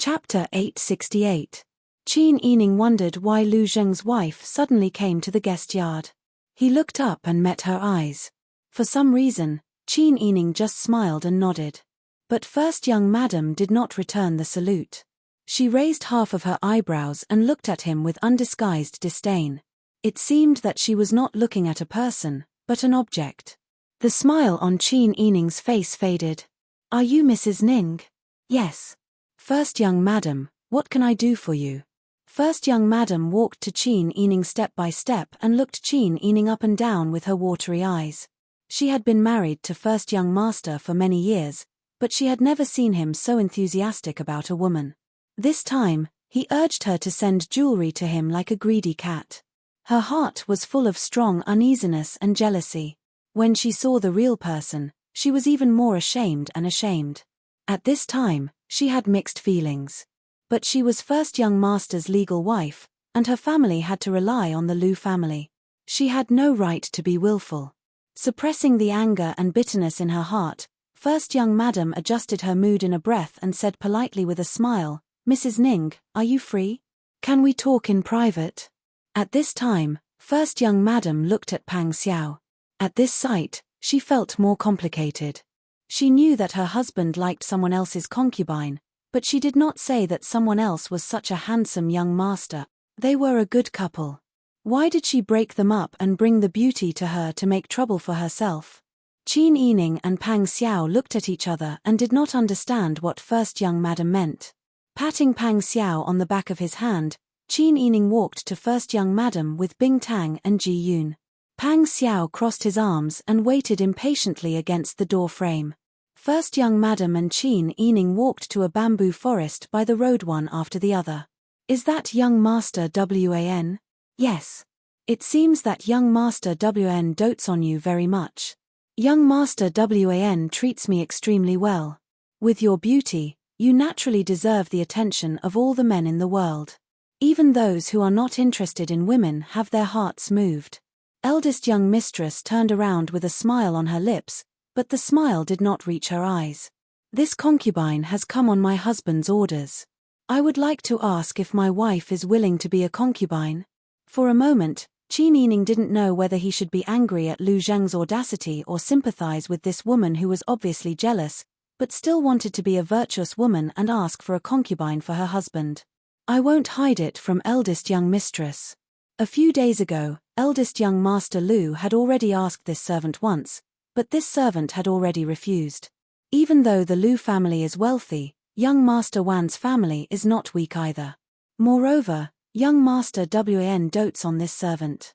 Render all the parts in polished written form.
Chapter 868. Qin Yining wondered why Lu Zheng's wife suddenly came to the guest yard. He looked up and met her eyes. For some reason, Qin Yining just smiled and nodded. But first young madam did not return the salute. She raised half of her eyebrows and looked at him with undisguised disdain. It seemed that she was not looking at a person, but an object. The smile on Qin Yining's face faded. "Are you Mrs. Ning?" "Yes." "First young madam, what can I do for you?" First young madam walked to Qin Yining step by step and looked Qin Yining up and down with her watery eyes. She had been married to first young master for many years, but she had never seen him so enthusiastic about a woman. This time, he urged her to send jewelry to him like a greedy cat. Her heart was full of strong uneasiness and jealousy. When she saw the real person, she was even more ashamed. At this time, she had mixed feelings. But she was first young master's legal wife, and her family had to rely on the Lu family. She had no right to be willful. Suppressing the anger and bitterness in her heart, first young madam adjusted her mood in a breath and said politely with a smile, "Mrs. Ning, are you free? Can we talk in private?" At this time, first young madam looked at Pang Xiao. At this sight, she felt more complicated. She knew that her husband liked someone else's concubine, but she did not say that someone else was such a handsome young master. They were a good couple. Why did she break them up and bring the beauty to her to make trouble for herself? Qin Yining and Pang Xiao looked at each other and did not understand what first young madam meant. Patting Pang Xiao on the back of his hand, Qin Yining walked to first young madam with Bing Tang and Ji Yun. Pang Xiao crossed his arms and waited impatiently against the door frame. First young madam and Qin Yining walked to a bamboo forest by the road one after the other. "Is that young master Wan?" "Yes. It seems that young master Wan dotes on you very much. Young master Wan treats me extremely well. With your beauty, you naturally deserve the attention of all the men in the world. Even those who are not interested in women have their hearts moved." Eldest young mistress turned around with a smile on her lips, but the smile did not reach her eyes. "This concubine has come on my husband's orders. I would like to ask if my wife is willing to be a concubine." For a moment, Qin Yining didn't know whether he should be angry at Lu Zheng's audacity or sympathize with this woman who was obviously jealous, but still wanted to be a virtuous woman and ask for a concubine for her husband. "I won't hide it from eldest young mistress." A few days ago, eldest young master Lu had already asked this servant once, but this servant had already refused. Even though the Lu family is wealthy, young master Wan's family is not weak either. Moreover, young master Wan dotes on this servant.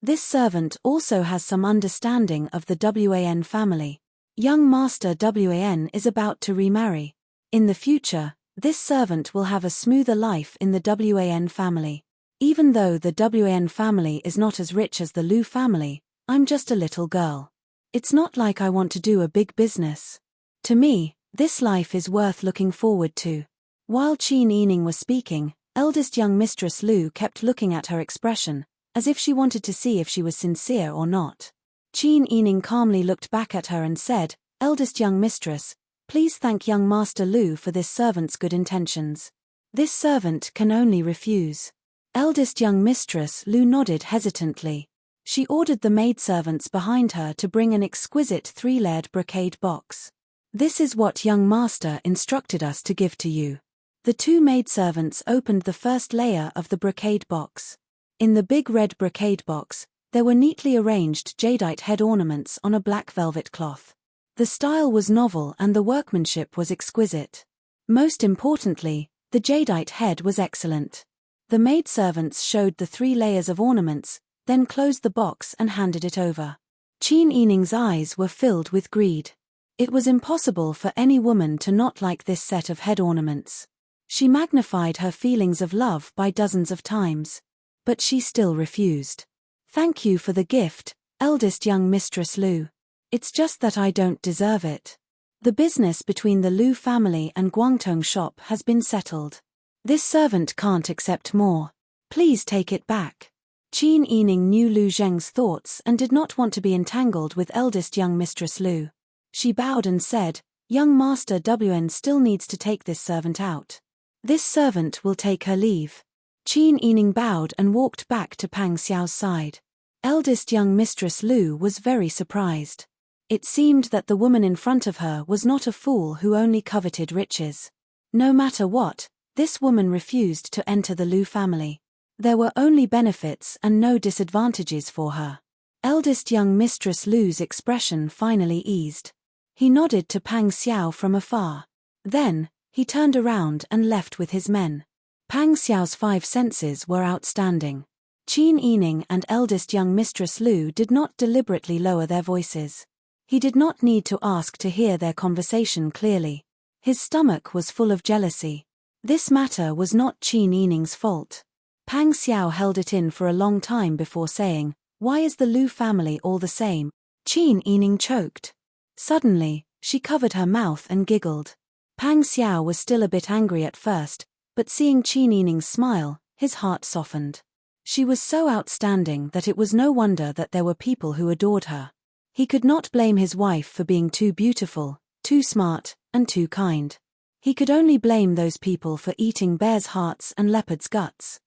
This servant also has some understanding of the Wan family. Young master Wan is about to remarry. In the future, this servant will have a smoother life in the Wan family. Even though the Wan family is not as rich as the Lu family, I'm just a little girl. It's not like I want to do a big business. To me, this life is worth looking forward to. While Qin Yining was speaking, eldest young mistress Lu kept looking at her expression, as if she wanted to see if she was sincere or not. Qin Yining calmly looked back at her and said, "Eldest young mistress, please thank young master Lu for this servant's good intentions. This servant can only refuse." Eldest young mistress Lu nodded hesitantly. She ordered the maidservants behind her to bring an exquisite 3-layered brocade box. "This is what young master instructed us to give to you." The 2 maidservants opened the first layer of the brocade box. In the big red brocade box, there were neatly arranged jadeite head ornaments on a black velvet cloth. The style was novel and the workmanship was exquisite. Most importantly, the jadeite head was excellent. The maidservants showed the 3 layers of ornaments, then closed the box and handed it over. Qin Yining's eyes were filled with greed. It was impossible for any woman to not like this set of head ornaments. She magnified her feelings of love by dozens of times. But she still refused. "Thank you for the gift, eldest young mistress Lu. It's just that I don't deserve it. The business between the Lu family and Guangtong shop has been settled. This servant can't accept more. Please take it back." Qin Yining knew Lu Zheng's thoughts and did not want to be entangled with eldest young mistress Lu. She bowed and said, Young Master Wn still needs to take this servant out. This servant will take her leave. Qin Yining bowed and walked back to Pang Xiao's side. Eldest young Mistress Lu was very surprised. It seemed that the woman in front of her was not a fool who only coveted riches. No matter what, this woman refused to enter the Lu family. There were only benefits and no disadvantages for her. Eldest young Mistress Lu's expression finally eased. He nodded to Pang Xiao from afar. Then, he turned around and left with his men. Pang Xiao's 5 senses were outstanding. Qin Yining and eldest young Mistress Lu did not deliberately lower their voices. He did not need to ask to hear their conversation clearly. His stomach was full of jealousy. This matter was not Qin Yining's fault. Pang Xiao held it in for a long time before saying, "Why is the Lu family all the same?" Qin Yining choked. Suddenly, she covered her mouth and giggled. Pang Xiao was still a bit angry at first, but seeing Qin Yining's smile, his heart softened. She was so outstanding that it was no wonder that there were people who adored her. He could not blame his wife for being too beautiful, too smart, and too kind. He could only blame those people for eating bears' hearts and leopards' guts.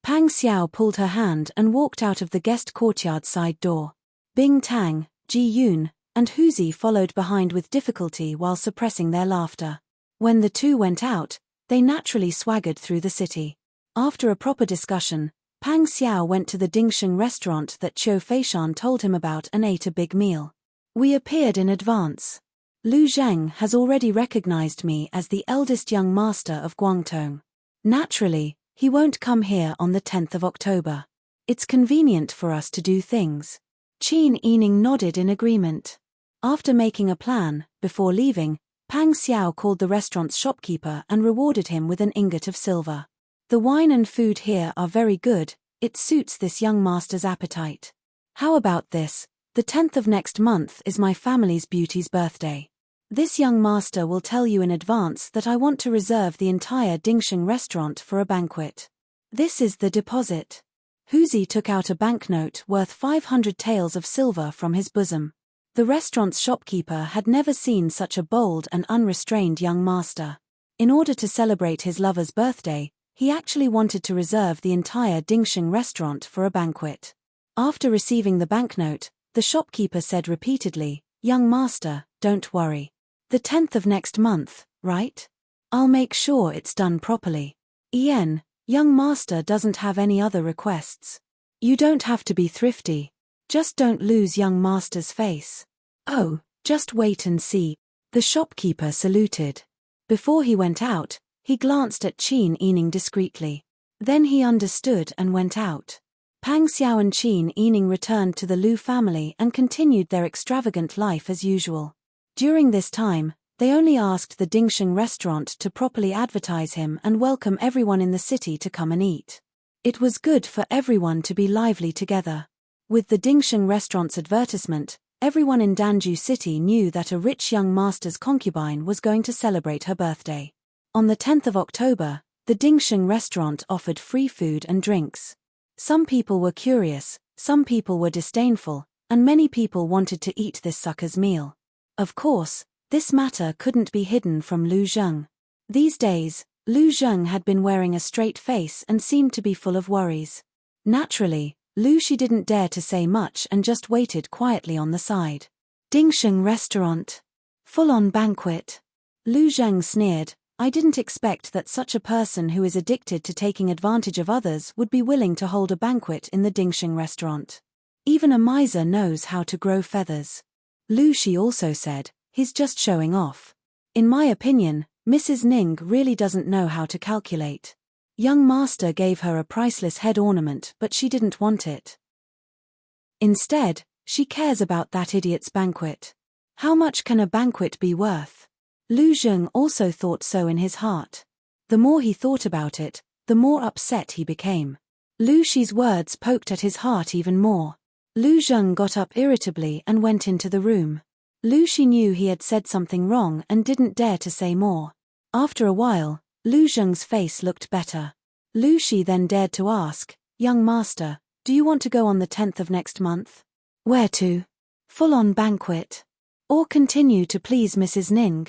Pang Xiao pulled her hand and walked out of the guest courtyard side door. Bing Tang, Ji Yun, and Huzi followed behind with difficulty while suppressing their laughter. When the two went out, they naturally swaggered through the city. After a proper discussion, Pang Xiao went to the Dingsheng restaurant that Qiu Feishan told him about and ate a big meal. We appeared in advance. Lu Zheng has already recognized me as the eldest young master of Guangtong. Naturally, he won't come here on the 10th of October. It's convenient for us to do things. Qin Yining nodded in agreement. After making a plan, before leaving, Pang Xiao called the restaurant's shopkeeper and rewarded him with an ingot of silver. The wine and food here are very good, it suits this young master's appetite. How about this? The 10th of next month is my family's beauty's birthday. This young master will tell you in advance that I want to reserve the entire Dingsheng restaurant for a banquet. This is the deposit. Huzi took out a banknote worth 500 taels of silver from his bosom. The restaurant's shopkeeper had never seen such a bold and unrestrained young master. In order to celebrate his lover's birthday, he actually wanted to reserve the entire Dingsheng restaurant for a banquet. After receiving the banknote, the shopkeeper said repeatedly, "Young master, don't worry. The 10th of next month, right? I'll make sure it's done properly. Young master doesn't have any other requests. You don't have to be thrifty. Just don't lose young master's face. Oh, just wait and see." The shopkeeper saluted. Before he went out, he glanced at Qin Yining discreetly. Then he understood and went out. Pang Xiao and Qin Yining returned to the Lu family and continued their extravagant life as usual. During this time, they only asked the Dingsheng restaurant to properly advertise him and welcome everyone in the city to come and eat. It was good for everyone to be lively together. With the Dingsheng restaurant's advertisement, everyone in Danju City knew that a rich young master's concubine was going to celebrate her birthday. On the 10th of October, the Dingsheng restaurant offered free food and drinks. Some people were curious, some people were disdainful, and many people wanted to eat this sucker's meal. Of course, this matter couldn't be hidden from Lu Zheng. These days, Lu Zheng had been wearing a straight face and seemed to be full of worries. Naturally, Lu Shi didn't dare to say much and just waited quietly on the side. Dingsheng restaurant. Full-on banquet. Lu Zheng sneered, "I didn't expect that such a person who is addicted to taking advantage of others would be willing to hold a banquet in the Dingsheng restaurant. Even a miser knows how to grow feathers." Lu Shi also said, "He's just showing off. In my opinion, Mrs. Ning really doesn't know how to calculate. Young master gave her a priceless head ornament but she didn't want it. Instead, she cares about that idiot's banquet. How much can a banquet be worth?" Lu Zheng also thought so in his heart. The more he thought about it, the more upset he became. Lu Shi's words poked at his heart even more. Lu Zheng got up irritably and went into the room. Lu Shi knew he had said something wrong and didn't dare to say more. After a while, Lu Zheng's face looked better. Lu Shi then dared to ask, "Young master, do you want to go on the 10th of next month?" "Where to?" "Full-on banquet." Or continue to please Mrs. Ning?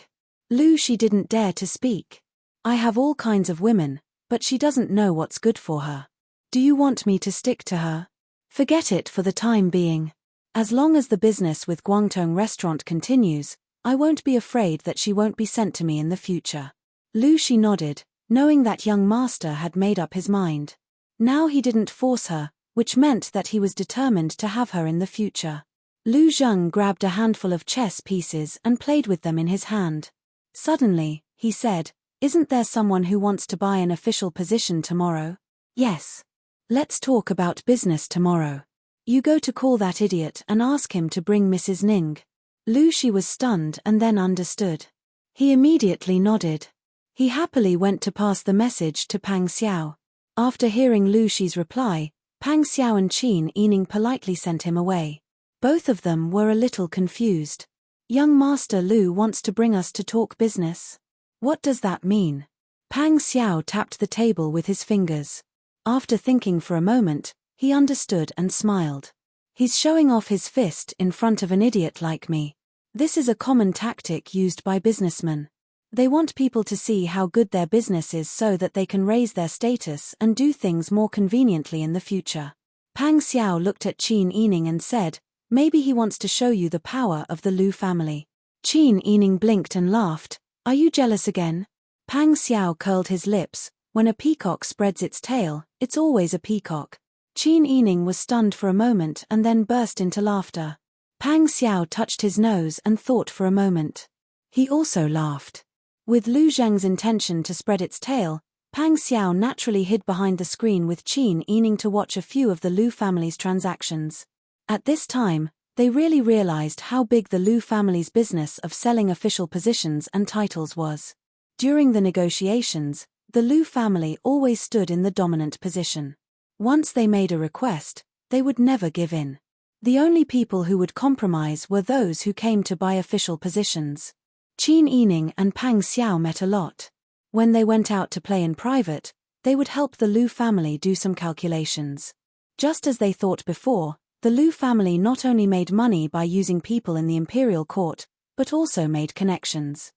Lu she didn't dare to speak. I have all kinds of women, but she doesn't know what's good for her. Do you want me to stick to her? Forget it for the time being. As long as the business with Guangdong restaurant continues, I won't be afraid that she won't be sent to me in the future. Lu she nodded, knowing that young master had made up his mind. Now he didn't force her, which meant that he was determined to have her in the future. Lu Zheng grabbed a handful of chess pieces and played with them in his hand. Suddenly, he said, "Isn't there someone who wants to buy an official position tomorrow?" "Yes. Let's talk about business tomorrow. You go to call that idiot and ask him to bring Mrs. Ning." Lu Shi was stunned and then understood. He immediately nodded. He happily went to pass the message to Pang Xiao. After hearing Lu Shi's reply, Pang Xiao and Qin Yining politely sent him away. Both of them were a little confused. "Young Master Lu wants to bring us to talk business. What does that mean?" Pang Xiao tapped the table with his fingers. After thinking for a moment, he understood and smiled. "He's showing off his fist in front of an idiot like me. This is a common tactic used by businessmen. They want people to see how good their business is so that they can raise their status and do things more conveniently in the future." Pang Xiao looked at Qin Yining and said, "Maybe he wants to show you the power of the Lu family." Qin Yining blinked and laughed. "Are you jealous again?" Pang Xiao curled his lips. When a peacock spreads its tail, it's always a peacock. Qin Yining was stunned for a moment and then burst into laughter. Pang Xiao touched his nose and thought for a moment. He also laughed. With Lu Zheng's intention to spread its tail, Pang Xiao naturally hid behind the screen with Qin Yining to watch a few of the Lu family's transactions. At this time, they really realized how big the Lu family's business of selling official positions and titles was. During the negotiations, the Lu family always stood in the dominant position. Once they made a request, they would never give in. The only people who would compromise were those who came to buy official positions. Qin Yining and Pang Xiao met a lot. When they went out to play in private, they would help the Lu family do some calculations. Just as they thought before, the Lu family not only made money by using people in the imperial court, but also made connections.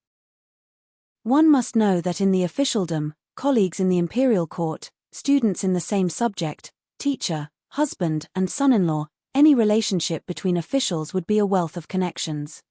One must know that in the officialdom, colleagues in the imperial court, students in the same subject, teacher, husband and son-in-law, any relationship between officials would be a wealth of connections.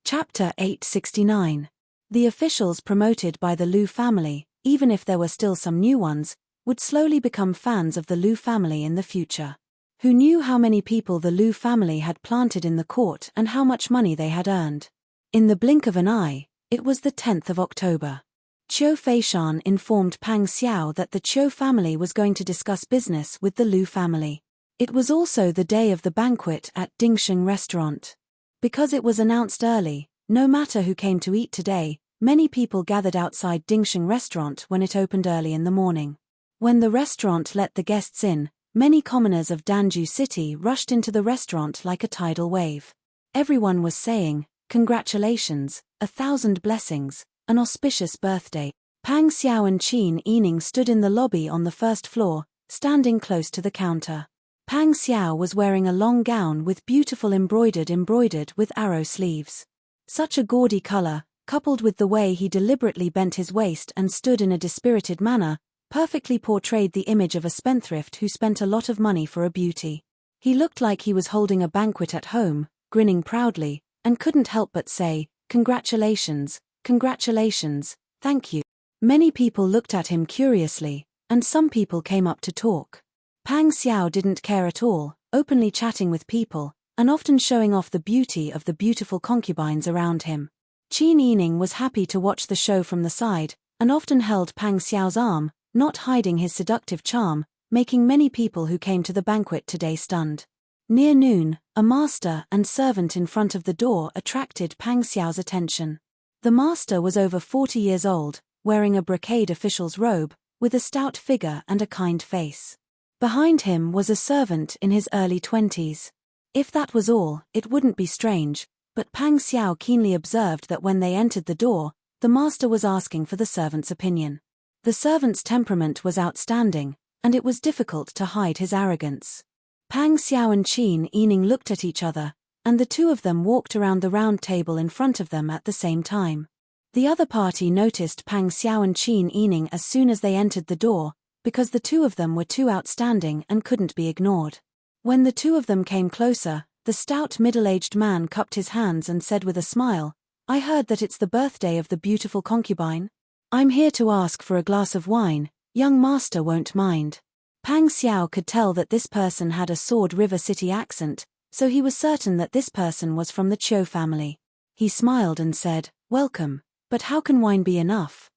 Chapter 869. The officials promoted by the Lu family, even if there were still some new ones, would slowly become fans of the Lu family in the future. Who knew how many people the Lu family had planted in the court and how much money they had earned? In the blink of an eye, it was the 10th of October. Qiu Feishan informed Pang Xiao that the Qiu family was going to discuss business with the Lu family. It was also the day of the banquet at Dingsheng restaurant. Because it was announced early, no matter who came to eat today, many people gathered outside Dingsheng restaurant when it opened early in the morning. When the restaurant let the guests in, many commoners of Danju City rushed into the restaurant like a tidal wave. Everyone was saying, "Congratulations, 1,000 blessings, an auspicious birthday." Pang Xiao and Qin Yining stood in the lobby on the first floor, standing close to the counter. Pang Xiao was wearing a long gown with beautiful embroidered with arrow sleeves. Such a gaudy color, coupled with the way he deliberately bent his waist and stood in a dispirited manner, perfectly portrayed the image of a spendthrift who spent a lot of money for a beauty. He looked like he was holding a banquet at home, grinning proudly, and couldn't help but say, "Congratulations, congratulations, thank you." Many people looked at him curiously, and some people came up to talk. Pang Xiao didn't care at all, openly chatting with people, and often showing off the beauty of the beautiful concubines around him. Qin Yining was happy to watch the show from the side, and often held Pang Xiao's arm, not hiding his seductive charm, making many people who came to the banquet today stunned. Near noon, a master and servant in front of the door attracted Pang Xiao's attention. The master was over 40 years old, wearing a brocade official's robe, with a stout figure and a kind face. Behind him was a servant in his early 20s. If that was all, it wouldn't be strange, but Pang Xiao keenly observed that when they entered the door, the master was asking for the servant's opinion. The servant's temperament was outstanding, and it was difficult to hide his arrogance. Pang Xiao and Qin Yining looked at each other, and the two of them walked around the round table in front of them at the same time. The other party noticed Pang Xiao and Qin Yining as soon as they entered the door, because the two of them were too outstanding and couldn't be ignored. When the two of them came closer, the stout middle-aged man cupped his hands and said with a smile, "I heard that it's the birthday of the beautiful concubine. I'm here to ask for a glass of wine, young master won't mind." Pang Xiao could tell that this person had a Sword River City accent, so he was certain that this person was from the Chiu family. He smiled and said, "Welcome, but how can wine be enough?"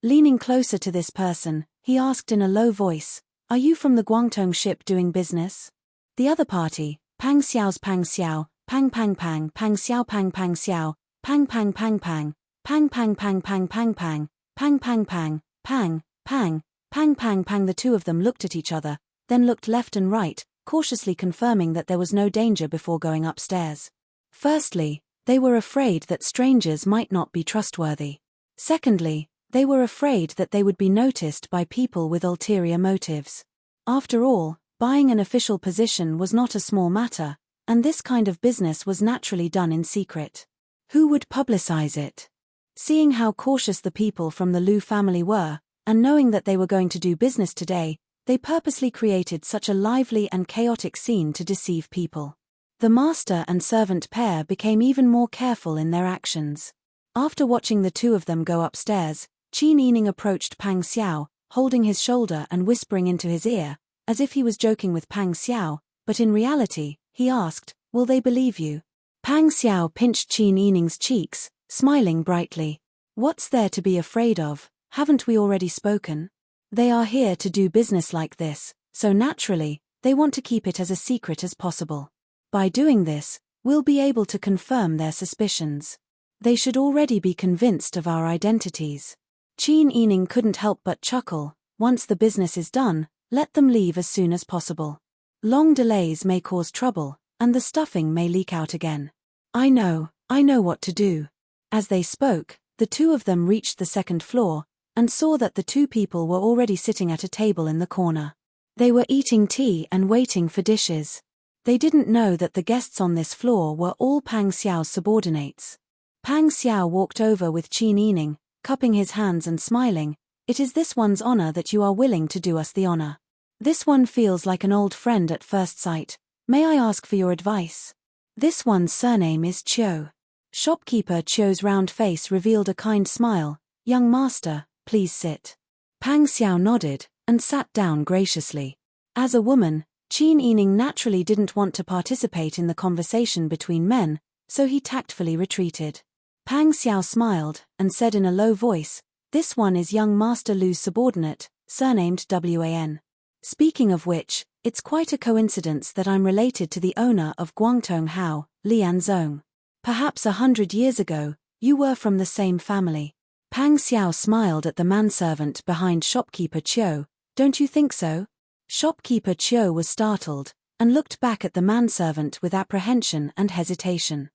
Leaning closer to this person, he asked in a low voice, "Are you from the Guangdong ship doing business?" The other party, Pang Xiao's Pang Xiao, Pang Pang Pang, Pang Xiao Pang Pang Xiao, Pang Pang Pang Pang, Pang Pang Pang Pang Pang Pang, Pang Pang Pang, Pang, Pang, Pang Pang Pang. The two of them looked at each other, then looked left and right, cautiously confirming that there was no danger before going upstairs. Firstly, they were afraid that strangers might not be trustworthy. Secondly, they were afraid that they would be noticed by people with ulterior motives. After all, buying an official position was not a small matter, and this kind of business was naturally done in secret. Who would publicize it? Seeing how cautious the people from the Lu family were, and knowing that they were going to do business today, they purposely created such a lively and chaotic scene to deceive people. The master and servant pair became even more careful in their actions. After watching the two of them go upstairs, Qin Yining approached Pang Xiao, holding his shoulder and whispering into his ear, as if he was joking with Pang Xiao, but in reality, he asked, "Will they believe you?" Pang Xiao pinched Qin Yining's cheeks, smiling brightly. "What's there to be afraid of? Haven't we already spoken? They are here to do business like this, so naturally, they want to keep it as a secret as possible. By doing this, we'll be able to confirm their suspicions. They should already be convinced of our identities." Qin Yining couldn't help but chuckle. Once the business is done, let them leave as soon as possible. Long delays may cause trouble, and the stuffing may leak out again. I know what to do." As they spoke, the two of them reached the second floor, and saw that the two people were already sitting at a table in the corner. They were eating tea and waiting for dishes. They didn't know that the guests on this floor were all Pang Xiao's subordinates. Pang Xiao walked over with Qin Yining, cupping his hands and smiling, "It is this one's honor that you are willing to do us the honor. This one feels like an old friend at first sight. May I ask for your advice?" "This one's surname is Chiu." Shopkeeper Chiu's round face revealed a kind smile. "Young master, please sit." Pang Xiao nodded, and sat down graciously. As a woman, Qin Yining naturally didn't want to participate in the conversation between men, so he tactfully retreated. Pang Xiao smiled, and said in a low voice, "This one is young Master Lu's subordinate, surnamed Wan. Speaking of which, it's quite a coincidence that I'm related to the owner of Guangdong Hao, Lianzong. Perhaps 100 years ago, you were from the same family." Pang Xiao smiled at the manservant behind shopkeeper Chiu. "Don't you think so?" Shopkeeper Chiu was startled, and looked back at the manservant with apprehension and hesitation.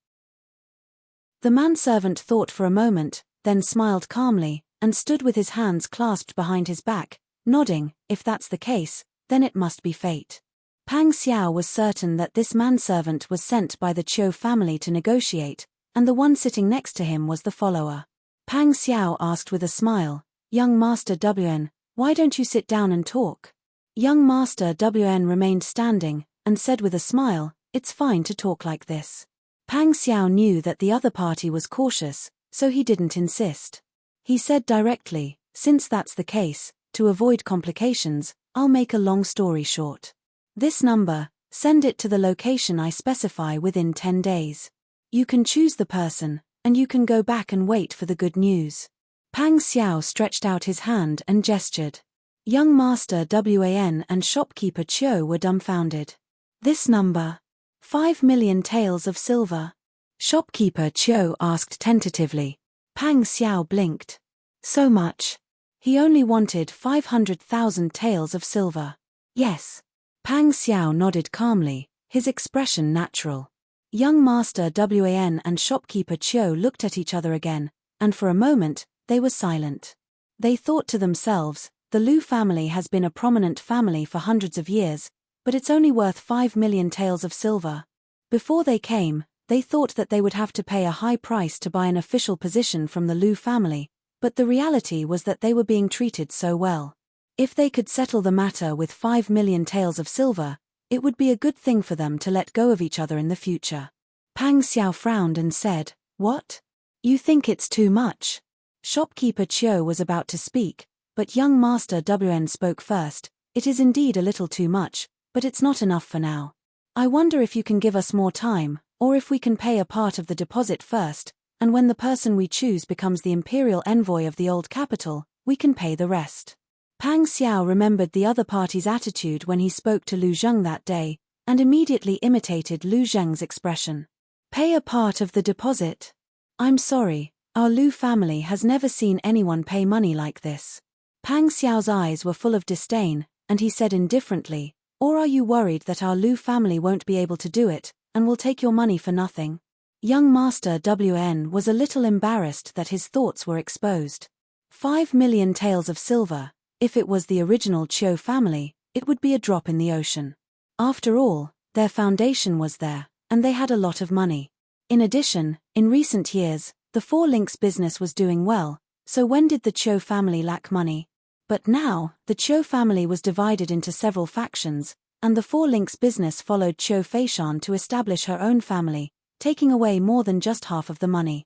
The manservant thought for a moment, then smiled calmly, and stood with his hands clasped behind his back, nodding. If that's the case, then it must be fate. Pang Xiao was certain that this manservant was sent by the Chiu family to negotiate, and the one sitting next to him was the follower. Pang Xiao asked with a smile, "Young Master Wan, why don't you sit down and talk?" Young Master Wan remained standing, and said with a smile, "It's fine to talk like this." Pang Xiao knew that the other party was cautious, so he didn't insist. He said directly, "Since that's the case, to avoid complications, I'll make a long story short. This number, send it to the location I specify within 10 days. You can choose the person, and you can go back and wait for the good news." Pang Xiao stretched out his hand and gestured. Young Master Wan and shopkeeper Chiu were dumbfounded. "This number? 5 million taels of silver?" Shopkeeper Chiu asked tentatively. Pang Xiao blinked. "So much?" He only wanted 500,000 taels of silver. "Yes." Pang Xiao nodded calmly, his expression natural. Young Master Wan and shopkeeper Chiu looked at each other again, and for a moment, they were silent. They thought to themselves, the Lu family has been a prominent family for hundreds of years, but it's only worth 5 million taels of silver. Before they came, they thought that they would have to pay a high price to buy an official position from the Liu family, but the reality was that they were being treated so well. If they could settle the matter with 5 million taels of silver, it would be a good thing for them to let go of each other in the future. Pang Xiao frowned and said, "What? You think it's too much?" Shopkeeper Chiu was about to speak, but young Master Wn spoke first. "It is indeed a little too much, but it's not enough for now. I wonder if you can give us more time, or if we can pay a part of the deposit first, and when the person we choose becomes the imperial envoy of the old capital, we can pay the rest." Pang Xiao remembered the other party's attitude when he spoke to Lu Zheng that day, and immediately imitated Lu Zheng's expression. "Pay a part of the deposit? I'm sorry, our Lu family has never seen anyone pay money like this." Pang Xiao's eyes were full of disdain, and he said indifferently, "Or are you worried that our Lu family won't be able to do it, and will take your money for nothing?" Young Master Wn was a little embarrassed that his thoughts were exposed. 5 million taels of silver. If it was the original Chiu family, it would be a drop in the ocean. After all, their foundation was there, and they had a lot of money. In addition, in recent years, the Four Links business was doing well, so when did the Chiu family lack money? But now, the Chiu family was divided into several factions, and the Four Links business followed Chiu Feishan to establish her own family, taking away more than just half of the money.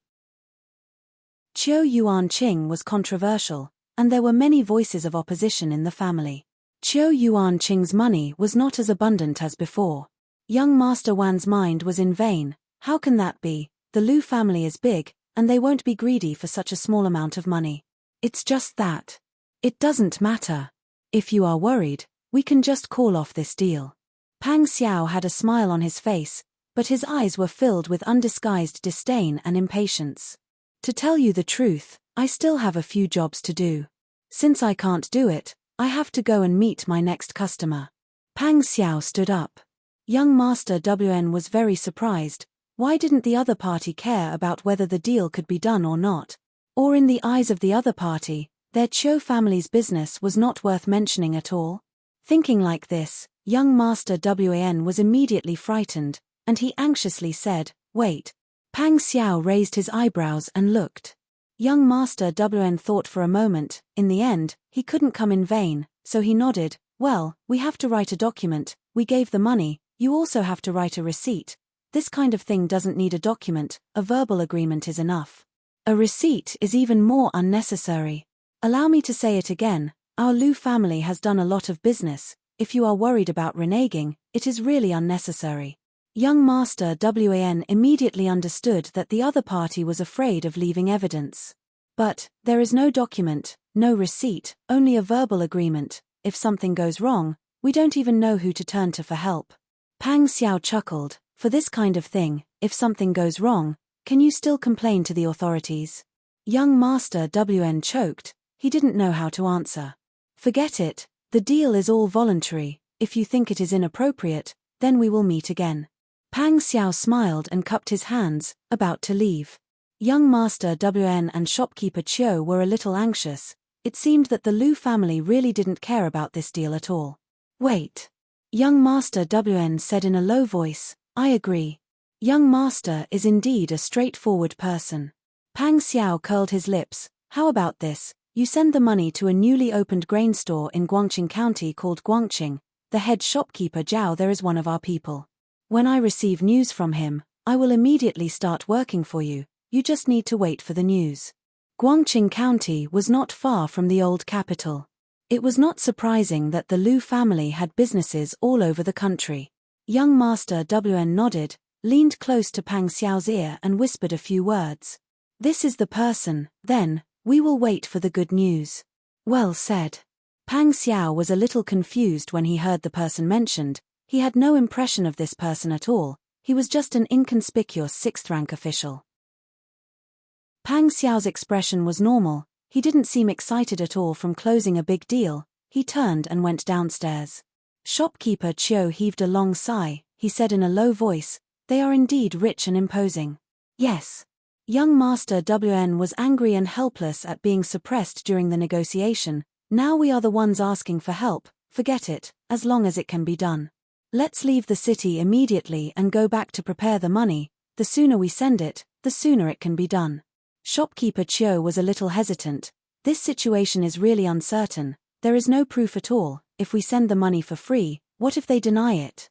Chiu Yuanqing was controversial, and there were many voices of opposition in the family. Chiu Yuanqing's money was not as abundant as before. Young Master Wan's mind was in vain. How can that be? The Lu family is big, and they won't be greedy for such a small amount of money. It's just that. It doesn't matter. If you are worried, we can just call off this deal. Pang Xiao had a smile on his face, but his eyes were filled with undisguised disdain and impatience. To tell you the truth, I still have a few jobs to do. Since I can't do it, I have to go and meet my next customer. Pang Xiao stood up. Young Master Wn was very surprised. Why didn't the other party care about whether the deal could be done or not? Or in the eyes of the other party, their Chiu family's business was not worth mentioning at all? Thinking like this, young Master Wan was immediately frightened, and he anxiously said, "Wait." Pang Xiao raised his eyebrows and looked. Young Master Wn thought for a moment. In the end, he couldn't come in vain, so he nodded. "Well, we have to write a document. We gave the money, you also have to write a receipt. This kind of thing doesn't need a document, a verbal agreement is enough. A receipt is even more unnecessary. Allow me to say it again, our Lu family has done a lot of business. If you are worried about reneging, it is really unnecessary." Young Master Wan immediately understood that the other party was afraid of leaving evidence. "But, there is no document, no receipt, only a verbal agreement. If something goes wrong, we don't even know who to turn to for help." Pang Xiao chuckled. "For this kind of thing, if something goes wrong, can you still complain to the authorities?" Young Master Wn choked. He didn't know how to answer. "Forget it, the deal is all voluntary. If you think it is inappropriate, then we will meet again." Pang Xiao smiled and cupped his hands, about to leave. Young Master Wn and shopkeeper Chiu were a little anxious. It seemed that the Lu family really didn't care about this deal at all. "Wait." Young Master Wn said in a low voice, "I agree. Young Master is indeed a straightforward person." Pang Xiao curled his lips. "How about this? You send the money to a newly opened grain store in Guangqing County called Guangqing. The head shopkeeper Zhao there is one of our people. When I receive news from him, I will immediately start working for you. You just need to wait for the news." Guangqing County was not far from the old capital. It was not surprising that the Lu family had businesses all over the country. Young Master Wn nodded, leaned close to Pang Xiao's ear and whispered a few words. "This is the person, then, we will wait for the good news." "Well said." Pang Xiao was a little confused when he heard the person mentioned. He had no impression of this person at all. He was just an inconspicuous sixth-rank official. Pang Xiao's expression was normal. He didn't seem excited at all from closing a big deal. He turned and went downstairs. Shopkeeper Chiu heaved a long sigh. He said in a low voice, "They are indeed rich and imposing." "Yes." Young Master Wn was angry and helpless at being suppressed during the negotiation. "Now we are the ones asking for help. Forget it, as long as it can be done." Let's leave the city immediately and go back to prepare the money. The sooner we send it, the sooner it can be done. Shopkeeper Chio was a little hesitant. This situation is really uncertain. There is no proof at all. If we send the money for free, what if they deny it?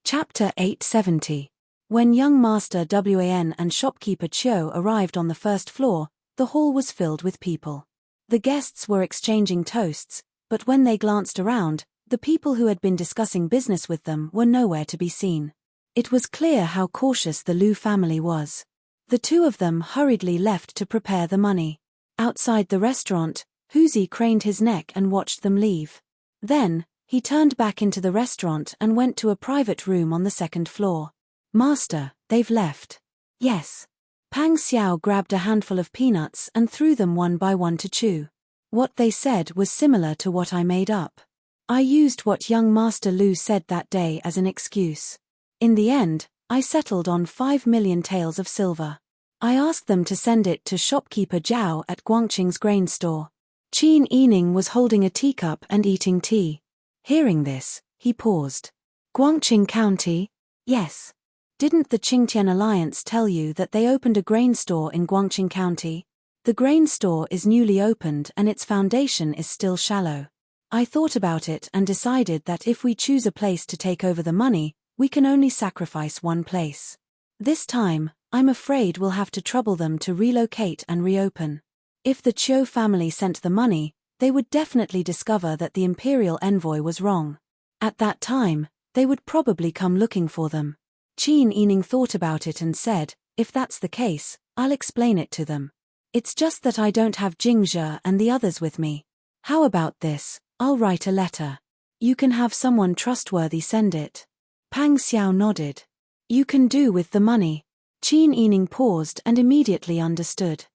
Chapter 870. When young Master Wan and shopkeeper Chio arrived on the first floor, the hall was filled with people. The guests were exchanging toasts, but when they glanced around, the people who had been discussing business with them were nowhere to be seen. It was clear how cautious the Lu family was. The two of them hurriedly left to prepare the money. Outside the restaurant, Huzi craned his neck and watched them leave. Then, he turned back into the restaurant and went to a private room on the second floor. Master, they've left. Yes. Pang Xiao grabbed a handful of peanuts and threw them one by one to chew. What they said was similar to what I made up. I used what young Master Lu said that day as an excuse. In the end, I settled on 5 million taels of silver. I asked them to send it to shopkeeper Zhao at Guangqing's grain store. Qin Yining was holding a teacup and eating tea. Hearing this, he paused. Guangqing County? Yes. Didn't the Qingtian Alliance tell you that they opened a grain store in Guangqing County? The grain store is newly opened and its foundation is still shallow. I thought about it and decided that if we choose a place to take over the money, we can only sacrifice one place. This time, I'm afraid we'll have to trouble them to relocate and reopen. If the Chiu family sent the money, they would definitely discover that the imperial envoy was wrong. At that time, they would probably come looking for them. Qin Yining thought about it and said, if that's the case, I'll explain it to them. It's just that I don't have Jingzhe and the others with me. How about this? I'll write a letter. You can have someone trustworthy send it. Pang Xiao nodded. You can do with the money. Qin Yining paused and immediately understood.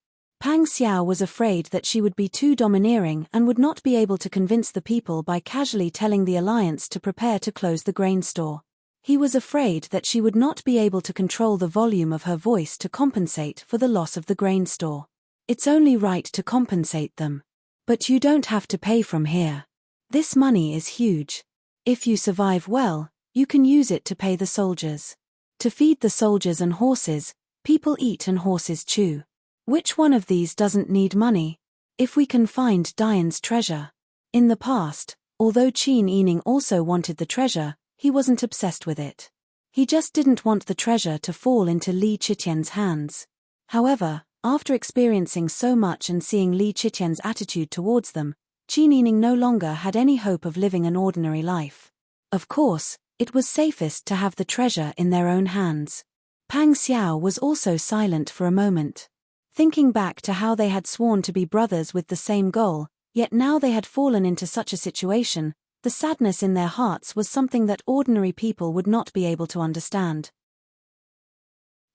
Pang Xiao was afraid that she would be too domineering and would not be able to convince the people by casually telling the alliance to prepare to close the grain store. He was afraid that she would not be able to control the volume of her voice to compensate for the loss of the grain store. It's only right to compensate them. But you don't have to pay from here. This money is huge. If you survive well, you can use it to pay the soldiers. To feed the soldiers and horses, people eat and horses chew. Which one of these doesn't need money? If we can find Dian's treasure. In the past, although Qin Yining also wanted the treasure, he wasn't obsessed with it. He just didn't want the treasure to fall into Li Qitian's hands. However, after experiencing so much and seeing Li Qitian's attitude towards them, Qin Yining no longer had any hope of living an ordinary life. Of course, it was safest to have the treasure in their own hands. Pang Xiao was also silent for a moment. Thinking back to how they had sworn to be brothers with the same goal, yet now they had fallen into such a situation, the sadness in their hearts was something that ordinary people would not be able to understand.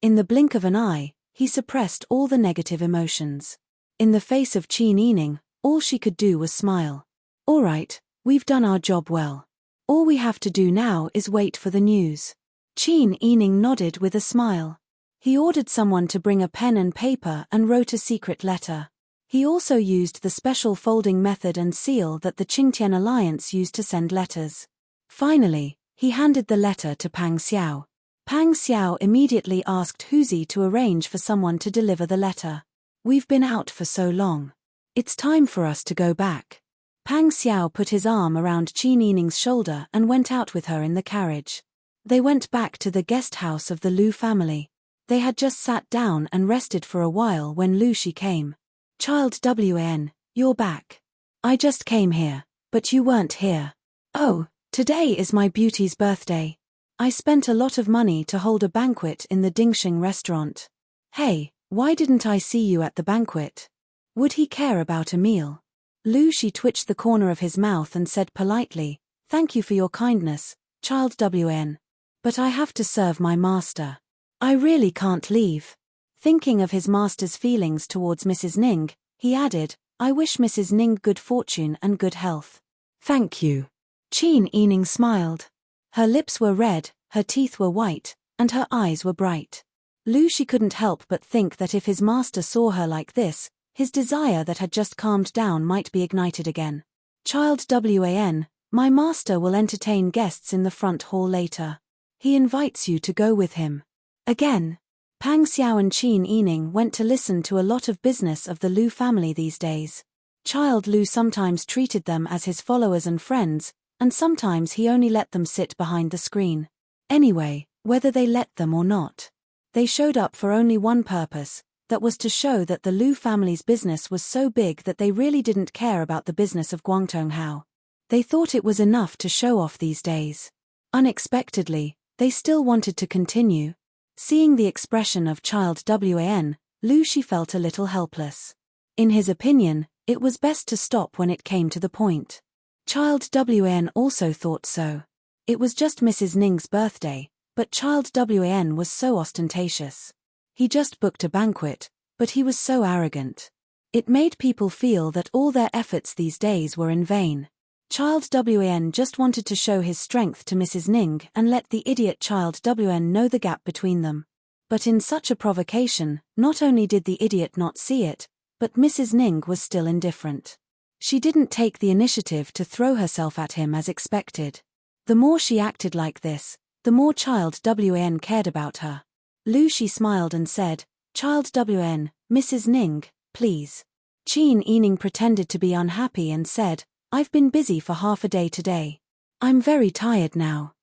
In the blink of an eye, he suppressed all the negative emotions. In the face of Qin Yining, all she could do was smile. All right, we've done our job well. All we have to do now is wait for the news. Qin Yining nodded with a smile. He ordered someone to bring a pen and paper and wrote a secret letter. He also used the special folding method and seal that the Qingtian Alliance used to send letters. Finally, he handed the letter to Pang Xiao. Pang Xiao immediately asked Huzi to arrange for someone to deliver the letter. We've been out for so long. It's time for us to go back. Pang Xiao put his arm around Qin Yining's shoulder and went out with her in the carriage. They went back to the guest house of the Lu family. They had just sat down and rested for a while when Lu Shi came. Child Wan, you're back. I just came here, but you weren't here. Oh, today is my beauty's birthday. I spent a lot of money to hold a banquet in the Dingxing restaurant. Hey, why didn't I see you at the banquet? Would he care about a meal? Lu Shi twitched the corner of his mouth and said politely, thank you for your kindness, Child Wan. But I have to serve my master. I really can't leave. Thinking of his master's feelings towards Mrs. Ning, he added, I wish Mrs. Ning good fortune and good health. Thank you. Qin Yining smiled. Her lips were red, her teeth were white, and her eyes were bright. Lu Shi couldn't help but think that if his master saw her like this, his desire that had just calmed down might be ignited again. Child Wan, my master will entertain guests in the front hall later. He invites you to go with him. Again. Pang Xiao and Qin Yining went to listen to a lot of business of the Lu family these days. Child Lu sometimes treated them as his followers and friends, and sometimes he only let them sit behind the screen. Anyway, whether they let them or not, they showed up for only one purpose, that was to show that the Lu family's business was so big that they really didn't care about the business of Guangdong Hao. They thought it was enough to show off these days. Unexpectedly, they still wanted to continue. Seeing the expression of Child Wan, Lu Shi felt a little helpless. In his opinion, it was best to stop when it came to the point. Child Wan also thought so. It was just Mrs. Ning's birthday, but Child Wan was so ostentatious. He just booked a banquet, but he was so arrogant. It made people feel that all their efforts these days were in vain. Child Wan just wanted to show his strength to Mrs. Ning and let the idiot Child Wan know the gap between them. But in such a provocation, not only did the idiot not see it, but Mrs. Ning was still indifferent. She didn't take the initiative to throw herself at him as expected. The more she acted like this, the more Child Wan cared about her. Lu Shi smiled and said, Child Wan, Mrs. Ning, please. Qin Yining pretended to be unhappy and said, I've been busy for half a day today. I'm very tired now.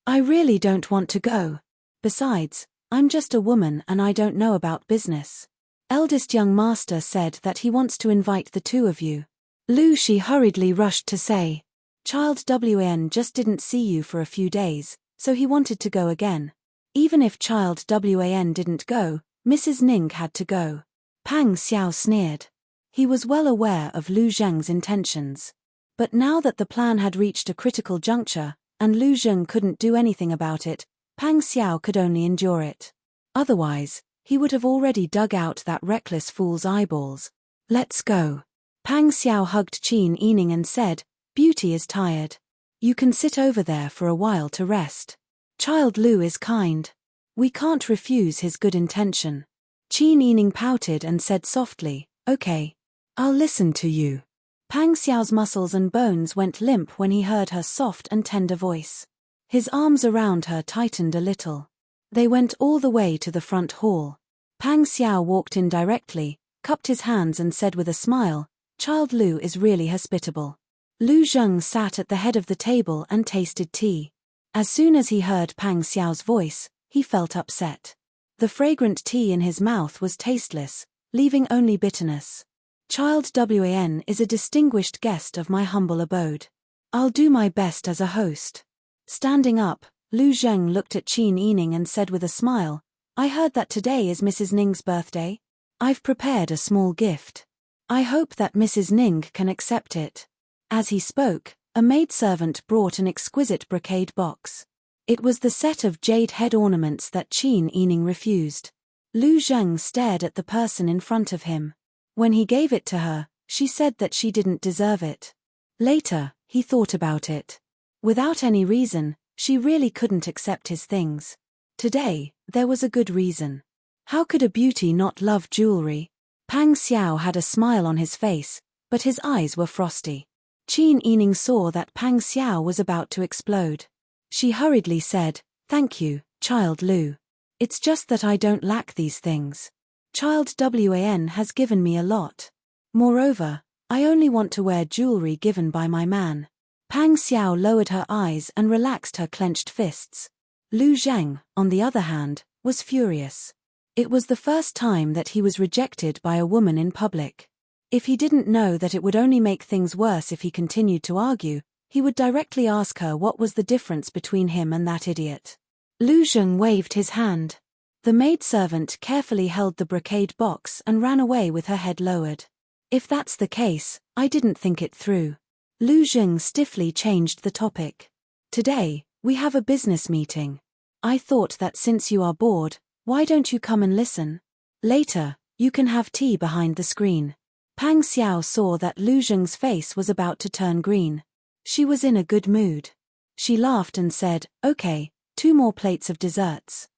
I really don't want to go. Besides, I'm just a woman and I don't know about business. Eldest young master said that he wants to invite the two of you. Lu Shi hurriedly rushed to say, Child Wan just didn't see you for a few days, so he wanted to go again. Even if Child Wan didn't go, Mrs. Ning had to go. Pang Xiao sneered. He was well aware of Lu Zheng's intentions. But now that the plan had reached a critical juncture, and Lu Zheng couldn't do anything about it, Pang Xiao could only endure it. Otherwise, he would have already dug out that reckless fool's eyeballs. Let's go. Pang Xiao hugged Qin Yining and said, Beauty is tired. You can sit over there for a while to rest. Child Lu is kind. We can't refuse his good intention. Qin Yining pouted and said softly, Okay. I'll listen to you. Pang Xiao's muscles and bones went limp when he heard her soft and tender voice. His arms around her tightened a little. They went all the way to the front hall. Pang Xiao walked in directly, cupped his hands and said with a smile, Child Lu is really hospitable. Lu Zheng sat at the head of the table and tasted tea. As soon as he heard Pang Xiao's voice, he felt upset. The fragrant tea in his mouth was tasteless, leaving only bitterness. Child Wan is a distinguished guest of my humble abode. I'll do my best as a host. Standing up, Lu Zheng looked at Qin Yining and said with a smile, I heard that today is Mrs. Ning's birthday. I've prepared a small gift. I hope that Mrs. Ning can accept it. As he spoke, a maidservant brought an exquisite brocade box. It was the set of jade head ornaments that Qin Yining refused. Lu Zheng stared at the person in front of him. When he gave it to her, she said that she didn't deserve it. Later, he thought about it. Without any reason, she really couldn't accept his things. Today, there was a good reason. How could a beauty not love jewelry? Pang Xiao had a smile on his face, but his eyes were frosty. Qin Yining saw that Pang Xiao was about to explode. She hurriedly said, Thank you, Child Lu. It's just that I don't lack these things. Child Wan has given me a lot. Moreover, I only want to wear jewelry given by my man. Pang Xiao lowered her eyes and relaxed her clenched fists. Lu Zheng, on the other hand, was furious. It was the first time that he was rejected by a woman in public. If he didn't know that it would only make things worse if he continued to argue, he would directly ask her what was the difference between him and that idiot. Lu Zheng waved his hand. The maidservant carefully held the brocade box and ran away with her head lowered. If that's the case, I didn't think it through. Lu Zheng stiffly changed the topic. Today, we have a business meeting. I thought that since you are bored, why don't you come and listen? Later, you can have tea behind the screen. Pang Xiao saw that Lu Zheng's face was about to turn green. She was in a good mood. She laughed and said, Okay, 2 more plates of desserts.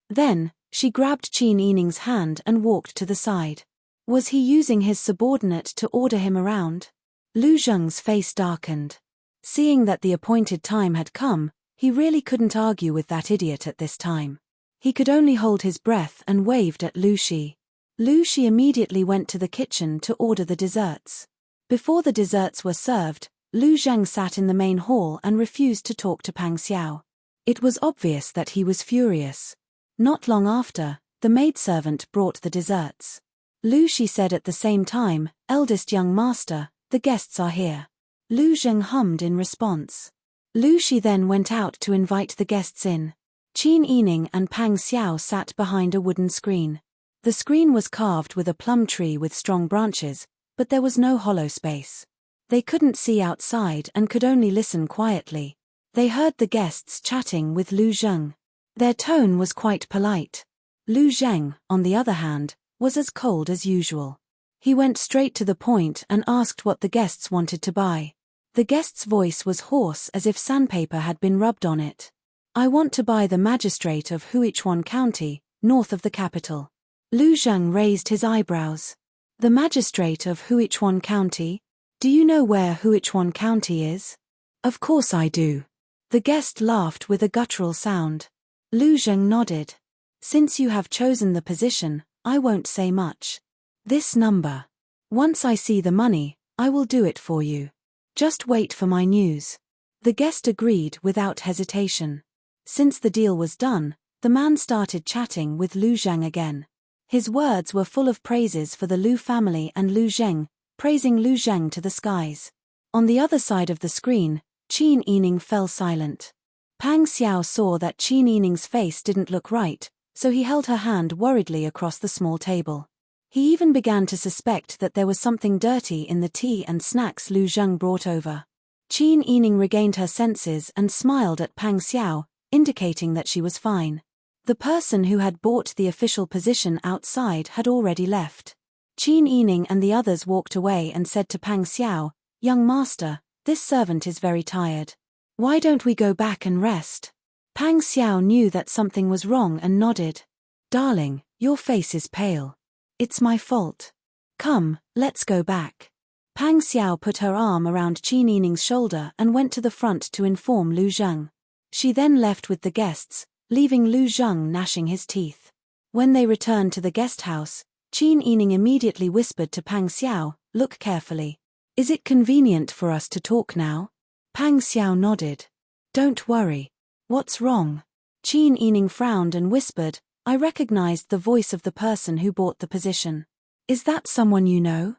Then, she grabbed Qin Yining's hand and walked to the side. Was he using his subordinate to order him around? Lu Zheng's face darkened. Seeing that the appointed time had come, he really couldn't argue with that idiot at this time. He could only hold his breath and waved at Lu Shi. Lu Shi immediately went to the kitchen to order the desserts. Before the desserts were served, Lu Zheng sat in the main hall and refused to talk to Pang Xiao. It was obvious that he was furious. Not long after, the maidservant brought the desserts. Lu Shi said at the same time, "Eldest young master, the guests are here." Lu Zheng hummed in response. Lu Shi then went out to invite the guests in. Qin Yining and Pang Xiao sat behind a wooden screen. The screen was carved with a plum tree with strong branches, but there was no hollow space. They couldn't see outside and could only listen quietly. They heard the guests chatting with Lu Zheng. Their tone was quite polite. Lu Zheng, on the other hand, was as cold as usual. He went straight to the point and asked what the guests wanted to buy. The guest's voice was hoarse as if sandpaper had been rubbed on it. "I want to buy the magistrate of Huichuan County, north of the capital." Lu Zheng raised his eyebrows. "The magistrate of Huichuan County? Do you know where Huichuan County is?" "Of course I do." The guest laughed with a guttural sound. Lu Zheng nodded. "Since you have chosen the position, I won't say much. This number. Once I see the money, I will do it for you. Just wait for my news." The guest agreed without hesitation. Since the deal was done, the man started chatting with Lu Zheng again. His words were full of praises for the Lu family and Lu Zheng, praising Lu Zheng to the skies. On the other side of the screen, Qin Yining fell silent. Pang Xiao saw that Qin Yining's face didn't look right, so he held her hand worriedly across the small table. He even began to suspect that there was something dirty in the tea and snacks Lu Zheng brought over. Qin Yining regained her senses and smiled at Pang Xiao, indicating that she was fine. The person who had bought the official position outside had already left. Qin Yining and the others walked away and said to Pang Xiao, "Young master, this servant is very tired. Why don't we go back and rest?" Pang Xiao knew that something was wrong and nodded. "Darling, your face is pale. It's my fault. Come, let's go back." Pang Xiao put her arm around Qin Yining's shoulder and went to the front to inform Lu Zheng. She then left with the guests, leaving Lu Zheng gnashing his teeth. When they returned to the guest house, Qin Yining immediately whispered to Pang Xiao, "Look carefully. Is it convenient for us to talk now?" Pang Xiao nodded. "Don't worry. What's wrong?" Qin Yining frowned and whispered, "I recognized the voice of the person who bought the position. Is that someone you know?"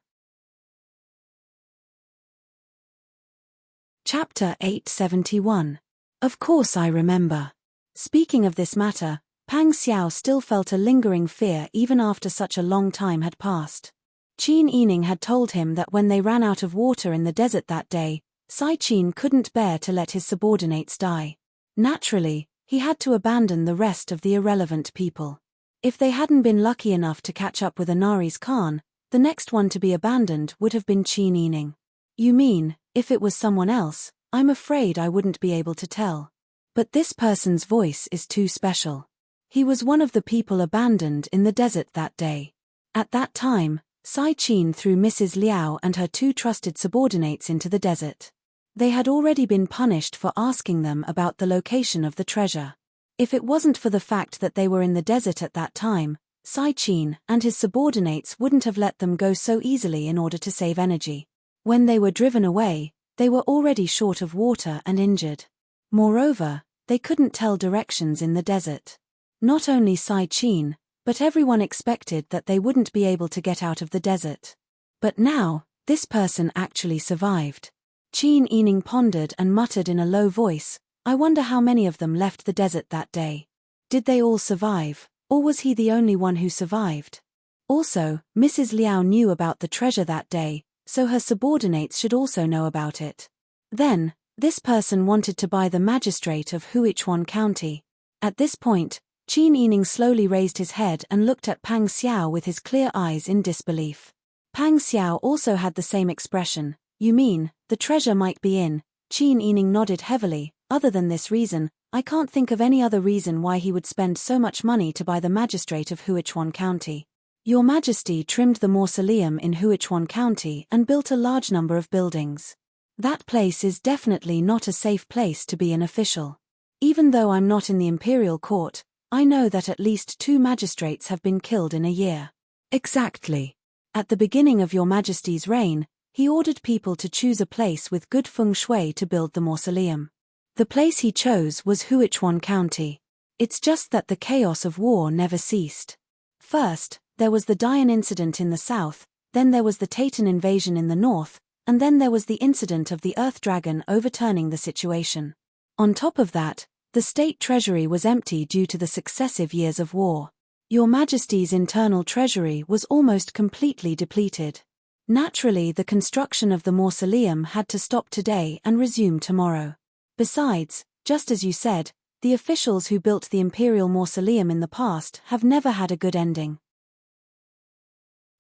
Chapter 871. Of course I remember. Speaking of this matter, Pang Xiao still felt a lingering fear even after such a long time had passed. Qin Yining had told him that when they ran out of water in the desert that day, Sai Qin couldn't bear to let his subordinates die. Naturally, he had to abandon the rest of the irrelevant people. If they hadn't been lucky enough to catch up with Anari's Khan, the next one to be abandoned would have been Qin Yining. "You mean, if it was someone else, I'm afraid I wouldn't be able to tell. But this person's voice is too special. He was one of the people abandoned in the desert that day." At that time, Sai Qin threw Mrs. Liao and her two trusted subordinates into the desert. They had already been punished for asking them about the location of the treasure. If it wasn't for the fact that they were in the desert at that time, Sai Qin and his subordinates wouldn't have let them go so easily in order to save energy. When they were driven away, they were already short of water and injured. Moreover, they couldn't tell directions in the desert. Not only Sai Qin, but everyone expected that they wouldn't be able to get out of the desert. But now, this person actually survived. Qin Yining pondered and muttered in a low voice, "I wonder how many of them left the desert that day. Did they all survive, or was he the only one who survived?" Also, Mrs. Liao knew about the treasure that day, so her subordinates should also know about it. Then, this person wanted to buy the magistrate of Huichuan County. At this point, Qin Yining slowly raised his head and looked at Pang Xiao with his clear eyes in disbelief. Pang Xiao also had the same expression. "You mean, the treasure might be in?" Qin Yining nodded heavily. "Other than this reason, I can't think of any other reason why he would spend so much money to buy the magistrate of Huichuan County." Your Majesty trimmed the mausoleum in Huichuan County and built a large number of buildings. That place is definitely not a safe place to be an official. Even though I'm not in the imperial court, I know that at least 2 magistrates have been killed in a year. Exactly. At the beginning of Your Majesty's reign, he ordered people to choose a place with good feng shui to build the mausoleum. The place he chose was Huichuan County. It's just that the chaos of war never ceased. First, there was the Dian incident in the south, then there was the Taytan invasion in the north, and then there was the incident of the Earth Dragon overturning the situation. On top of that, the state treasury was empty due to the successive years of war. Your Majesty's internal treasury was almost completely depleted. Naturally, the construction of the mausoleum had to stop today and resume tomorrow. Besides, just as you said, the officials who built the imperial mausoleum in the past have never had a good ending.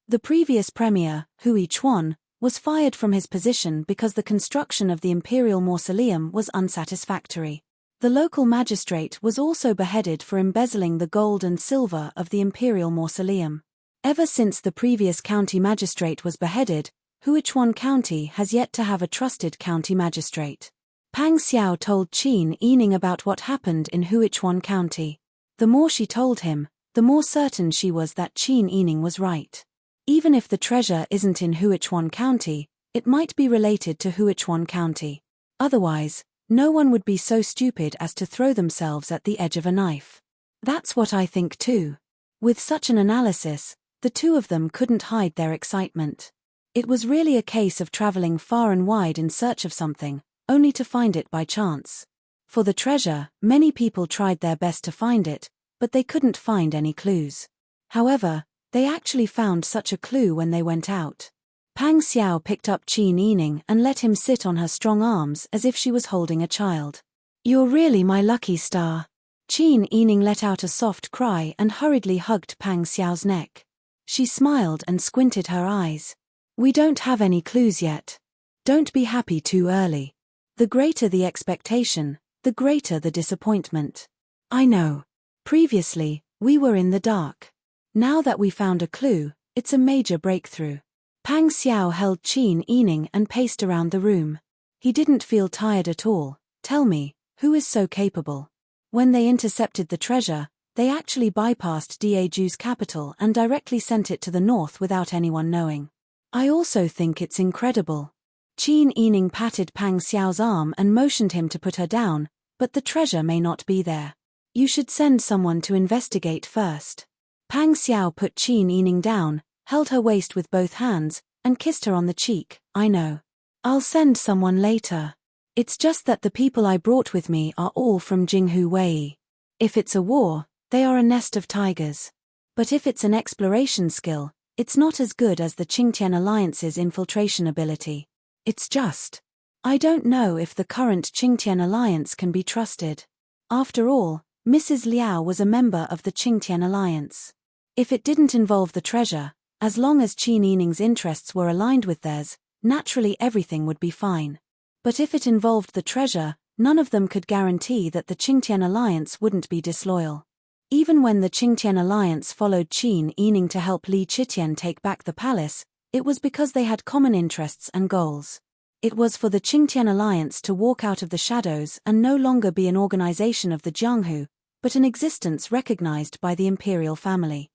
The previous premier, Hui Chuan, was fired from his position because the construction of the imperial mausoleum was unsatisfactory. The local magistrate was also beheaded for embezzling the gold and silver of the imperial mausoleum. Ever since the previous county magistrate was beheaded, Huichuan County has yet to have a trusted county magistrate. Pang Xiao told Qin Yining about what happened in Huichuan County. The more she told him, the more certain she was that Qin Yining was right. Even if the treasure isn't in Huichuan County, it might be related to Huichuan County. Otherwise, no one would be so stupid as to throw themselves at the edge of a knife. That's what I think too. With such an analysis, the two of them couldn't hide their excitement. It was really a case of traveling far and wide in search of something, only to find it by chance. For the treasure, many people tried their best to find it, but they couldn't find any clues. However, they actually found such a clue when they went out. Pang Xiao picked up Qin Yining and let him sit on her strong arms as if she was holding a child. "You're really my lucky star." Qin Yining let out a soft cry and hurriedly hugged Pang Xiao's neck. She smiled and squinted her eyes. "We don't have any clues yet. Don't be happy too early. The greater the expectation, the greater the disappointment. I know. Previously, we were in the dark. Now that we found a clue, it's a major breakthrough." Pang Xiao held Qin Yining and paced around the room. He didn't feel tired at all. "Tell me, who is so capable?" When they intercepted the treasure, they actually bypassed Daeju's capital and directly sent it to the north without anyone knowing. "I also think it's incredible." Qin Yining patted Pang Xiao's arm and motioned him to put her down, "But the treasure may not be there. You should send someone to investigate first." Pang Xiao put Qin Yining down, held her waist with both hands, and kissed her on the cheek. "I know. I'll send someone later. It's just that the people I brought with me are all from Jinghu Wei. If it's a war, they are a nest of tigers. But if it's an exploration skill, it's not as good as the Qingtian Alliance's infiltration ability. It's just, I don't know if the current Qingtian Alliance can be trusted. After all, Mrs. Liao was a member of the Qingtian Alliance. If it didn't involve the treasure, as long as Qin Yining's interests were aligned with theirs, naturally everything would be fine. But if it involved the treasure, none of them could guarantee that the Qingtian Alliance wouldn't be disloyal. Even when the Qingtian Alliance followed Qin Yining to help Li Qitian take back the palace, it was because they had common interests and goals. It was for the Qingtian Alliance to walk out of the shadows and no longer be an organization of the Jianghu, but an existence recognized by the imperial family.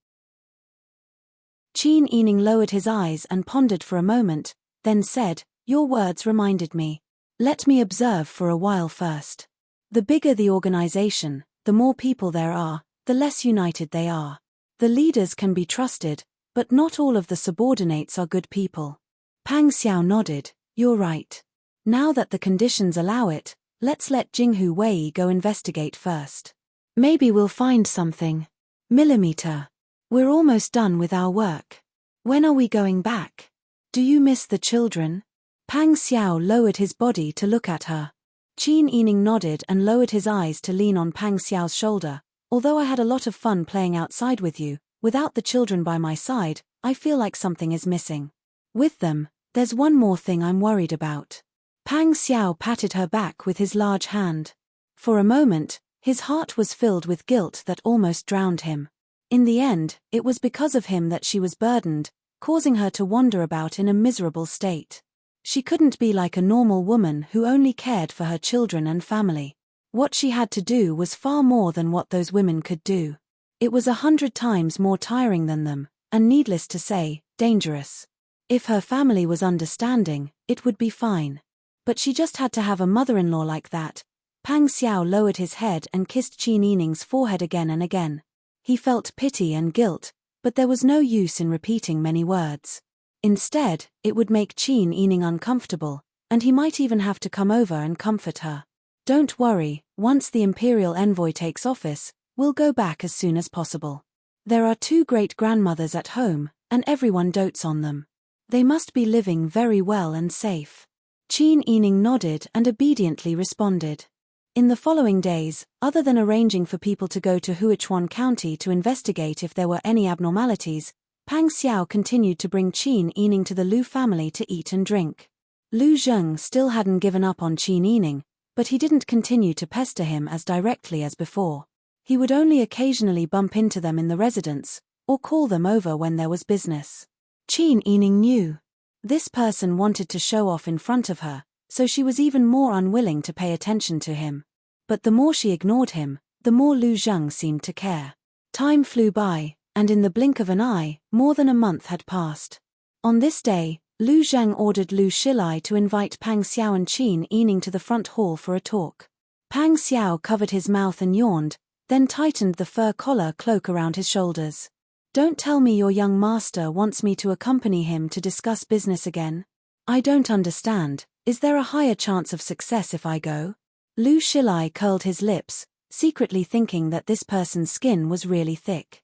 Qin Yining lowered his eyes and pondered for a moment, then said, "Your words reminded me. Let me observe for a while first. The bigger the organization, the more people there are, the less united they are. The leaders can be trusted, but not all of the subordinates are good people." Pang Xiao nodded. "You're right. Now that the conditions allow it, let's let Jinghu Wei go investigate first. Maybe we'll find something. Millimeter. We're almost done with our work. When are we going back? Do you miss the children?" Pang Xiao lowered his body to look at her. Qin Yining nodded and lowered his eyes to lean on Pang Xiao's shoulder. "Although I had a lot of fun playing outside with you, without the children by my side, I feel like something is missing. With them, there's one more thing I'm worried about." Pang Xiao patted her back with his large hand. For a moment, his heart was filled with guilt that almost drowned him. In the end, it was because of him that she was burdened, causing her to wander about in a miserable state. She couldn't be like a normal woman who only cared for her children and family. What she had to do was far more than what those women could do. It was 100 times more tiring than them, and needless to say, dangerous. If her family was understanding, it would be fine. But she just had to have a mother-in-law like that. Pang Xiao lowered his head and kissed Qin Yining's forehead again and again. He felt pity and guilt, but there was no use in repeating many words. Instead, it would make Qin Yining uncomfortable, and he might even have to come over and comfort her. Don't worry, once the imperial envoy takes office, we'll go back as soon as possible. There are 2 great-grandmothers at home, and everyone dotes on them. They must be living very well and safe. Qin Yining nodded and obediently responded. In the following days, other than arranging for people to go to Huichuan County to investigate if there were any abnormalities, Pang Xiao continued to bring Qin Yining to the Lu family to eat and drink. Lu Zheng still hadn't given up on Qin Yining, but he didn't continue to pester him as directly as before. He would only occasionally bump into them in the residence, or call them over when there was business. Qin Yining knew. This person wanted to show off in front of her, so she was even more unwilling to pay attention to him. But the more she ignored him, the more Lu Zheng seemed to care. Time flew by, and in the blink of an eye, more than a month had passed. On this day, Lu Zheng ordered Lu Shilai to invite Pang Xiao and Qin Yining to the front hall for a talk. Pang Xiao covered his mouth and yawned, then tightened the fur collar cloak around his shoulders. Don't tell me your young master wants me to accompany him to discuss business again. I don't understand, is there a higher chance of success if I go? Lu Shilai curled his lips, secretly thinking that this person's skin was really thick.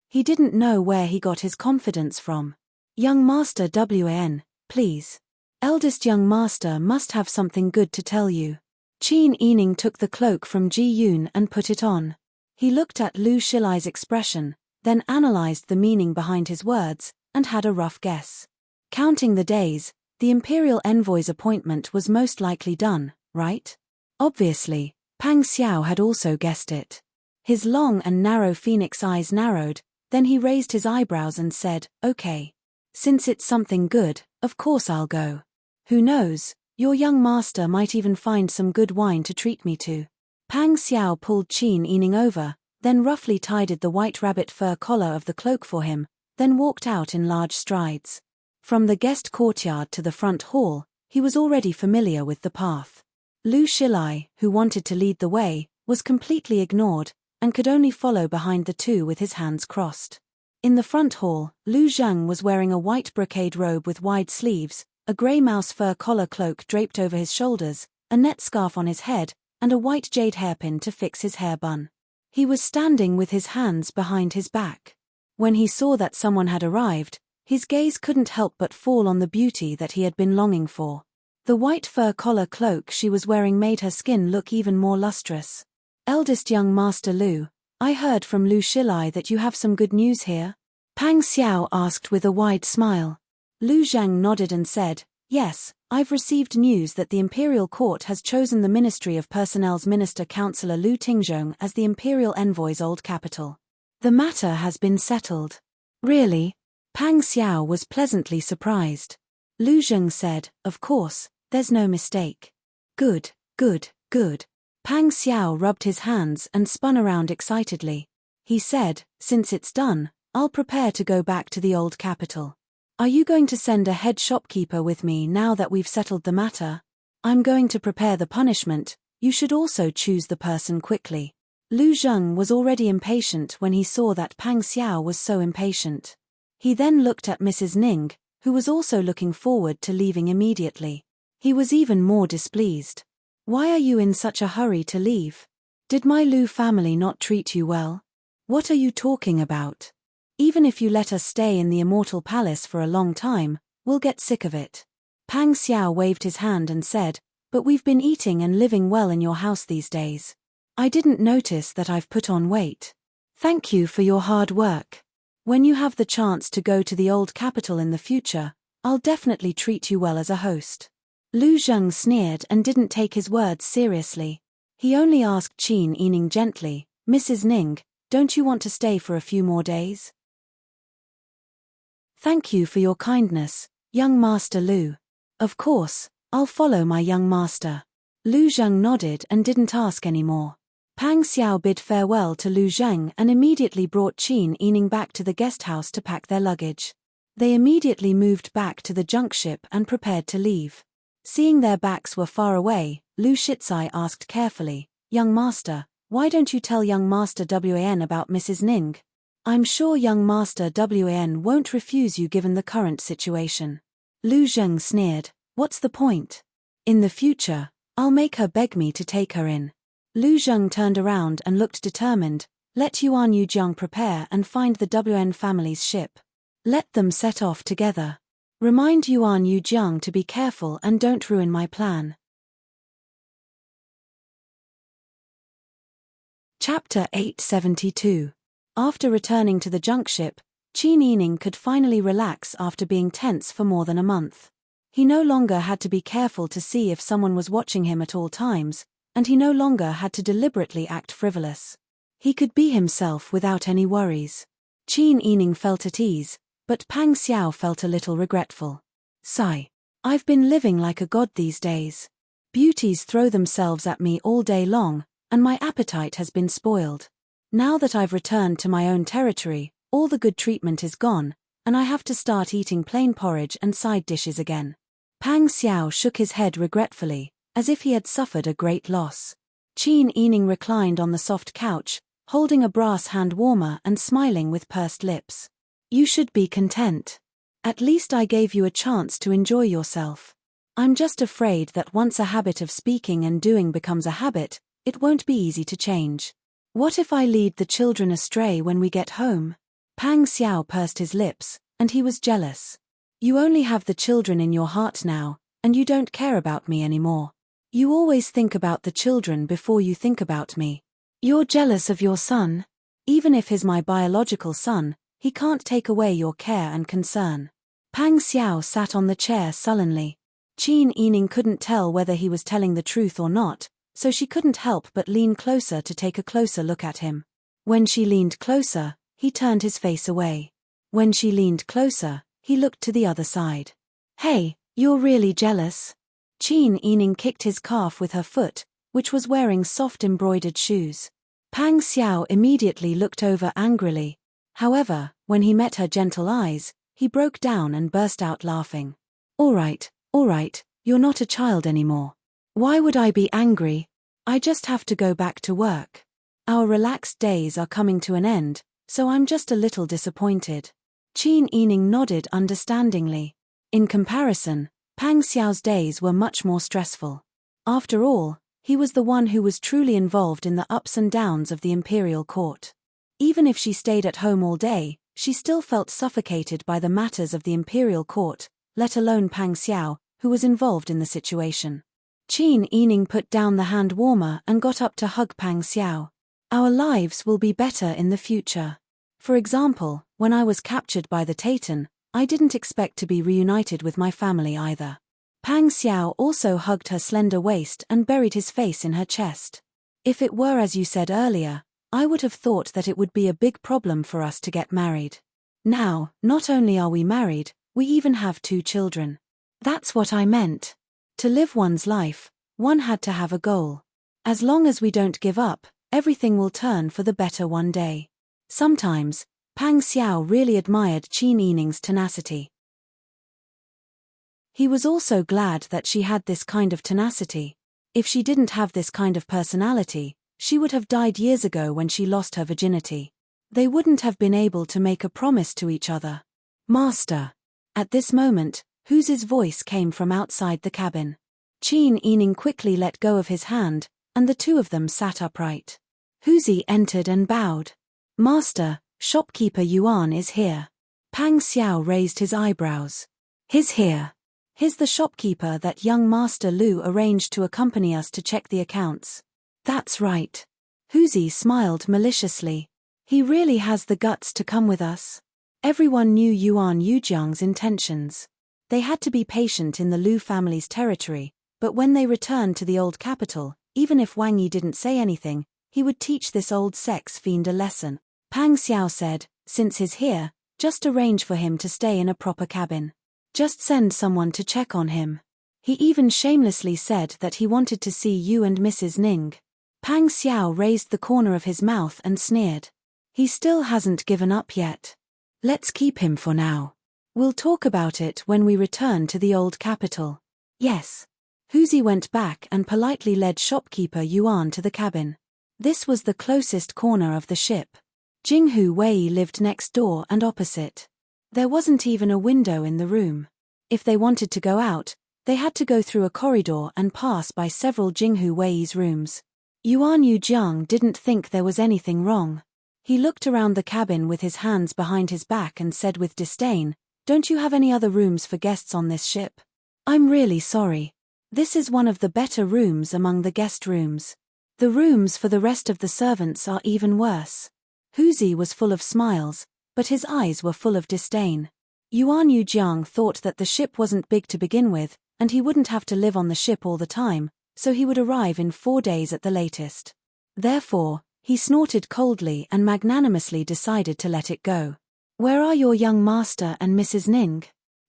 He didn't know where he got his confidence from. Young master Wan, please. Eldest young master must have something good to tell you. Qin Yining took the cloak from Ji Yun and put it on. He looked at Lu Shilai's expression, then analyzed the meaning behind his words, and had a rough guess. Counting the days, the imperial envoy's appointment was most likely done, right? Obviously, Pang Xiao had also guessed it. His long and narrow phoenix eyes narrowed, then he raised his eyebrows and said, okay. Since it's something good, of course I'll go. Who knows, your young master might even find some good wine to treat me to. Pang Xiao pulled Qin Yining over, then roughly tidied the white rabbit fur collar of the cloak for him, then walked out in large strides. From the guest courtyard to the front hall, he was already familiar with the path. Lu Shilai, who wanted to lead the way, was completely ignored, and could only follow behind the two with his hands crossed. In the front hall, Lu Zheng was wearing a white brocade robe with wide sleeves, a grey mouse fur collar cloak draped over his shoulders, a net scarf on his head, and a white jade hairpin to fix his hair bun. He was standing with his hands behind his back. When he saw that someone had arrived, his gaze couldn't help but fall on the beauty that he had been longing for. The white fur collar cloak she was wearing made her skin look even more lustrous. Eldest young Master Lu, I heard from Lu Shilai that you have some good news here? Pang Xiao asked with a wide smile. Lu Zheng nodded and said, yes, I've received news that the Imperial Court has chosen the Ministry of Personnel's Minister Councillor Lu Tingzhong as the Imperial Envoy's old capital. The matter has been settled. Really? Pang Xiao was pleasantly surprised. Lu Zheng said, of course, there's no mistake. Good, good, good. Pang Xiao rubbed his hands and spun around excitedly. He said, since it's done, I'll prepare to go back to the old capital. Are you going to send a head shopkeeper with me now that we've settled the matter? I'm going to prepare the punishment, you should also choose the person quickly. Lu Zheng was already impatient when he saw that Pang Xiao was so impatient. He then looked at Mrs. Ning, who was also looking forward to leaving immediately. He was even more displeased. Why are you in such a hurry to leave? Did my Lu family not treat you well? What are you talking about? Even if you let us stay in the Immortal Palace for a long time, we'll get sick of it. Pang Xiao waved his hand and said, but we've been eating and living well in your house these days. I didn't notice that I've put on weight. Thank you for your hard work. When you have the chance to go to the old capital in the future, I'll definitely treat you well as a host. Lu Zheng sneered and didn't take his words seriously. He only asked Qin Yining gently, Mrs. Ning, Don't you want to stay for a few more days? Thank you for your kindness, young Master Lu. Of course, I'll follow my young master. Lu Zheng nodded and didn't ask any more. Pang Xiao bid farewell to Lu Zheng and immediately brought Qin Yining back to the guest house to pack their luggage. They immediately moved back to the junk ship and prepared to leave. Seeing their backs were far away, Lu Shizai asked carefully, "Young master, why don't you tell young master Wan about Mrs. Ning? I'm sure young master Wan won't refuse you given the current situation." Lu Zheng sneered, "What's the point? In the future, I'll make her beg me to take her in." Lu Zheng turned around and looked determined. "Let Yuan Yujiang prepare and find the Wan family's ship. Let them set off together. Remind Yuan Yujiang to be careful and don't ruin my plan." Chapter 872. After returning to the junk ship, Qin Yining could finally relax after being tense for more than a month. He no longer had to be careful to see if someone was watching him at all times, and he no longer had to deliberately act frivolous. He could be himself without any worries. Qin Yining felt at ease, but Pang Xiao felt a little regretful. Sigh. I've been living like a god these days. Beauties throw themselves at me all day long, and my appetite has been spoiled. Now that I've returned to my own territory, all the good treatment is gone, and I have to start eating plain porridge and side dishes again. Pang Xiao shook his head regretfully, as if he had suffered a great loss. Qin Yining reclined on the soft couch, holding a brass hand warmer and smiling with pursed lips. "You should be content. At least I gave you a chance to enjoy yourself. I'm just afraid that once a habit of speaking and doing becomes a habit, it won't be easy to change. What if I lead the children astray when we get home?" Pang Xiao pursed his lips, and he was jealous. "You only have the children in your heart now, and you don't care about me anymore. You always think about the children before you think about me. You're jealous of your son? Even if he's my biological son, he can't take away your care and concern." Pang Xiao sat on the chair sullenly. Qin Yining couldn't tell whether he was telling the truth or not, so she couldn't help but lean closer to take a closer look at him. When she leaned closer, he turned his face away. When she leaned closer, he looked to the other side. "Hey, you're really jealous?" Qin Yining kicked his calf with her foot, which was wearing soft embroidered shoes. Pang Xiao immediately looked over angrily. However, when he met her gentle eyes, he broke down and burst out laughing. All right, you're not a child anymore. Why would I be angry? I just have to go back to work. Our relaxed days are coming to an end, so I'm just a little disappointed." Qin Yining nodded understandingly. In comparison, Pang Xiao's days were much more stressful. After all, he was the one who was truly involved in the ups and downs of the imperial court. Even if she stayed at home all day, she still felt suffocated by the matters of the imperial court, let alone Pang Xiao, who was involved in the situation. Qin Yining put down the hand warmer and got up to hug Pang Xiao. "Our lives will be better in the future. For example, when I was captured by the Taitan, I didn't expect to be reunited with my family either." Pang Xiao also hugged her slender waist and buried his face in her chest. "If it were as you said earlier, I would have thought that it would be a big problem for us to get married. Now, not only are we married, we even have 2 children. That's what I meant. To live one's life, one had to have a goal. As long as we don't give up, everything will turn for the better one day." Sometimes, Pang Xiao really admired Qin Yining's tenacity. He was also glad that she had this kind of tenacity. If she didn't have this kind of personality, she would have died years ago when she lost her virginity. They wouldn't have been able to make a promise to each other. "Master." At this moment, Huzi's voice came from outside the cabin. Qin Yining quickly let go of his hand, and the two of them sat upright. Huzi entered and bowed. "Master, shopkeeper Yuan is here." Pang Xiao raised his eyebrows. "He's here. He's the shopkeeper that young Master Lu arranged to accompany us to check the accounts." "That's right." Huzi smiled maliciously. "He really has the guts to come with us." Everyone knew Yuan Yujiang's intentions. They had to be patient in the Lu family's territory, but when they returned to the old capital, even if Wang Yi didn't say anything, He would teach this old sex fiend a lesson. Pang Xiao said, since he's here, just arrange for him to stay in a proper cabin. Just send someone to check on him. He even shamelessly said that he wanted to see you and Mrs. Ning. Pang Xiao raised the corner of his mouth and sneered. He still hasn't given up yet. Let's keep him for now. We'll talk about it when we return to the old capital. Yes. Huzi went back and politely led shopkeeper Yuan to the cabin. This was the closest corner of the ship. Jinghu Wei lived next door and opposite. There wasn't even a window in the room. If they wanted to go out, they had to go through a corridor and pass by several Jinghu Wei's rooms. Yuan Yujiang didn't think there was anything wrong. He looked around the cabin with his hands behind his back and said with disdain, "Don't you have any other rooms for guests on this ship? I'm really sorry. This is one of the better rooms among the guest rooms. The rooms for the rest of the servants are even worse." Huzi was full of smiles, but his eyes were full of disdain. Yuan Yujiang thought that the ship wasn't big to begin with, and he wouldn't have to live on the ship all the time, so he would arrive in 4 days at the latest. Therefore, he snorted coldly and magnanimously decided to let it go. "Where are your young master and Mrs. Ning?"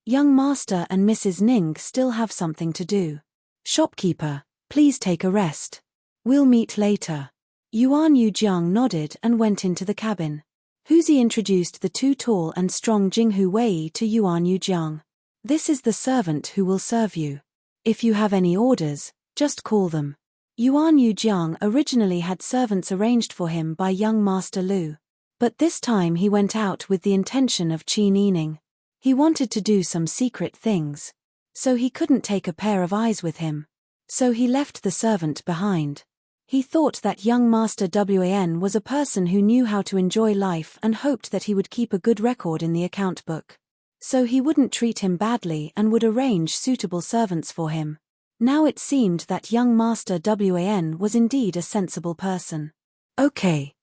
"Young master and Mrs. Ning still have something to do. Shopkeeper, please take a rest. We'll meet later." Yuan Yujiang nodded and went into the cabin. Huzi introduced the 2 tall and strong Jinghu Wei to Yuan Yujiang. "This is the servant who will serve you. If you have any orders, just call them." Yuan Yujiang originally had servants arranged for him by young Master Lu. But this time he went out with the intention of Qin Yining. He wanted to do some secret things. So he couldn't take a pair of eyes with him. So he left the servant behind. He thought that young Master Wan was a person who knew how to enjoy life and hoped that he would keep a good record in the account book. So he wouldn't treat him badly and would arrange suitable servants for him. Now it seemed that young Master Wan was indeed a sensible person. "Okay.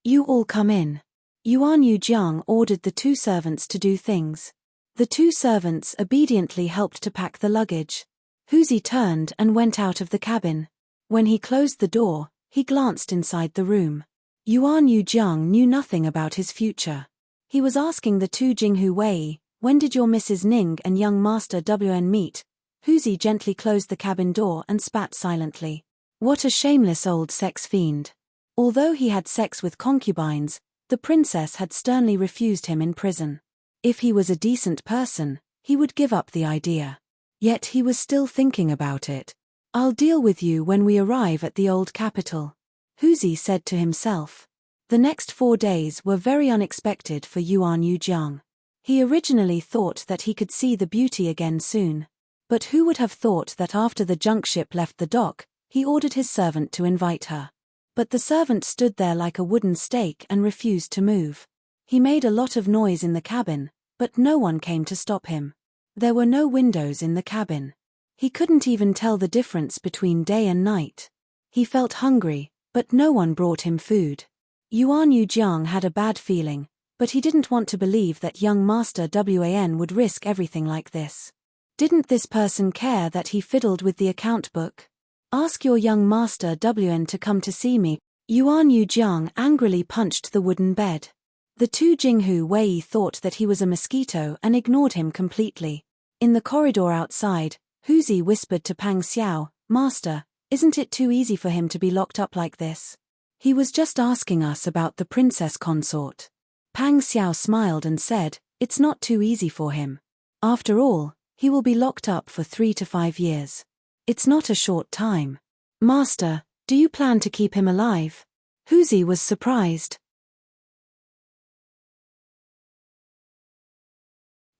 You all come in." Yuan Yujiang ordered the 2 servants to do things. The 2 servants obediently helped to pack the luggage. Huzi turned and went out of the cabin. When he closed the door, he glanced inside the room. Yuan Yujiang knew nothing about his future. He was asking the 2 Jinghu Wei, "When did your Mrs. Ning and young Master Wan meet?" Huzi gently closed the cabin door and spat silently. What a shameless old sex fiend. Although he had sex with concubines, the princess had sternly refused him in prison. If he was a decent person, he would give up the idea. Yet he was still thinking about it. "I'll deal with you when we arrive at the old capital," Huzi said to himself. The next 4 days were very unexpected for Yuan Yujiang. He originally thought that he could see the beauty again soon. But who would have thought that after the junk ship left the dock, he ordered his servant to invite her. But the servant stood there like a wooden stake and refused to move. He made a lot of noise in the cabin, but no one came to stop him. There were no windows in the cabin. He couldn't even tell the difference between day and night. He felt hungry, but no one brought him food. Yuan Yujiang had a bad feeling, but he didn't want to believe that young Master Wan would risk everything like this. Didn't this person care that he fiddled with the account book? "Ask your young Master Wan to come to see me." Yuan Yujiang angrily punched the wooden bed. The 2 Jinghu Wei thought that he was a mosquito and ignored him completely. In the corridor outside, Huzi whispered to Pang Xiao, "Master, isn't it too easy for him to be locked up like this? He was just asking us about the princess consort." Pang Xiao smiled and said, "It's not too easy for him. After all, he will be locked up for 3 to 5 years. It's not a short time." "Master, do you plan to keep him alive?" Huzi was surprised.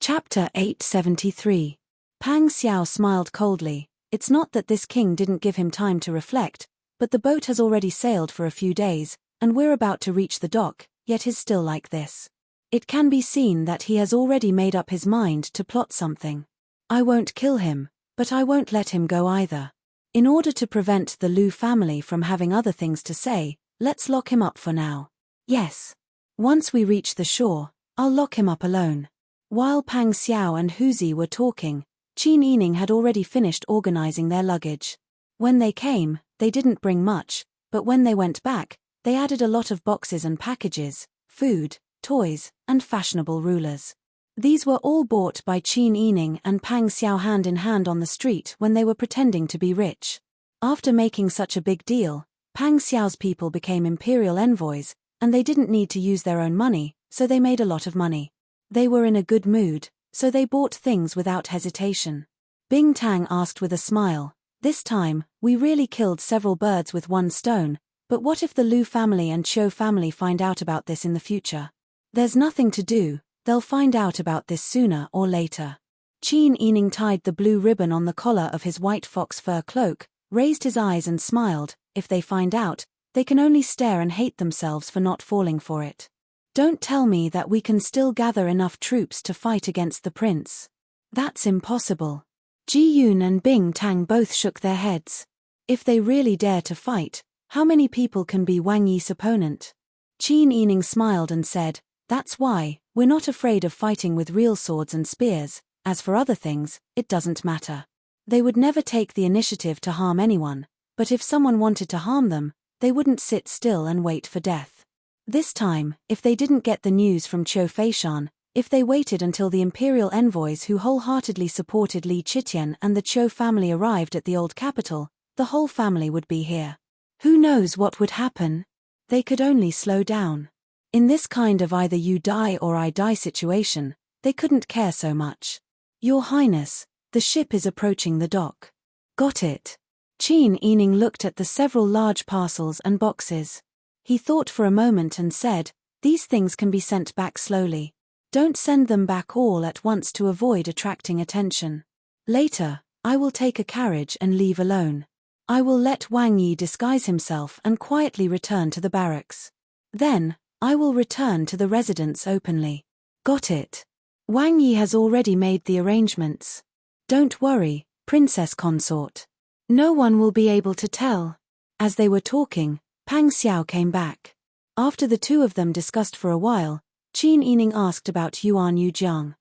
Chapter 873. Pang Xiao smiled coldly. "It's not that this king didn't give him time to reflect, but the boat has already sailed for a few days, and we're about to reach the dock, yet he's still like this. It can be seen that he has already made up his mind to plot something. I won't kill him, but I won't let him go either. In order to prevent the Lu family from having other things to say, let's lock him up for now. Yes. Once we reach the shore, I'll lock him up alone." While Pang Xiao and Huzi were talking, Qin Yining had already finished organizing their luggage. When they came, they didn't bring much, but when they went back, they added a lot of boxes and packages, food, toys, and fashionable rulers. These were all bought by Qin Yining and Pang Xiao hand in hand on the street when they were pretending to be rich. After making such a big deal, Pang Xiao's people became imperial envoys, and they didn't need to use their own money, so they made a lot of money. They were in a good mood, so they bought things without hesitation. Bing Tang asked with a smile, "This time, we really killed several birds with one stone, but what if the Lu family and Qiu family find out about this in the future? There's nothing to do, they'll find out about this sooner or later." Qin Yining tied the blue ribbon on the collar of his white fox fur cloak, raised his eyes and smiled. "If they find out, they can only stare and hate themselves for not falling for it. Don't tell me that we can still gather enough troops to fight against the prince. That's impossible." Ji Yun and Bing Tang both shook their heads. If they really dare to fight, how many people can be Wang Yi's opponent? Qin Yining smiled and said, "That's why, we're not afraid of fighting with real swords and spears. As for other things, it doesn't matter. They would never take the initiative to harm anyone, but if someone wanted to harm them, they wouldn't sit still and wait for death. This time, if they didn't get the news from Qiu Feishan, if they waited until the imperial envoys who wholeheartedly supported Li Qitian and the Qiu family arrived at the old capital, the whole family would be here. Who knows what would happen? They could only slow down. In this kind of either you die or I die situation, they couldn't care so much. Your Highness, the ship is approaching the dock." "Got it." Qin Yining looked at the several large parcels and boxes. He thought for a moment and said, "These things can be sent back slowly. Don't send them back all at once to avoid attracting attention. Later, I will take a carriage and leave alone. I will let Wang Yi disguise himself and quietly return to the barracks. Then, I will return to the residence openly." "Got it. Wang Yi has already made the arrangements. Don't worry, Princess Consort. No one will be able to tell." As they were talking, Pang Xiao came back. After the two of them discussed for a while, Qin Yining asked about Yuan Yujiang.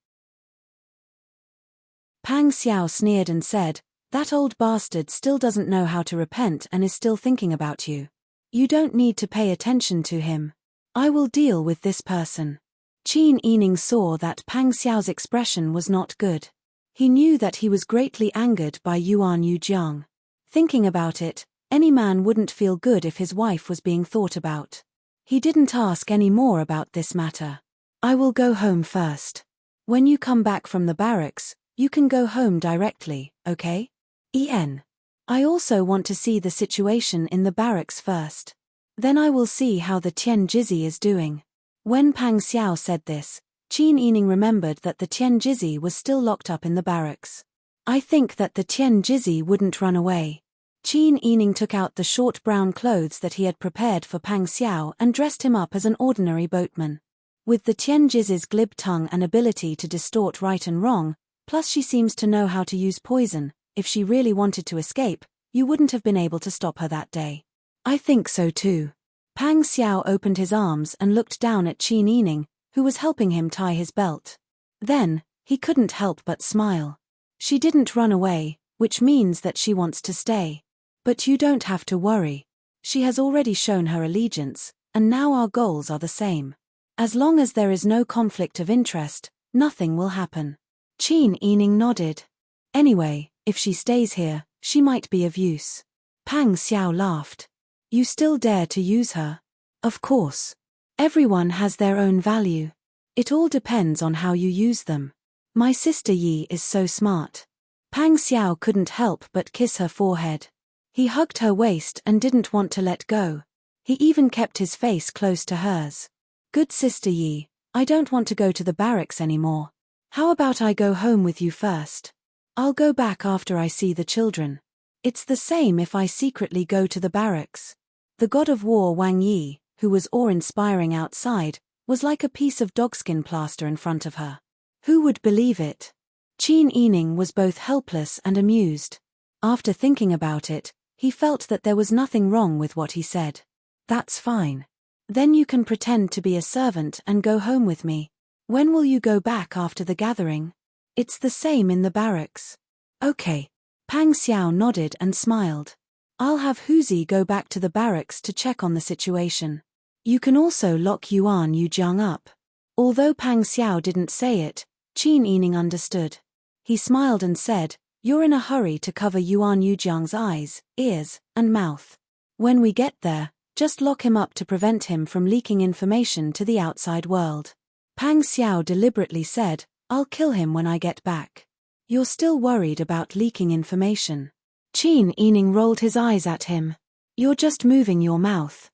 Pang Xiao sneered and said, "That old bastard still doesn't know how to repent and is still thinking about you. You don't need to pay attention to him. I will deal with this person." Qin Yining saw that Pang Xiao's expression was not good. He knew that he was greatly angered by Yuan Yujiang. Thinking about it, any man wouldn't feel good if his wife was being thought about. He didn't ask any more about this matter. "I will go home first. When you come back from the barracks, you can go home directly, okay? I also want to see the situation in the barracks first. Then I will see how the Tian Jizzi is doing." When Pang Xiao said this, Qin Yining remembered that the Tian Jizzi was still locked up in the barracks. "I think that the Tian Jizzi wouldn't run away." Qin Yining took out the short brown clothes that he had prepared for Pang Xiao and dressed him up as an ordinary boatman. With the Tian Jizzi's glib tongue and ability to distort right and wrong, plus she seems to know how to use poison, if she really wanted to escape, you wouldn't have been able to stop her that day. "I think so too." Pang Xiao opened his arms and looked down at Qin Yining, who was helping him tie his belt. Then, he couldn't help but smile. She didn't run away, which means that she wants to stay. But you don't have to worry. She has already shown her allegiance, and now our goals are the same. As long as there is no conflict of interest, nothing will happen. Qin Yining nodded. Anyway, if she stays here, she might be of use. Pang Xiao laughed. "You still dare to use her?" "Of course. Everyone has their own value. It all depends on how you use them. My sister Yi is so smart." Pang Xiao couldn't help but kiss her forehead. He hugged her waist and didn't want to let go. He even kept his face close to hers. "Good sister Yi, I don't want to go to the barracks anymore. How about I go home with you first? I'll go back after I see the children. It's the same if I secretly go to the barracks." The god of war Wang Yi, who was awe-inspiring outside, was like a piece of dogskin plaster in front of her. Who would believe it? Qin Yining was both helpless and amused. After thinking about it, he felt that there was nothing wrong with what he said. "That's fine. Then you can pretend to be a servant and go home with me. When will you go back after the gathering?" "It's the same in the barracks." "Okay." Pang Xiao nodded and smiled. I'll have Huzi go back to the barracks to check on the situation. You can also lock Yuan Yujiang up. Although Pang Xiao didn't say it, Qin Yining understood. He smiled and said, "You're in a hurry to cover Yuan Yujiang's eyes, ears, and mouth. When we get there, just lock him up to prevent him from leaking information to the outside world." Pang Xiao deliberately said, "I'll kill him when I get back." "You're still worried about leaking information?" Qin Yining rolled his eyes at him. "You're just moving your mouth.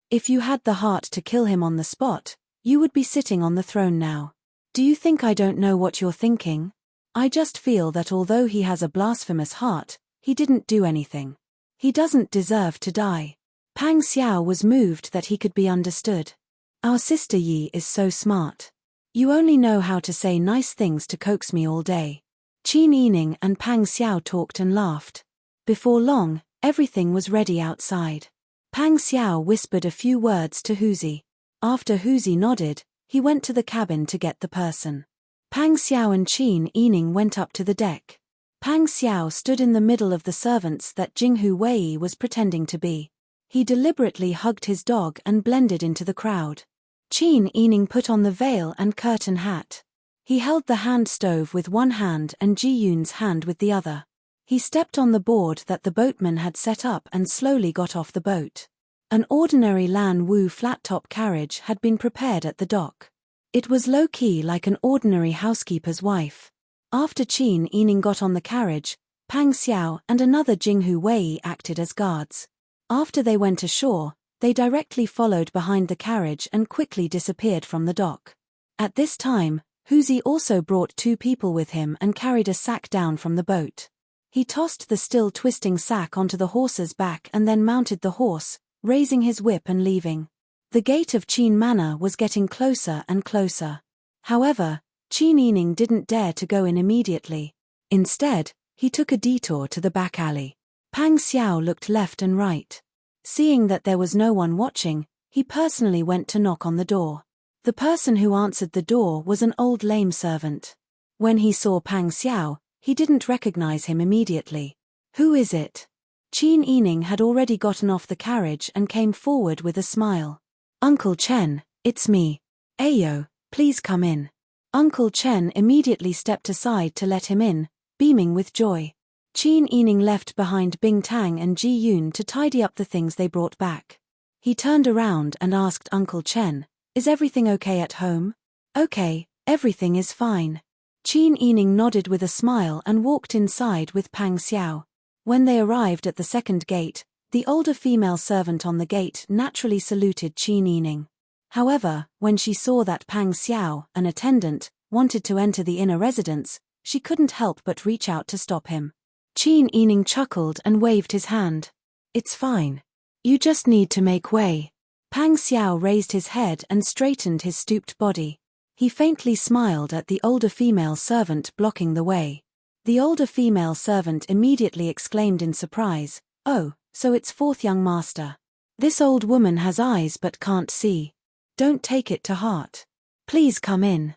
If you had the heart to kill him on the spot, you would be sitting on the throne now. Do you think I don't know what you're thinking? I just feel that although he has a blasphemous heart, he didn't do anything. He doesn't deserve to die." Pang Xiao was moved that he could be understood. "Our sister Yi is so smart. You only know how to say nice things to coax me all day." Qin Yining and Pang Xiao talked and laughed. Before long, everything was ready outside. Pang Xiao whispered a few words to Huzi. After Huzi nodded, he went to the cabin to get the person. Pang Xiao and Qin Yining went up to the deck. Pang Xiao stood in the middle of the servants that Jinghu Wei was pretending to be. He deliberately hugged his dog and blended into the crowd. Qin Yining put on the veil and curtain hat. He held the hand stove with one hand and Ji Yun's hand with the other. He stepped on the board that the boatman had set up and slowly got off the boat. An ordinary Lan Wu flat-top carriage had been prepared at the dock. It was low-key like an ordinary housekeeper's wife. After Qin Yining got on the carriage, Pang Xiao and another Jinghu Wei acted as guards. After they went ashore, they directly followed behind the carriage and quickly disappeared from the dock. At this time, Huzi also brought 2 people with him and carried a sack down from the boat. He tossed the still twisting sack onto the horse's back and then mounted the horse, raising his whip and leaving. The gate of Qin Manor was getting closer and closer. However, Qin Yining didn't dare to go in immediately. Instead, he took a detour to the back alley. Pang Xiao looked left and right. Seeing that there was no one watching, he personally went to knock on the door. The person who answered the door was an old lame servant. When he saw Pang Xiao, he didn't recognize him immediately. "Who is it?" Qin Yining had already gotten off the carriage and came forward with a smile. "Uncle Chen, it's me. Ayo, please come in." Uncle Chen immediately stepped aside to let him in, beaming with joy. Qin Yining left behind Bing Tang and Ji Yun to tidy up the things they brought back. He turned around and asked Uncle Chen, "Is everything okay at home?" "Okay, everything is fine." Qin Yining nodded with a smile and walked inside with Pang Xiao. When they arrived at the second gate, the older female servant on the gate naturally saluted Qin Yining. However, when she saw that Pang Xiao, an attendant, wanted to enter the inner residence, she couldn't help but reach out to stop him. Qin Yining chuckled and waved his hand. "It's fine. You just need to make way." Pang Xiao raised his head and straightened his stooped body. He faintly smiled at the older female servant blocking the way. The older female servant immediately exclaimed in surprise, "Oh, so it's 4th young master. This old woman has eyes but can't see. Don't take it to heart. Please come in."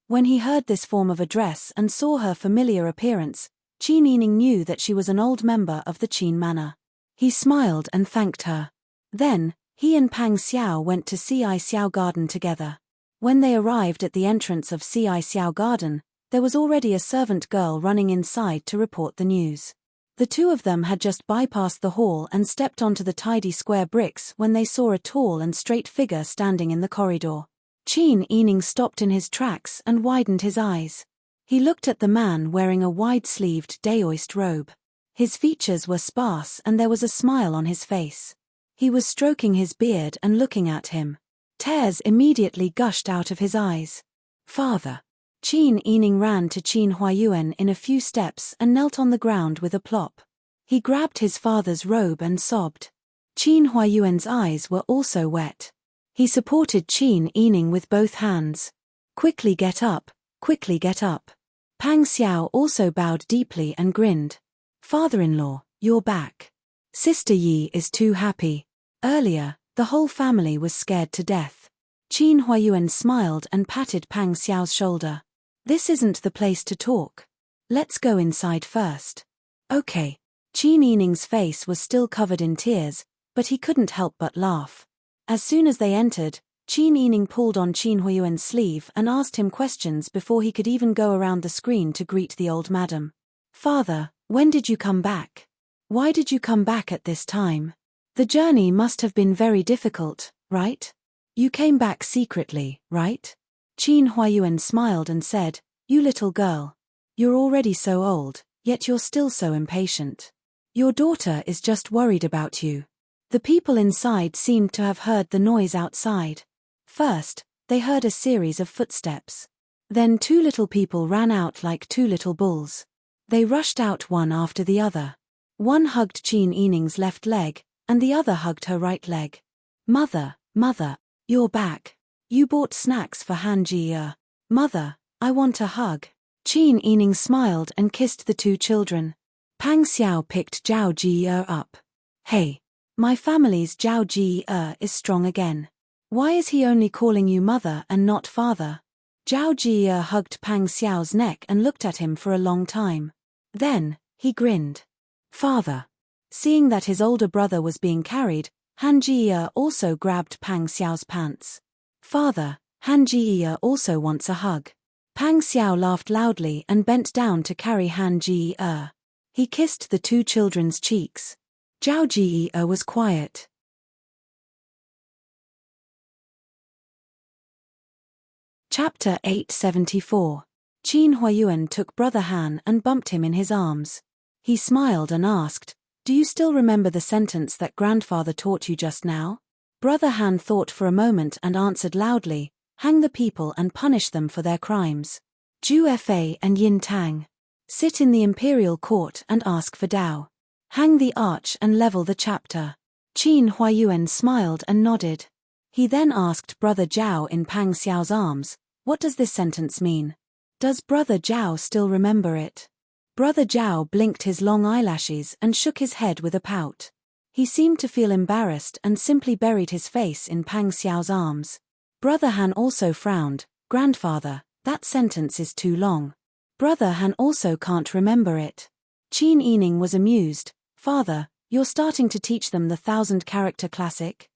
When he heard this form of address and saw her familiar appearance, Qin Yining knew that she was an old member of the Qin Manor. He smiled and thanked her. Then, he and Pang Xiao went to Ci Xiao Garden together. When they arrived at the entrance of Ci Xiao Garden, there was already a servant girl running inside to report the news. The two of them had just bypassed the hall and stepped onto the tidy square bricks when they saw a tall and straight figure standing in the corridor. Qin Yining stopped in his tracks and widened his eyes. He looked at the man wearing a wide-sleeved daoist robe. His features were sparse and there was a smile on his face. He was stroking his beard and looking at him. Tears immediately gushed out of his eyes. "Father." Qin Yining ran to Qin Huayuan in a few steps and knelt on the ground with a plop. He grabbed his father's robe and sobbed. Qin Huayuan's eyes were also wet. He supported Qin Yining with both hands. "Quickly get up, quickly get up." Pang Xiao also bowed deeply and grinned. "Father-in-law, you're back. Sister Yi is too happy. Earlier, the whole family was scared to death." Qin Huayuan smiled and patted Pang Xiao's shoulder. "This isn't the place to talk. Let's go inside first. Okay. Qin Yining's face was still covered in tears, but he couldn't help but laugh. As soon as they entered, Qin Yining pulled on Qin Huayuan's sleeve and asked him questions before he could even go around the screen to greet the old madam. Father, when did you come back? Why did you come back at this time? The journey must have been very difficult, right? You came back secretly, right? Qin Huayuan smiled and said, You little girl. You're already so old, yet you're still so impatient. Your daughter is just worried about you. The people inside seemed to have heard the noise outside. First, they heard a series of footsteps. Then two little people ran out like two little bulls. They rushed out one after the other. One hugged Qin Yining's left leg, and the other hugged her right leg. Mother, you're back. You bought snacks for Han Jie. Mother, I want a hug. Qin Yining smiled and kissed the two children. Pang Xiao picked Zhao Jie up. Hey, my family's Zhao Jie is strong again. Why is he only calling you mother and not father? Zhao Jie hugged Pang Xiao's neck and looked at him for a long time. Then, he grinned. Father. Seeing that his older brother was being carried, Han Jie also grabbed Pang Xiao's pants. Father, Han Jie also wants a hug. Pang Xiao laughed loudly and bent down to carry Han Jie. He kissed the two children's cheeks. Zhao Jie was quiet. Chapter 874. Qin Huayuan took Brother Han and bumped him in his arms. He smiled and asked, Do you still remember the sentence that grandfather taught you just now? Brother Han thought for a moment and answered loudly, Hang the people and punish them for their crimes. Ju Fa and Yin Tang. Sit in the imperial court and ask for Dao. Hang the arch and level the chapter. Qin Huayuan smiled and nodded. He then asked Brother Zhao in Pang Xiao's arms, What does this sentence mean? Does Brother Zhao still remember it? Brother Zhao blinked his long eyelashes and shook his head with a pout. He seemed to feel embarrassed and simply buried his face in Pang Xiao's arms. Brother Han also frowned, Grandfather, that sentence is too long. Brother Han also can't remember it. Qin Yining was amused, Father, you're starting to teach them the 1,000-character classic?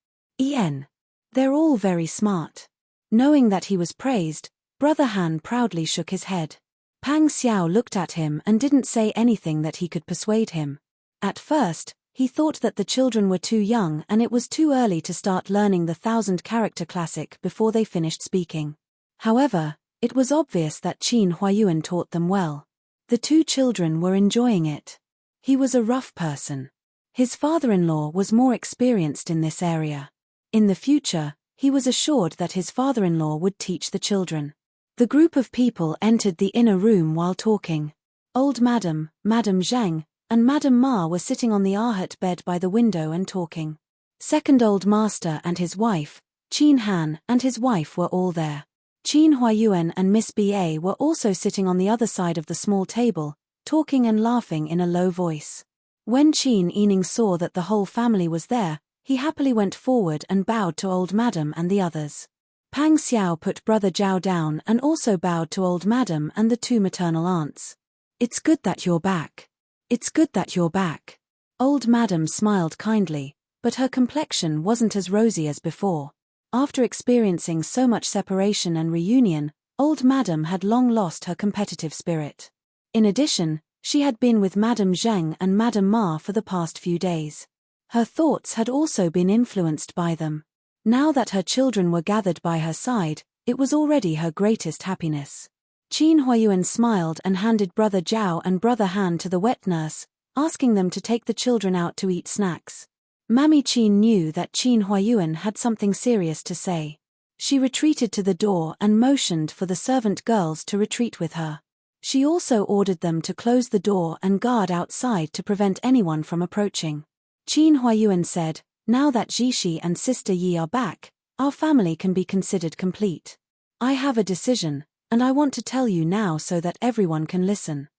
They're all very smart. Knowing that he was praised, Brother Han proudly shook his head. Pang Xiao looked at him and didn't say anything that he could persuade him. At first, he thought that the children were too young and it was too early to start learning the 1,000-character classic before they finished speaking. However, it was obvious that Qin Huayuan taught them well. The two children were enjoying it. He was a rough person. His father-in-law was more experienced in this area. In the future, he was assured that his father-in-law would teach the children. The group of people entered the inner room while talking. Old Madam, Madam Zhang, and Madam Ma were sitting on the Arhat bed by the window and talking. Second Old Master and his wife, Qin Han, and his wife were all there. Qin Huayuan and Miss Ba were also sitting on the other side of the small table, talking and laughing in a low voice. When Qin Yining saw that the whole family was there, he happily went forward and bowed to Old Madam and the others. Pang Xiao put Brother Zhao down and also bowed to Old Madam and the two maternal aunts. It's good that you're back. It's good that you're back. Old Madam smiled kindly, but her complexion wasn't as rosy as before. After experiencing so much separation and reunion, Old Madam had long lost her competitive spirit. In addition, she had been with Madam Zheng and Madam Ma for the past few days. Her thoughts had also been influenced by them. Now that her children were gathered by her side, it was already her greatest happiness. Qin Huayuan smiled and handed Brother Zhao and Brother Han to the wet nurse, asking them to take the children out to eat snacks. Mammy Qin knew that Qin Huayuan had something serious to say. She retreated to the door and motioned for the servant girls to retreat with her. She also ordered them to close the door and guard outside to prevent anyone from approaching. Qin Huayuan said, Now that Jishi and Sister Yi are back, our family can be considered complete. I have a decision, and I want to tell you now so that everyone can listen.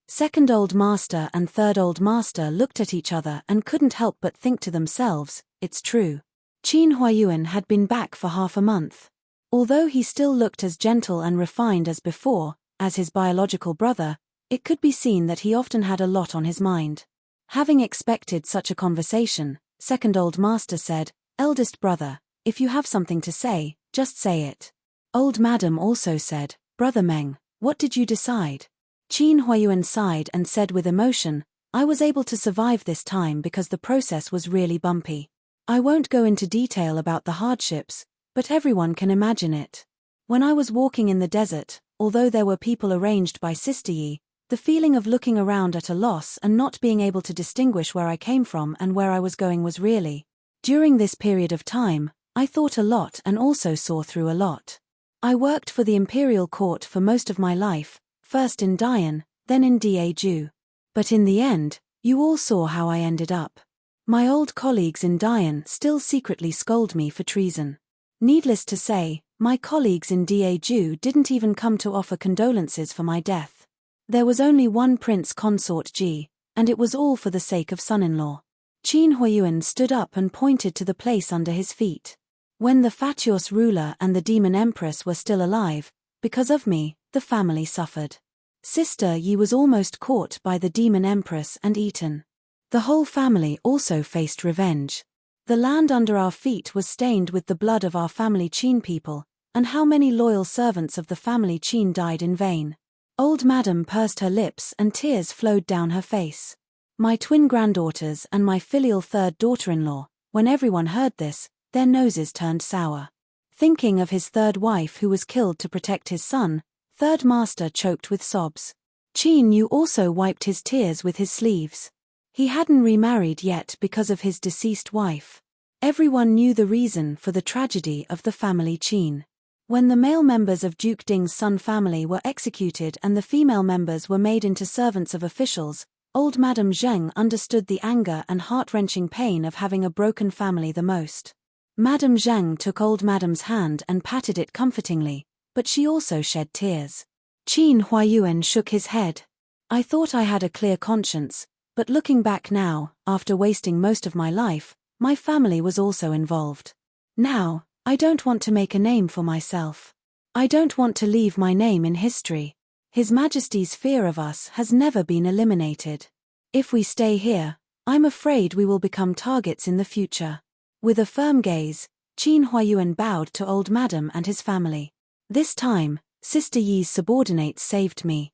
Second Old Master and Third Old Master looked at each other and couldn't help but think to themselves, it's true. Qin Huayuan had been back for half a month. Although he still looked as gentle and refined as before, As his biological brother, it could be seen that he often had a lot on his mind. Having expected such a conversation, second Old Master said, "Eldest brother, if you have something to say, just say it." Old Madam also said, "Brother Meng, what did you decide?" Qin Huayuan sighed and said with emotion, "I was able to survive this time because the process was really bumpy. I won't go into detail about the hardships, but everyone can imagine it. When I was walking in the desert, although there were people arranged by Sister Yi, the feeling of looking around at a loss and not being able to distinguish where I came from and where I was going was really. During this period of time, I thought a lot and also saw through a lot. I worked for the imperial court for most of my life, first in Dian, then in Daeju. But in the end, you all saw how I ended up. My old colleagues in Dian still secretly scold me for treason. Needless to say, my colleagues in Daeju didn't even come to offer condolences for my death. There was only one prince consort Ji, and it was all for the sake of son-in-law." Qin Huayuan stood up and pointed to the place under his feet. "When the fatuous ruler and the demon empress were still alive, because of me, the family suffered. Sister Yi was almost caught by the demon empress and eaten. The whole family also faced revenge. The land under our feet was stained with the blood of our family Qin people, and how many loyal servants of the family Qin died in vain." Old Madam pursed her lips and tears flowed down her face. "My twin granddaughters and my filial third daughter-in-law, when everyone heard this, their noses turned sour. Thinking of his third wife who was killed to protect his son, third master choked with sobs. Qin Yu also wiped his tears with his sleeves. He hadn't remarried yet because of his deceased wife. Everyone knew the reason for the tragedy of the family Qin. When the male members of Duke Ding's Sun family were executed and the female members were made into servants of officials, old Madame Zheng understood the anger and heart-wrenching pain of having a broken family the most. Madame Zheng took old Madam's hand and patted it comfortingly, but she also shed tears. Qin Huayuan shook his head. "I thought I had a clear conscience, but looking back now, after wasting most of my life, my family was also involved. Now, I don't want to make a name for myself. I don't want to leave my name in history. His Majesty's fear of us has never been eliminated. If we stay here, I'm afraid we will become targets in the future." With a firm gaze, Qin Huayuan bowed to old Madam and his family. "This time, Sister Yi's subordinates saved me.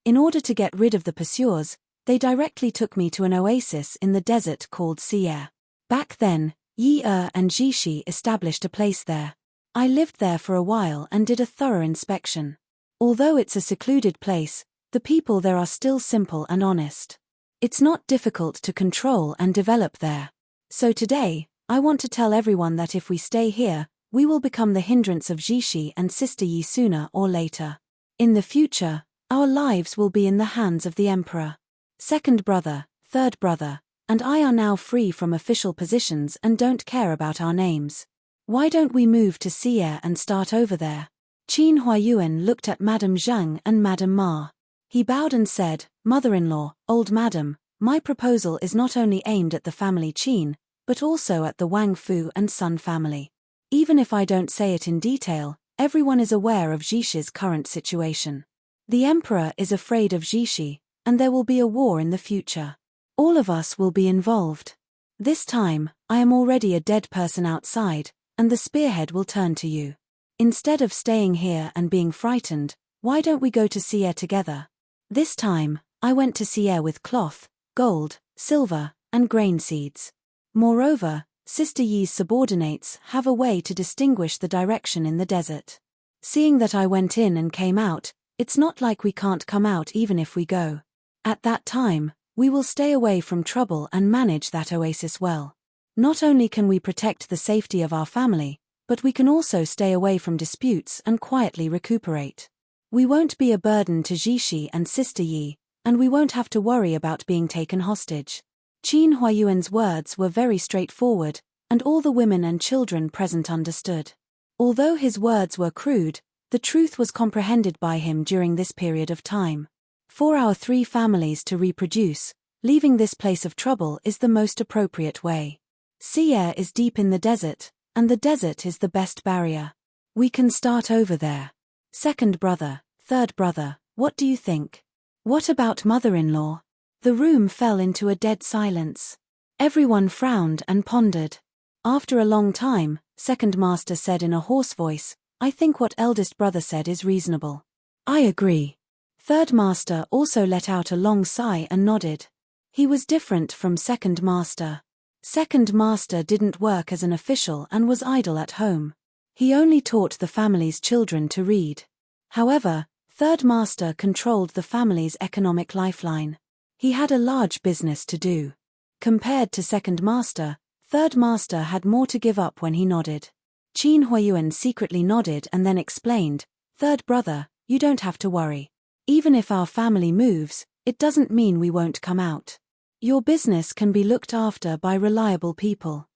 In order to get rid of the pursuers, they directly took me to an oasis in the desert called Xie. Back then, Yi and Jishi established a place there. I lived there for a while and did a thorough inspection. Although it's a secluded place, the people there are still simple and honest. It's not difficult to control and develop there. So today, I want to tell everyone that if we stay here, we will become the hindrance of Jishi and Sister Yi sooner or later. In the future, our lives will be in the hands of the Emperor. Second brother, third brother, and I are now free from official positions and don't care about our names. Why don't we move to Xie and start over there?" Qin Huayuan looked at Madame Zhang and Madame Ma. He bowed and said, "Mother-in-law, old Madam, my proposal is not only aimed at the family Qin, but also at the Wang Fu and Sun family. Even if I don't say it in detail, everyone is aware of Jishi's current situation. The Emperor is afraid of Jishi, and there will be a war in the future. All of us will be involved. This time, I am already a dead person outside, and the spearhead will turn to you. Instead of staying here and being frightened, why don't we go to Xie together? This time, I went to Xie with cloth, gold, silver, and grain seeds. Moreover, Sister Yi's subordinates have a way to distinguish the direction in the desert. Seeing that I went in and came out, it's not like we can't come out even if we go. At that time, we will stay away from trouble and manage that oasis well. Not only can we protect the safety of our family, but we can also stay away from disputes and quietly recuperate. We won't be a burden to Jishi and Sister Yi, and we won't have to worry about being taken hostage." Qin Huayuan's words were very straightforward, and all the women and children present understood. Although his words were crude, the truth was comprehended by him during this period of time. For our three families to reproduce, leaving this place of trouble is the most appropriate way. Xie is deep in the desert, and the desert is the best barrier. We can start over there. Second brother, third brother, what do you think? What about mother-in-law? The room fell into a dead silence. Everyone frowned and pondered. After a long time, second master said in a hoarse voice, I think what eldest brother said is reasonable. I agree. Third master also let out a long sigh and nodded. He was different from second master. Second master didn't work as an official and was idle at home. He only taught the family's children to read. However, third master controlled the family's economic lifeline. He had a large business to do. Compared to second master, third master had more to give up when he nodded. Qin Huayuan secretly nodded and then explained, Third brother, you don't have to worry. Even if our family moves, it doesn't mean we won't come out. Your business can be looked after by reliable people.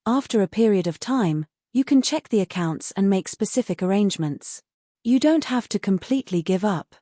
After a period of time, you can check the accounts and make specific arrangements. You don't have to completely give up.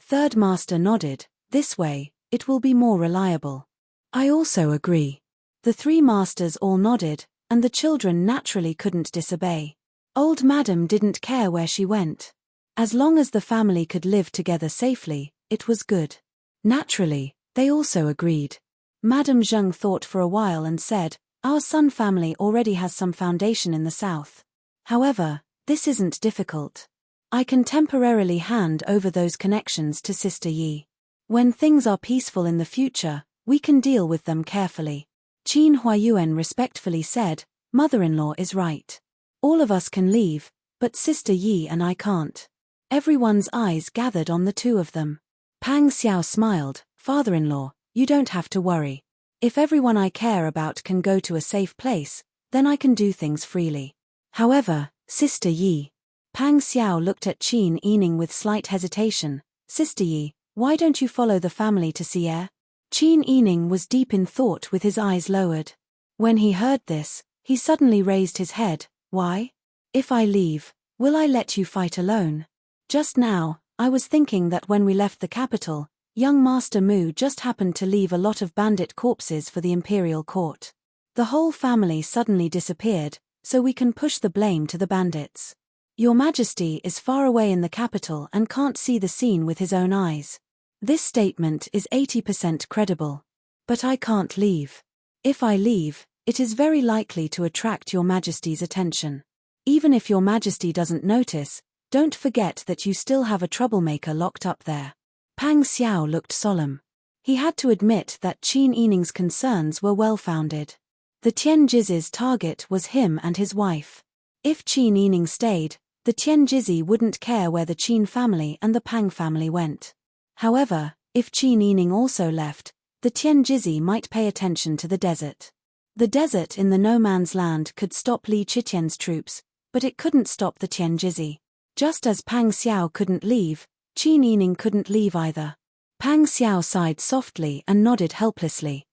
Third master nodded, this way, it will be more reliable. I also agree. The three masters all nodded, and the children naturally couldn't disobey. Old Madam didn't care where she went. As long as the family could live together safely, it was good. Naturally, they also agreed. Madame Zheng thought for a while and said, Our Sun family already has some foundation in the south. However, this isn't difficult. I can temporarily hand over those connections to Sister Yi. When things are peaceful in the future, we can deal with them carefully. Qin Huayuan respectfully said, Mother-in-law is right. All of us can leave, but Sister Yi and I can't. Everyone's eyes gathered on the two of them. Pang Xiao smiled, Father-in-law, you don't have to worry. If everyone I care about can go to a safe place, then I can do things freely. However, Sister Yi. Pang Xiao looked at Qin Yining with slight hesitation. Sister Yi, why don't you follow the family to Sierre? Qin Yining was deep in thought with his eyes lowered. When he heard this, he suddenly raised his head. Why? If I leave, will I let you fight alone? Just now, I was thinking that when we left the capital, young Master Mu just happened to leave a lot of bandit corpses for the imperial court. The whole family suddenly disappeared, so we can push the blame to the bandits. Your Majesty is far away in the capital and can't see the scene with his own eyes. This statement is 80% credible. But I can't leave. If I leave, it is very likely to attract Your Majesty's attention. Even if Your Majesty doesn't notice, don't forget that you still have a troublemaker locked up there. Pang Xiao looked solemn. He had to admit that Qin Yining's concerns were well-founded. The Tianjiz's target was him and his wife. If Qin Yining stayed, the Tianjizi wouldn't care where the Qin family and the Pang family went. However, if Qin Yining also left, the Tianjizi might pay attention to the desert. The desert in the no-man's land could stop Li Qitian's troops, but it couldn't stop the Tianjizi. Just as Pang Xiao couldn't leave, Qin Yining couldn't leave either. Pang Xiao sighed softly and nodded helplessly.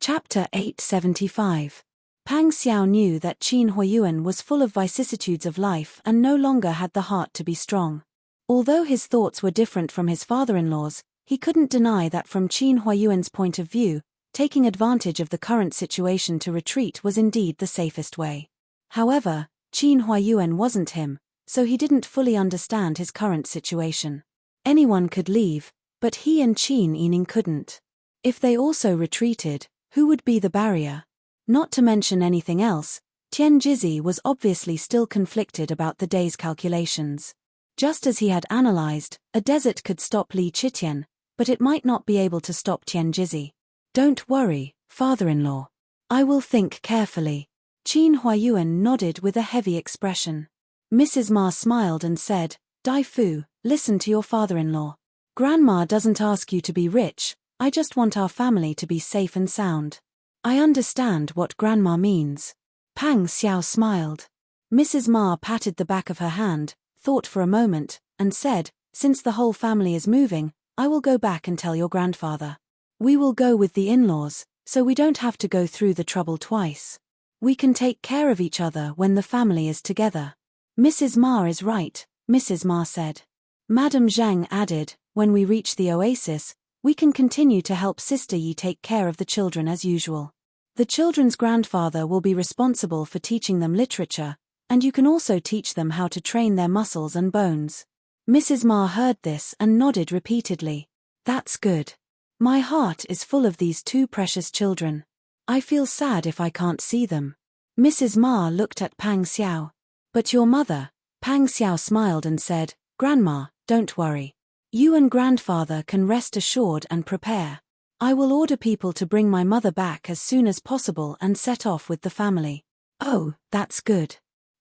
Chapter 875. Pang Xiao knew that Qin Huayuan was full of vicissitudes of life and no longer had the heart to be strong. Although his thoughts were different from his father-in-law's, he couldn't deny that from Qin Huayuan's point of view, taking advantage of the current situation to retreat was indeed the safest way. However, Qin Huayuan wasn't him, so he didn't fully understand his current situation. Anyone could leave, but he and Qin Yining couldn't. If they also retreated, who would be the barrier? Not to mention anything else, Tianjizi was obviously still conflicted about the day's calculations. Just as he had analyzed, a desert could stop Li Qitian, but it might not be able to stop Tianjizi. Don't worry, father-in-law. I will think carefully. Qin Huayuan nodded with a heavy expression. Mrs. Ma smiled and said, Dai Fu, listen to your father-in-law. Grandma doesn't ask you to be rich, I just want our family to be safe and sound. I understand what Grandma means. Pang Xiao smiled. Mrs. Ma patted the back of her hand, thought for a moment, and said, Since the whole family is moving, I will go back and tell your grandfather. We will go with the in-laws, so we don't have to go through the trouble twice. We can take care of each other when the family is together. Mrs. Ma is right, Mrs. Ma said. Madame Zhang added, when we reach the oasis, we can continue to help Sister Yi take care of the children as usual. The children's grandfather will be responsible for teaching them literature, and you can also teach them how to train their muscles and bones. Mrs. Ma heard this and nodded repeatedly. That's good. My heart is full of these two precious children. I feel sad if I can't see them. Mrs. Ma looked at Pang Xiao. But your mother, Pang Xiao smiled and said, Grandma, don't worry. You and grandfather can rest assured and prepare. I will order people to bring my mother back as soon as possible and set off with the family. Oh, that's good.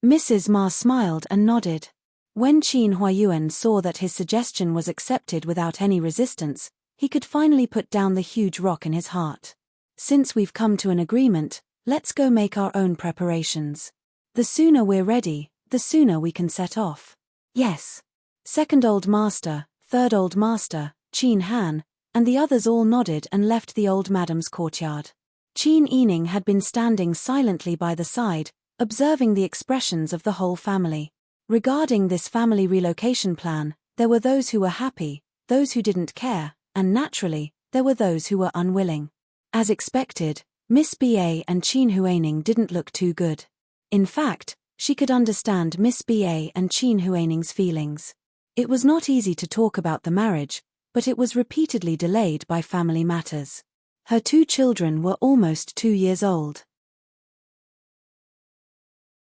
Mrs. Ma smiled and nodded. When Qin Huayuan saw that his suggestion was accepted without any resistance, he could finally put down the huge rock in his heart. Since we've come to an agreement, let's go make our own preparations. The sooner we're ready, the sooner we can set off. Yes. Second Old Master, Third Old Master, Qin Han, and the others all nodded and left the old madam's courtyard. Qin Yining had been standing silently by the side, observing the expressions of the whole family. Regarding this family relocation plan, there were those who were happy, those who didn't care, and naturally, there were those who were unwilling. As expected, Miss Ba and Qin Huaining didn't look too good. In fact, she could understand Miss Ba and Qin Huaining's feelings. It was not easy to talk about the marriage, but it was repeatedly delayed by family matters. Her two children were almost 2 years old.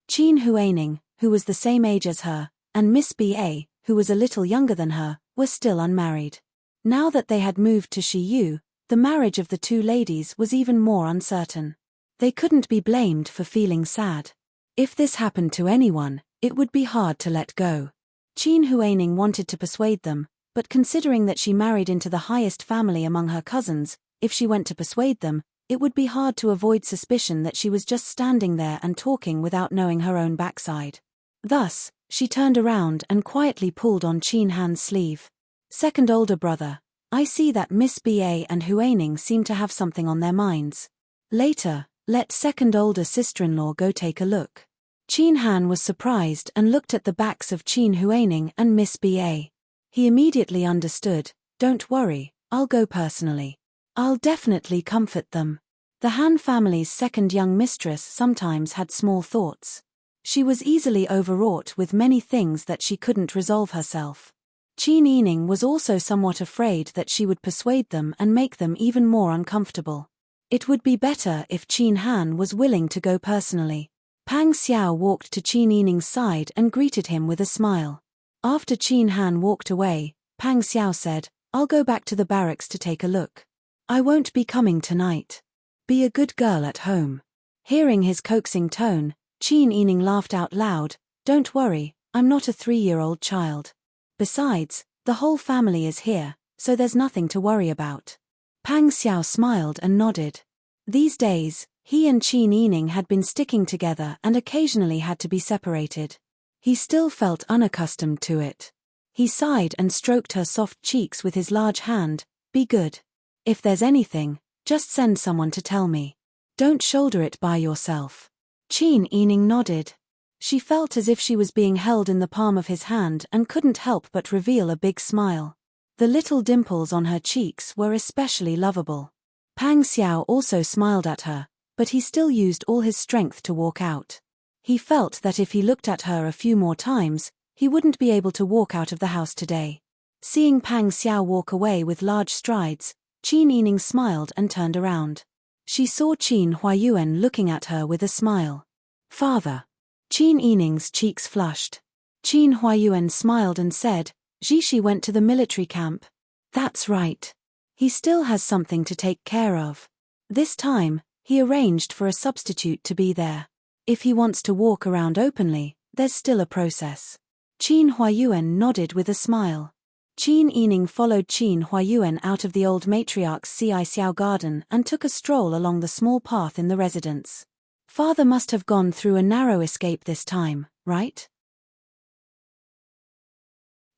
Qin Huaining, who was the same age as her, and Miss Ba, who was a little younger than her, were still unmarried. Now that they had moved to Shiyu, the marriage of the two ladies was even more uncertain. They couldn't be blamed for feeling sad. If this happened to anyone, it would be hard to let go. Qin Huaining wanted to persuade them, but considering that she married into the highest family among her cousins, if she went to persuade them, it would be hard to avoid suspicion that she was just standing there and talking without knowing her own backside. Thus, she turned around and quietly pulled on Qin Han's sleeve. Second older brother, I see that Miss Ba and Huaining seem to have something on their minds. Later, let second older sister-in-law go take a look. Qin Han was surprised and looked at the backs of Qin Huaining and Miss Ba. He immediately understood, don't worry, I'll go personally. I'll definitely comfort them. The Han family's second young mistress sometimes had small thoughts. She was easily overwrought with many things that she couldn't resolve herself. Qin Yining was also somewhat afraid that she would persuade them and make them even more uncomfortable. It would be better if Qin Han was willing to go personally. Pang Xiao walked to Qin Yining's side and greeted him with a smile. After Qin Han walked away, Pang Xiao said, I'll go back to the barracks to take a look. I won't be coming tonight. Be a good girl at home. Hearing his coaxing tone, Qin Yining laughed out loud, don't worry, I'm not a 3-year-old child. Besides, the whole family is here, so there's nothing to worry about. Pang Xiao smiled and nodded. These days, he and Qin Yining had been sticking together and occasionally had to be separated. He still felt unaccustomed to it. He sighed and stroked her soft cheeks with his large hand, be good. If there's anything, just send someone to tell me. Don't shoulder it by yourself. Qin Yining nodded. She felt as if she was being held in the palm of his hand and couldn't help but reveal a big smile. The little dimples on her cheeks were especially lovable. Pang Xiao also smiled at her, but he still used all his strength to walk out. He felt that if he looked at her a few more times, he wouldn't be able to walk out of the house today. Seeing Pang Xiao walk away with large strides, Qin Yining smiled and turned around. She saw Qin Huayuan looking at her with a smile. Father. Qin Yining's cheeks flushed. Qin Huayuan smiled and said, Zhishi went to the military camp. That's right. He still has something to take care of. This time, he arranged for a substitute to be there. If he wants to walk around openly, there's still a process. Qin Huayuan nodded with a smile. Qin Yining followed Qin Huayuan out of the old matriarch's Xiao garden and took a stroll along the small path in the residence. Father must have gone through a narrow escape this time, right?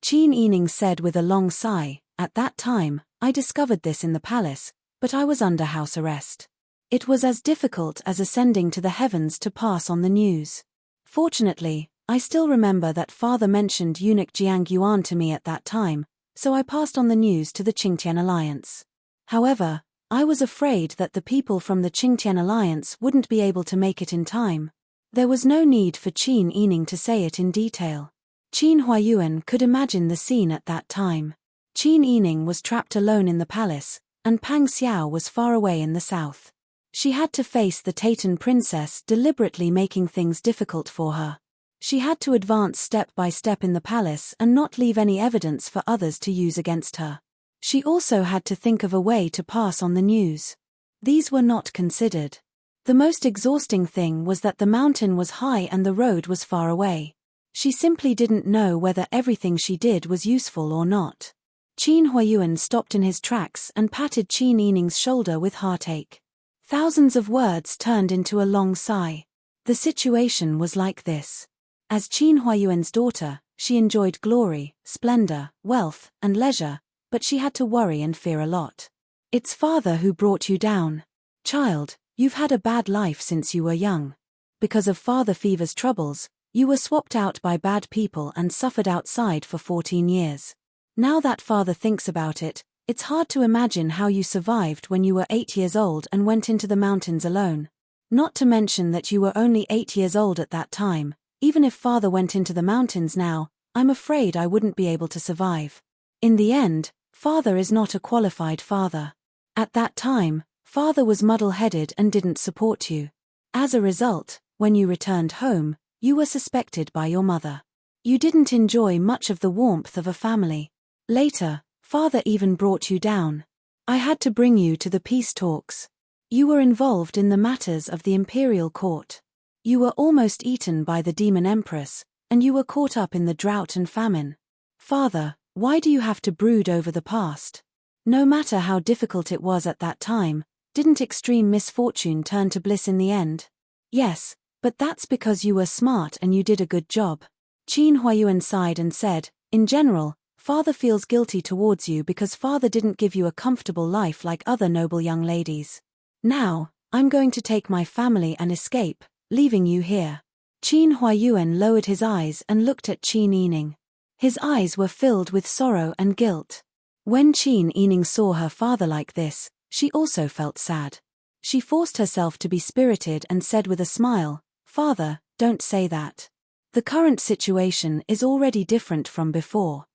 Qin Yining said with a long sigh, at that time, I discovered this in the palace, but I was under house arrest. It was as difficult as ascending to the heavens to pass on the news. Fortunately, I still remember that father mentioned eunuch Jiang Yuan to me at that time, so I passed on the news to the Qingtian alliance. However, I was afraid that the people from the Qingtian alliance wouldn't be able to make it in time. There was no need for Qin Yining to say it in detail. Qin Huayuan could imagine the scene at that time. Qin Yining was trapped alone in the palace, and Pang Xiao was far away in the south. She had to face the Taitan princess deliberately making things difficult for her. She had to advance step by step in the palace and not leave any evidence for others to use against her. She also had to think of a way to pass on the news. These were not considered. The most exhausting thing was that the mountain was high and the road was far away. She simply didn't know whether everything she did was useful or not. Qin Huayuan stopped in his tracks and patted Qin Yining's shoulder with heartache. Thousands of words turned into a long sigh. The situation was like this. As Qin Huayuan's daughter, she enjoyed glory, splendor, wealth, and leisure, but she had to worry and fear a lot. It's father who brought you down. Child, you've had a bad life since you were young. Because of father fever's troubles, you were swapped out by bad people and suffered outside for 14 years. Now that father thinks about it, it's hard to imagine how you survived when you were 8 years old and went into the mountains alone. Not to mention that you were only 8 years old at that time. Even if father went into the mountains now, I'm afraid I wouldn't be able to survive. In the end, father is not a qualified father. At that time, father was muddle-headed and didn't support you. As a result, when you returned home, you were suspected by your mother. You didn't enjoy much of the warmth of a family. Later, father even brought you down. I had to bring you to the peace talks. You were involved in the matters of the imperial court. You were almost eaten by the demon empress, and you were caught up in the drought and famine. Father, why do you have to brood over the past? No matter how difficult it was at that time, didn't extreme misfortune turn to bliss in the end? Yes, but that's because you were smart and you did a good job. Qin Huayuan sighed and said, in general, father feels guilty towards you because father didn't give you a comfortable life like other noble young ladies. Now, I'm going to take my family and escape, leaving you here. Qin Huayuan lowered his eyes and looked at Qin Yining. His eyes were filled with sorrow and guilt. When Qin Yining saw her father like this, she also felt sad. She forced herself to be spirited and said with a smile, Father, don't say that. The current situation is already different from before.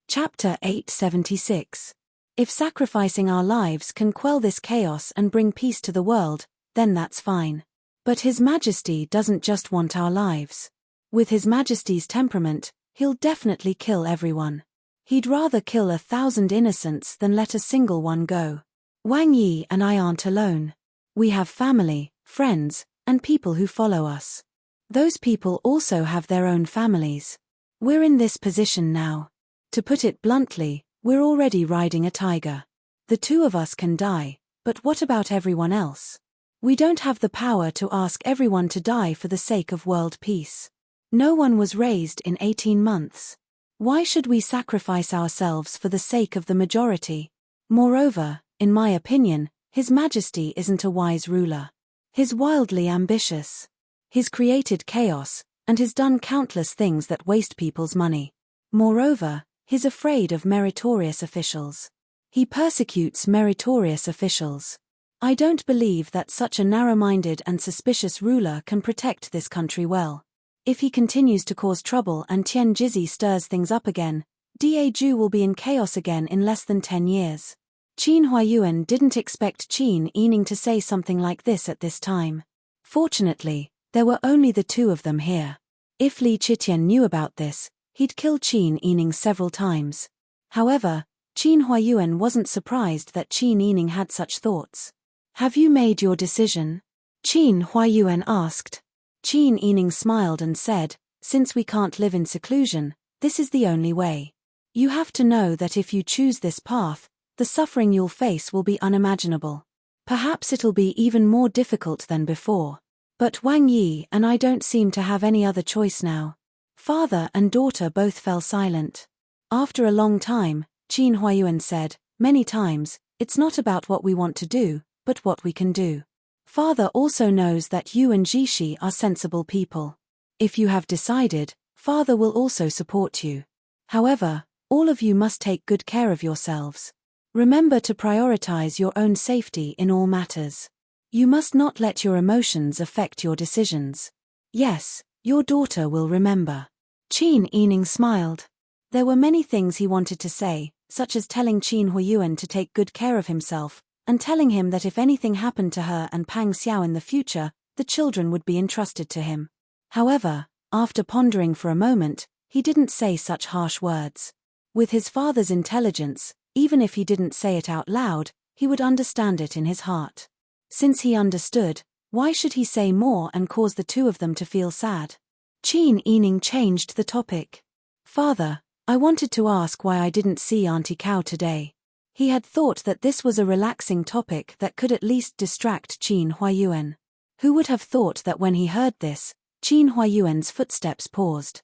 Chapter 876. If sacrificing our lives can quell this chaos and bring peace to the world, then that's fine. But His Majesty doesn't just want our lives. With His Majesty's temperament, he'll definitely kill everyone. He'd rather kill 1,000 innocents than let a single one go. Wang Yi and I aren't alone. We have family, friends, and people who follow us. Those people also have their own families. We're in this position now. To put it bluntly, we're already riding a tiger. The two of us can die, but what about everyone else? We don't have the power to ask everyone to die for the sake of world peace. No one was raised in 18 months. Why should we sacrifice ourselves for the sake of the majority? Moreover, in my opinion, His Majesty isn't a wise ruler. He's wildly ambitious. He's created chaos, and has done countless things that waste people's money. Moreover, he's afraid of meritorious officials. He persecutes meritorious officials. I don't believe that such a narrow-minded and suspicious ruler can protect this country well. If he continues to cause trouble and Tian Jizhi stirs things up again, Daju will be in chaos again in less than 10 years. Qin Huayuan didn't expect Qin Yining to say something like this at this time. Fortunately, there were only the two of them here. If Li Qitian knew about this, he'd kill Qin Yining several times. However, Qin Huayuan wasn't surprised that Qin Yining had such thoughts. Have you made your decision? Qin Huayuan asked. Qin Yining smiled and said, since we can't live in seclusion, this is the only way. You have to know that if you choose this path, the suffering you'll face will be unimaginable. Perhaps it'll be even more difficult than before. But Wang Yi and I don't seem to have any other choice now. Father and daughter both fell silent. After a long time, Qin Huayuan said, many times, it's not about what we want to do, but what we can do. Father also knows that you and Jishi are sensible people. If you have decided, Father will also support you. However, all of you must take good care of yourselves. Remember to prioritize your own safety in all matters. You must not let your emotions affect your decisions. Yes, your daughter will remember. Qin Yining smiled. There were many things he wanted to say, such as telling Qin Huiyuan to take good care of himself, and telling him that if anything happened to her and Pang Xiao in the future, the children would be entrusted to him. However, after pondering for a moment, he didn't say such harsh words. With his father's intelligence, even if he didn't say it out loud, he would understand it in his heart. Since he understood, why should he say more and cause the two of them to feel sad? Qin Yining changed the topic. Father, I wanted to ask why I didn't see Auntie Cow today. He had thought that this was a relaxing topic that could at least distract Qin Huiyuan. Who would have thought that when he heard this, Qin Huiyuan's footsteps paused.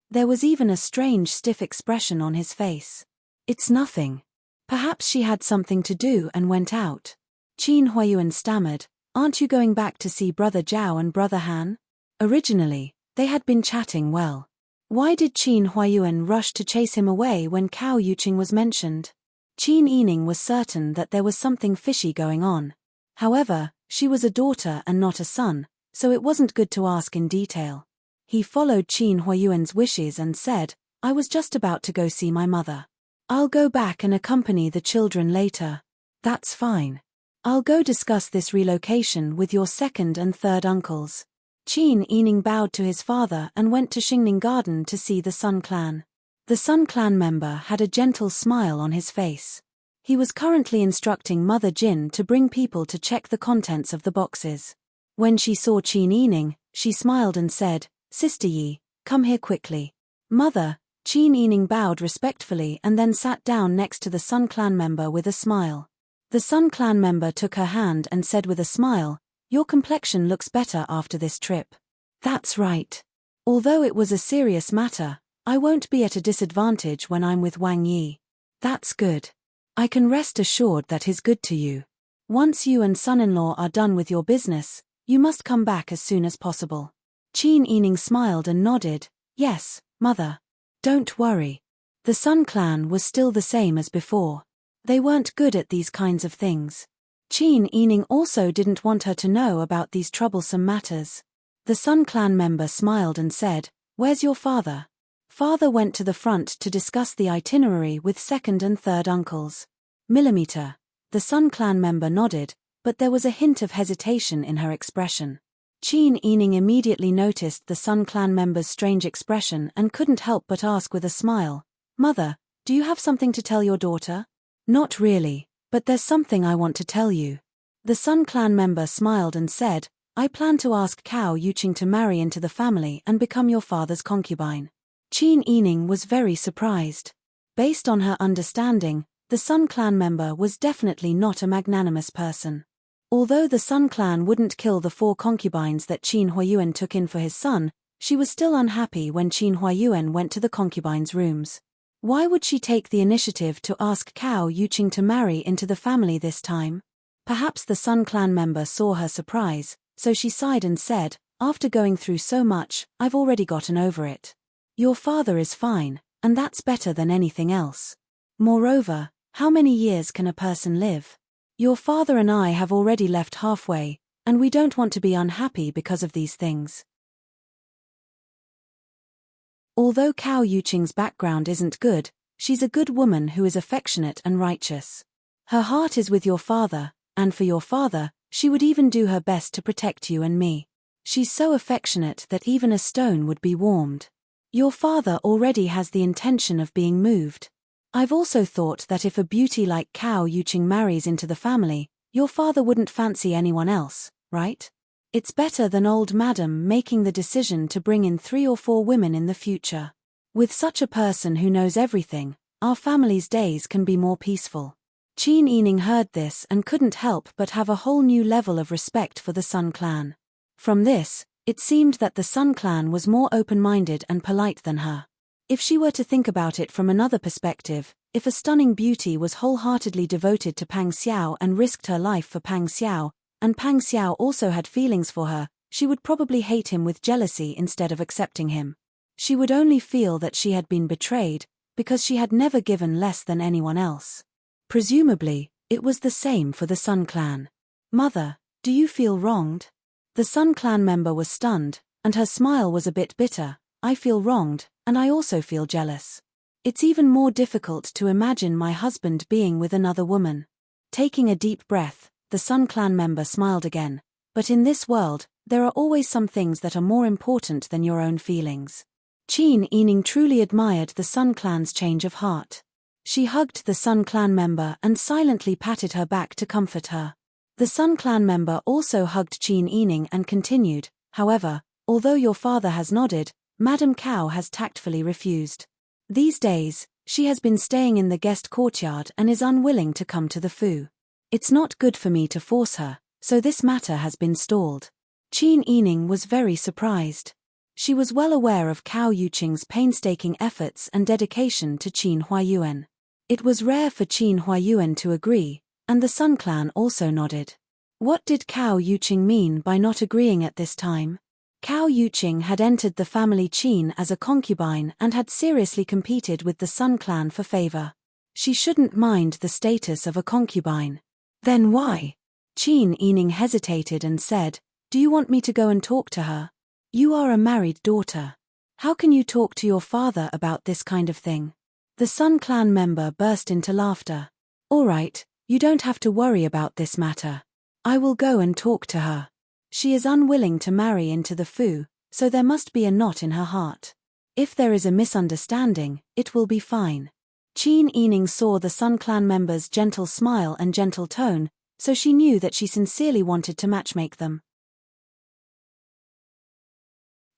There was even a strange stiff expression on his face. It's nothing. Perhaps she had something to do and went out. Qin Huiyuan stammered, aren't you going back to see Brother Zhao and Brother Han? Originally, they had been chatting well. Why did Qin Huiyuan rush to chase him away when Cao Yuqing was mentioned? Qin Yining was certain that there was something fishy going on. However, she was a daughter and not a son, so it wasn't good to ask in detail. He followed Qin Huiyuan's wishes and said, I was just about to go see my mother. I'll go back and accompany the children later. That's fine. I'll go discuss this relocation with your second and third uncles. Qin Yining bowed to his father and went to Xingning Garden to see the Sun Clan. The Sun Clan member had a gentle smile on his face. He was currently instructing Mother Jin to bring people to check the contents of the boxes. When she saw Qin Yining, she smiled and said, Sister Yi, come here quickly. Mother, Qin Yining bowed respectfully and then sat down next to the Sun Clan member with a smile. The Sun Clan member took her hand and said with a smile, your complexion looks better after this trip. That's right. Although it was a serious matter, I won't be at a disadvantage when I'm with Wang Yi. That's good. I can rest assured that he's good to you. Once you and son-in-law are done with your business, you must come back as soon as possible. Qin Yining smiled and nodded, yes, mother. Don't worry. The Sun Clan was still the same as before. They weren't good at these kinds of things. Qin Yining also didn't want her to know about these troublesome matters. The Sun Clan member smiled and said, where's your father? Father went to the front to discuss the itinerary with second and third uncles. Millimeter. The Sun Clan member nodded, but there was a hint of hesitation in her expression. Qin Yining immediately noticed the Sun Clan member's strange expression and couldn't help but ask with a smile, Mother, do you have something to tell your daughter? Not really, but there's something I want to tell you. The Sun Clan member smiled and said, I plan to ask Cao Yuqing to marry into the family and become your father's concubine. Qin Yining was very surprised. Based on her understanding, the Sun Clan member was definitely not a magnanimous person. Although the Sun Clan wouldn't kill the 4 concubines that Qin Huiyuan took in for his son, she was still unhappy when Qin Huiyuan went to the concubines' rooms. Why would she take the initiative to ask Cao Yuqing to marry into the family this time? Perhaps the Sun Clan member saw her surprise, so she sighed and said, after going through so much, I've already gotten over it. Your father is fine, and that's better than anything else. Moreover, how many years can a person live? Your father and I have already left halfway, and we don't want to be unhappy because of these things. Although Cao Yuqing's background isn't good, she's a good woman who is affectionate and righteous. Her heart is with your father, and for your father, she would even do her best to protect you and me. She's so affectionate that even a stone would be warmed. Your father already has the intention of being moved. I've also thought that if a beauty like Cao Yuqing marries into the family, your father wouldn't fancy anyone else, right? It's better than old madam making the decision to bring in 3 or 4 women in the future. With such a person who knows everything, our family's days can be more peaceful. Qin Yining heard this and couldn't help but have a whole new level of respect for the Sun Clan. From this, it seemed that the Sun Clan was more open-minded and polite than her. If she were to think about it from another perspective, if a stunning beauty was wholeheartedly devoted to Pang Xiao and risked her life for Pang Xiao, and Pang Xiao also had feelings for her, she would probably hate him with jealousy instead of accepting him. She would only feel that she had been betrayed, because she had never given less than anyone else. Presumably, it was the same for the Sun Clan. "Mother, do you feel wronged?" The Sun Clan member was stunned, and her smile was a bit bitter. "I feel wronged, and I also feel jealous. It's even more difficult to imagine my husband being with another woman." Taking a deep breath, the Sun Clan member smiled again. "But in this world, there are always some things that are more important than your own feelings." Qin Yining truly admired the Sun Clan's change of heart. She hugged the Sun Clan member and silently patted her back to comfort her. The Sun Clan member also hugged Qin Yining and continued, "However, although your father has nodded, Madame Cao has tactfully refused. These days, she has been staying in the guest courtyard and is unwilling to come to the Fu. It's not good for me to force her, so this matter has been stalled." Qin Yining was very surprised. She was well aware of Cao Yuqing's painstaking efforts and dedication to Qin Huayuan. It was rare for Qin Huayuan to agree, and the Sun Clan also nodded. What did Cao Yuqing mean by not agreeing at this time? Cao Yuqing had entered the family Qin as a concubine and had seriously competed with the Sun Clan for favor. She shouldn't mind the status of a concubine. Then why? Qin Yining hesitated and said, "Do you want me to go and talk to her? You are a married daughter. How can you talk to your father about this kind of thing?" The Sun Clan member burst into laughter. "All right, you don't have to worry about this matter. I will go and talk to her. She is unwilling to marry into the Fu, so there must be a knot in her heart. If there is a misunderstanding, it will be fine." Qin Yining saw the Sun Clan member's gentle smile and gentle tone, so she knew that she sincerely wanted to matchmake them.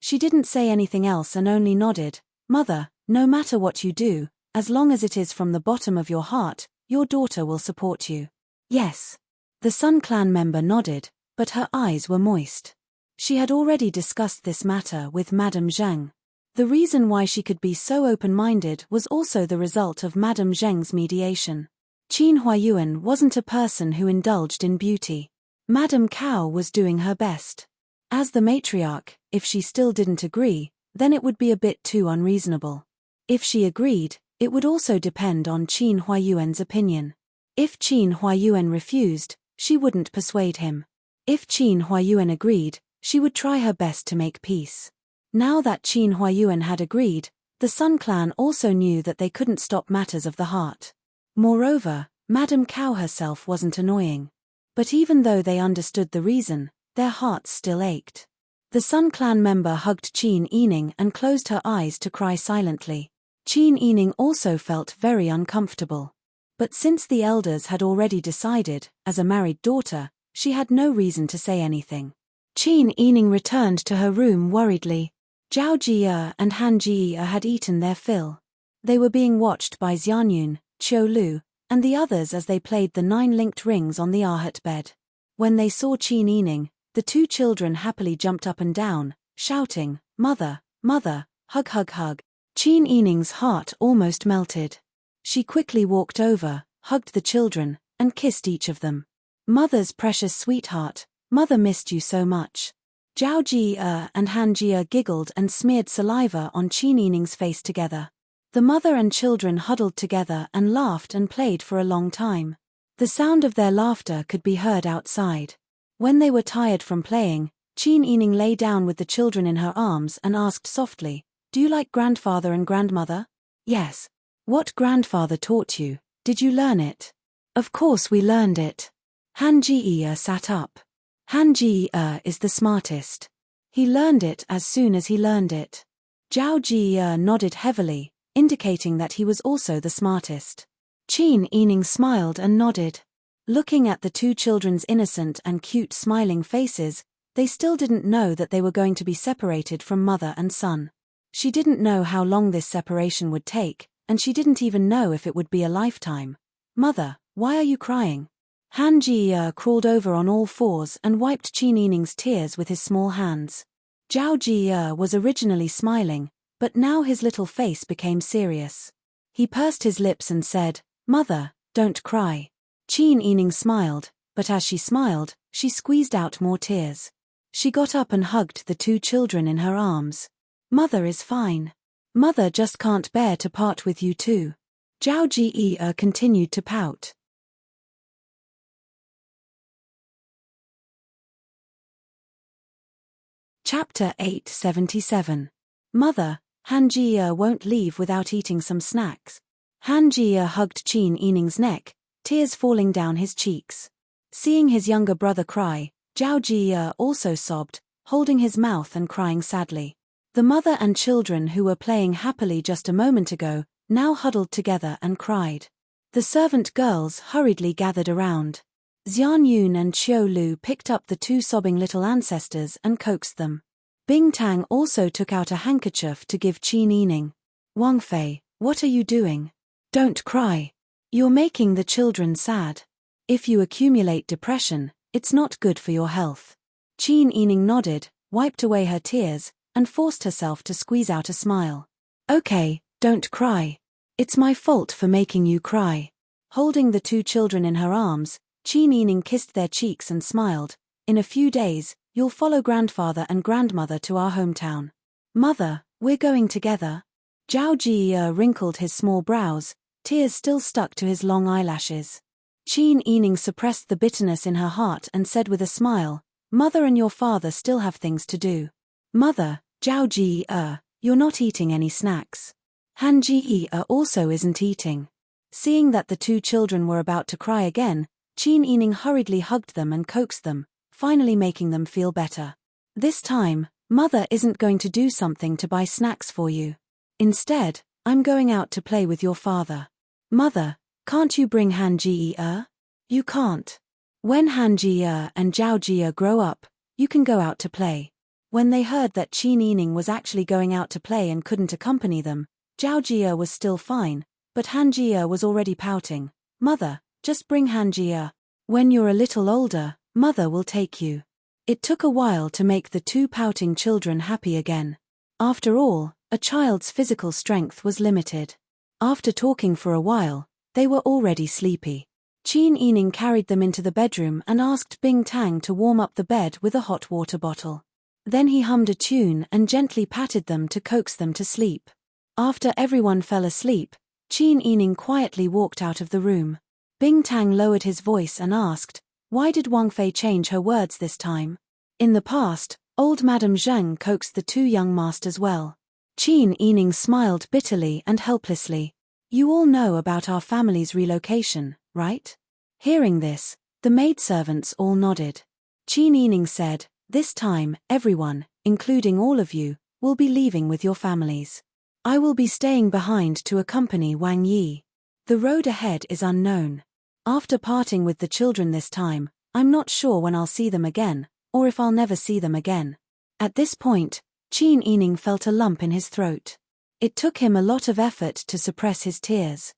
She didn't say anything else and only nodded. "Mother, no matter what you do, as long as it is from the bottom of your heart, your daughter will support you." "Yes." The Sun Clan member nodded, but her eyes were moist. She had already discussed this matter with Madame Zheng. The reason why she could be so open-minded was also the result of Madame Zheng's mediation. Qin Huayuan wasn't a person who indulged in beauty. Madame Cao was doing her best. As the matriarch, if she still didn't agree, then it would be a bit too unreasonable. If she agreed, it would also depend on Qin Huayuan's opinion. If Qin Huayuan refused, she wouldn't persuade him. If Qin Huayuan agreed, she would try her best to make peace. Now that Qin Huayuan had agreed, the Sun Clan also knew that they couldn't stop matters of the heart. Moreover, Madame Cao herself wasn't annoying. But even though they understood the reason, their hearts still ached. The Sun Clan member hugged Qin Yining and closed her eyes to cry silently. Qin Yining also felt very uncomfortable. But since the elders had already decided, as a married daughter, she had no reason to say anything. Qin Yining returned to her room worriedly. Zhao Jie and Han Jie had eaten their fill. They were being watched by Xianyun, Qiu Lu, and the others as they played the 9 linked rings on the Arhat bed. When they saw Qin Yining, the 2 children happily jumped up and down, shouting, "Mother, mother, hug hug hug." Qin Yining's heart almost melted. She quickly walked over, hugged the children, and kissed each of them. "Mother's precious sweetheart, mother missed you so much." Zhao Jie and Han Jie giggled and smeared saliva on Qin Yining's face together. The mother and children huddled together and laughed and played for a long time. The sound of their laughter could be heard outside. When they were tired from playing, Qin Yining lay down with the children in her arms and asked softly, "Do you like grandfather and grandmother?" "Yes." "What grandfather taught you? Did you learn it?" "Of course we learned it." Han Jie sat up. Han Jie is the smartest. He learned it as soon as he learned it. Zhao Jie nodded heavily, indicating that he was also the smartest. Qin Yining smiled and nodded. Looking at the 2 children's innocent and cute smiling faces, they still didn't know that they were going to be separated from mother and son. She didn't know how long this separation would take, and she didn't even know if it would be a lifetime. "Mother, why are you crying?" Han Jie crawled over on all fours and wiped Qin Yining's tears with his small hands. Zhao Jie was originally smiling, but now his little face became serious. He pursed his lips and said, "Mother, don't cry." Qin Yining smiled, but as she smiled, she squeezed out more tears. She got up and hugged the two children in her arms. Mother is fine. Mother just can't bear to part with you two. Zhao Ji continued to pout. Chapter 877. Mother, Han Ji won't leave without eating some snacks. Han Ji hugged Qin Yining's neck, tears falling down his cheeks. Seeing his younger brother cry, Zhao Ji also sobbed, holding his mouth and crying sadly. The mother and children who were playing happily just a moment ago, now huddled together and cried. The servant girls hurriedly gathered around. Xian Yun and Qiu Lu picked up the two sobbing little ancestors and coaxed them. Bing Tang also took out a handkerchief to give Qin Yining. Wang Fei, what are you doing? Don't cry. You're making the children sad. If you accumulate depression, it's not good for your health. Qin Yining nodded, wiped away her tears, and forced herself to squeeze out a smile. Okay, don't cry. It's my fault for making you cry. Holding the two children in her arms, Qin Yining kissed their cheeks and smiled. In a few days, you'll follow grandfather and grandmother to our hometown. Mother, we're going together. Zhao Ji wrinkled his small brows, tears still stuck to his long eyelashes. Qin Yining suppressed the bitterness in her heart and said with a smile, Mother and your father still have things to do. Mother, Zhao Ji you're not eating any snacks. Han Ji also isn't eating. Seeing that the two children were about to cry again, Qin Yining hurriedly hugged them and coaxed them, finally making them feel better. This time, Mother isn't going to do something to buy snacks for you. Instead, I'm going out to play with your father. Mother, can't you bring Han Ji? You can't. When Han Ji and Zhao Ji grow up, you can go out to play. When they heard that Qin Yining was actually going out to play and couldn't accompany them, Zhao Ji was still fine, but Han Ji was already pouting. Mother, just bring Han Ji. When you're a little older, Mother will take you. It took a while to make the two pouting children happy again. After all, a child's physical strength was limited. After talking for a while, they were already sleepy. Qin Yining carried them into the bedroom and asked Bing Tang to warm up the bed with a hot water bottle. Then he hummed a tune and gently patted them to coax them to sleep. After everyone fell asleep, Qin Yining quietly walked out of the room. Bing Tang lowered his voice and asked, why did Wang Fei change her words this time? In the past, old Madame Zheng coaxed the two young masters well. Qin Yining smiled bitterly and helplessly. You all know about our family's relocation, right? Hearing this, the maidservants all nodded. Qin Yining said, this time, everyone, including all of you, will be leaving with your families. I will be staying behind to accompany Wang Yi. The road ahead is unknown. After parting with the children this time, I'm not sure when I'll see them again, or if I'll never see them again. At this point, Qin Yining felt a lump in his throat. It took him a lot of effort to suppress his tears.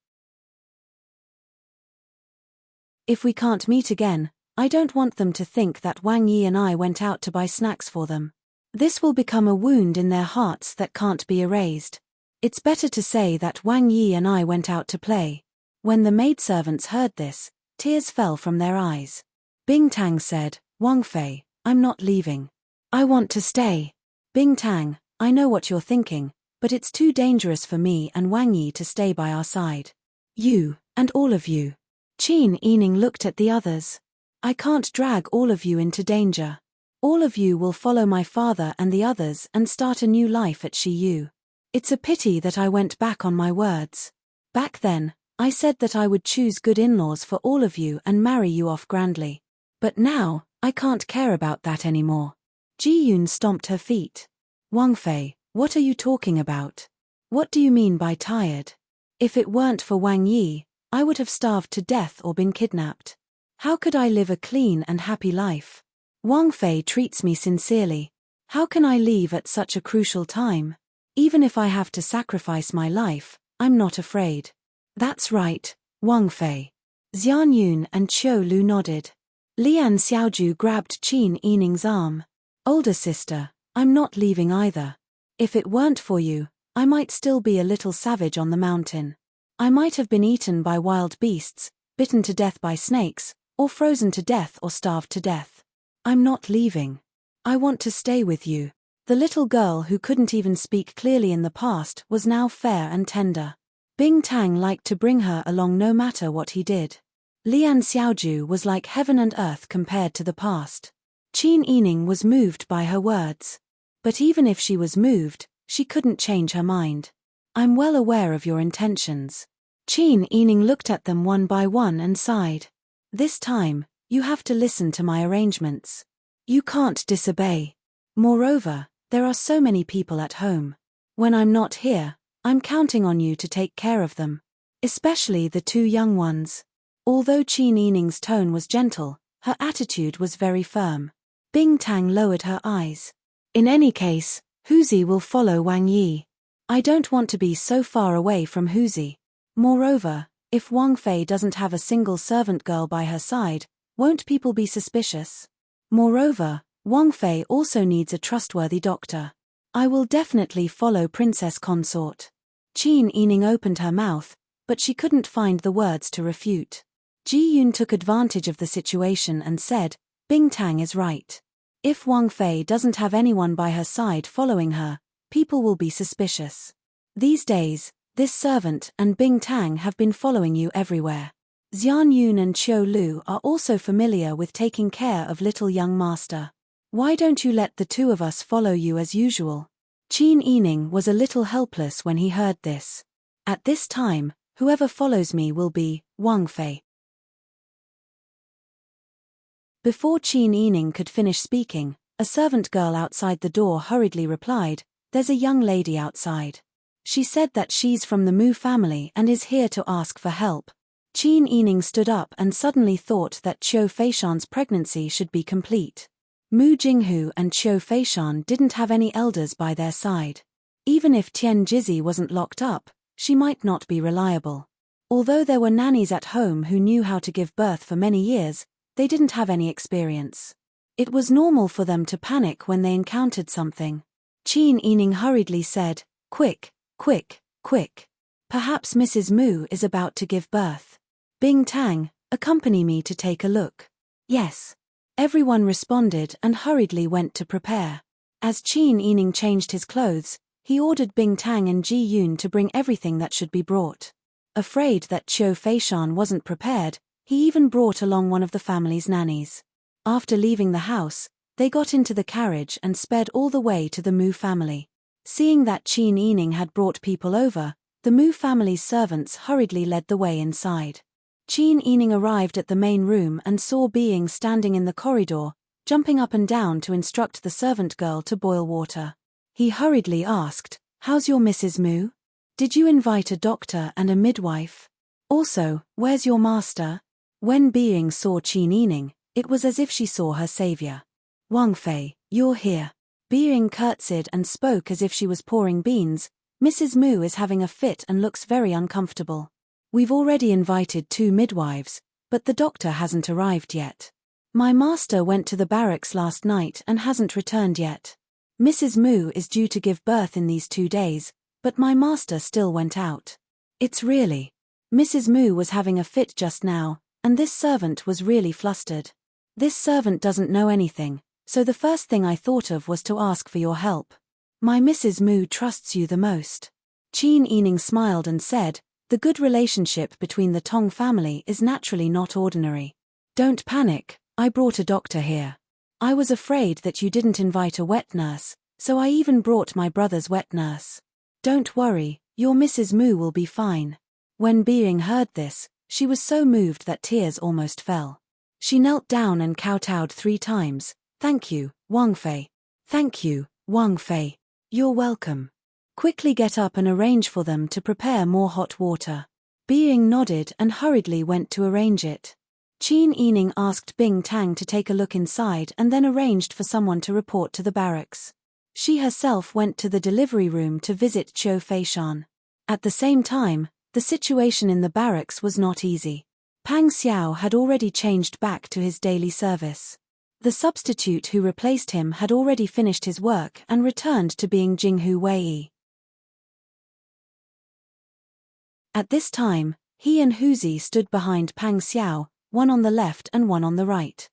If we can't meet again, I don't want them to think that Wang Yi and I went out to buy snacks for them. This will become a wound in their hearts that can't be erased. It's better to say that Wang Yi and I went out to play. When the maidservants heard this, tears fell from their eyes. Bing Tang said, Wang Fei, I'm not leaving. I want to stay. Bing Tang, I know what you're thinking, but it's too dangerous for me and Wang Yi to stay by our side. You, and all of you. Qin Yining looked at the others. I can't drag all of you into danger. All of you will follow my father and the others and start a new life at Shiyu. It's a pity that I went back on my words. Back then, I said that I would choose good in-laws for all of you and marry you off grandly. But now, I can't care about that anymore. Ji Yun stomped her feet. Wang Fei, what are you talking about? What do you mean by tired? If it weren't for Wang Yi, I would have starved to death or been kidnapped. How could I live a clean and happy life? Wang Fei treats me sincerely. How can I leave at such a crucial time? Even if I have to sacrifice my life, I'm not afraid. That's right, Wang Fei. Xian Yun and Qiu Lu nodded. Lian Xiaoju grabbed Qin Yining's arm. Older sister, I'm not leaving either. If it weren't for you, I might still be a little savage on the mountain. I might have been eaten by wild beasts, bitten to death by snakes, or frozen to death or starved to death. I'm not leaving. I want to stay with you. The little girl who couldn't even speak clearly in the past was now fair and tender. Bing Tang liked to bring her along no matter what he did. Lian Xiaoju was like heaven and earth compared to the past. Qin Yining was moved by her words. But even if she was moved, she couldn't change her mind. I'm well aware of your intentions. Qin Yining looked at them one by one and sighed. This time, you have to listen to my arrangements. You can't disobey. Moreover, there are so many people at home. When I'm not here, I'm counting on you to take care of them. Especially the two young ones. Although Qin Yining's tone was gentle, her attitude was very firm. Bing Tang lowered her eyes. In any case, Huzi will follow Wang Yi. I don't want to be so far away from Huzi. Moreover, if Wang Fei doesn't have a single servant girl by her side, won't people be suspicious? Moreover, Wang Fei also needs a trustworthy doctor. I will definitely follow Princess Consort. Qin Yining opened her mouth, but she couldn't find the words to refute. Ji Yun took advantage of the situation and said, Bing Tang is right. If Wang Fei doesn't have anyone by her side following her, people will be suspicious. These days, this servant and Bing Tang have been following you everywhere. Xian Yun and Qiu Lu are also familiar with taking care of little young master. Why don't you let the two of us follow you as usual? Qin Yining was a little helpless when he heard this. At this time, whoever follows me will be Wang Fei. Before Qin Yining could finish speaking, a servant girl outside the door hurriedly replied, There's a young lady outside. She said that she's from the Mu family and is here to ask for help. Qin Yining stood up and suddenly thought that Qiu Feishan's pregnancy should be complete. Mu Jinghu and Qiu Feishan didn't have any elders by their side. Even if Tian Jizhi wasn't locked up, she might not be reliable. Although there were nannies at home who knew how to give birth for many years, they didn't have any experience. It was normal for them to panic when they encountered something. Qin Yining hurriedly said, Quick, quick, quick. Perhaps Mrs. Mu is about to give birth. Bing Tang, accompany me to take a look. Yes. Everyone responded and hurriedly went to prepare. As Qin Yining changed his clothes, he ordered Bing Tang and Ji Yun to bring everything that should be brought. Afraid that Qiu Feishan wasn't prepared, he even brought along one of the family's nannies. After leaving the house, they got into the carriage and sped all the way to the Mu family. Seeing that Qin Yining had brought people over, the Mu family's servants hurriedly led the way inside. Qin Yining arrived at the main room and saw Being standing in the corridor, jumping up and down to instruct the servant girl to boil water. He hurriedly asked, How's your Mrs. Mu? Did you invite a doctor and a midwife? Also, where's your master? When Being saw Qin Yining, it was as if she saw her savior. Wang Fei, you're here. Being curtsied and spoke as if she was pouring beans. Mrs. Mu is having a fit and looks very uncomfortable. We've already invited 2 midwives, but the doctor hasn't arrived yet. My master went to the barracks last night and hasn't returned yet. Mrs. Mu is due to give birth in these 2 days, but my master still went out. It's really. Mrs. Mu was having a fit just now, and this servant was really flustered. This servant doesn't know anything, so the first thing I thought of was to ask for your help. My Mrs. Mu trusts you the most. Qin Yining smiled and said, The good relationship between the Tong family is naturally not ordinary. Don't panic, I brought a doctor here. I was afraid that you didn't invite a wet nurse, so I even brought my brother's wet nurse. Don't worry, your Mrs. Mu will be fine. When Being heard this, she was so moved that tears almost fell. She knelt down and kowtowed 3 times. Thank you, Wang Fei. Thank you, Wang Fei. You're welcome. Quickly get up and arrange for them to prepare more hot water. Being nodded and hurriedly went to arrange it. Qin Yining asked Bing Tang to take a look inside and then arranged for someone to report to the barracks. She herself went to the delivery room to visit Qiu Feishan. At the same time, the situation in the barracks was not easy. Pang Xiao had already changed back to his daily service. The substitute who replaced him had already finished his work and returned to being Jinghu Wei. At this time, he and Huzi stood behind Pang Xiao, one on the left and one on the right.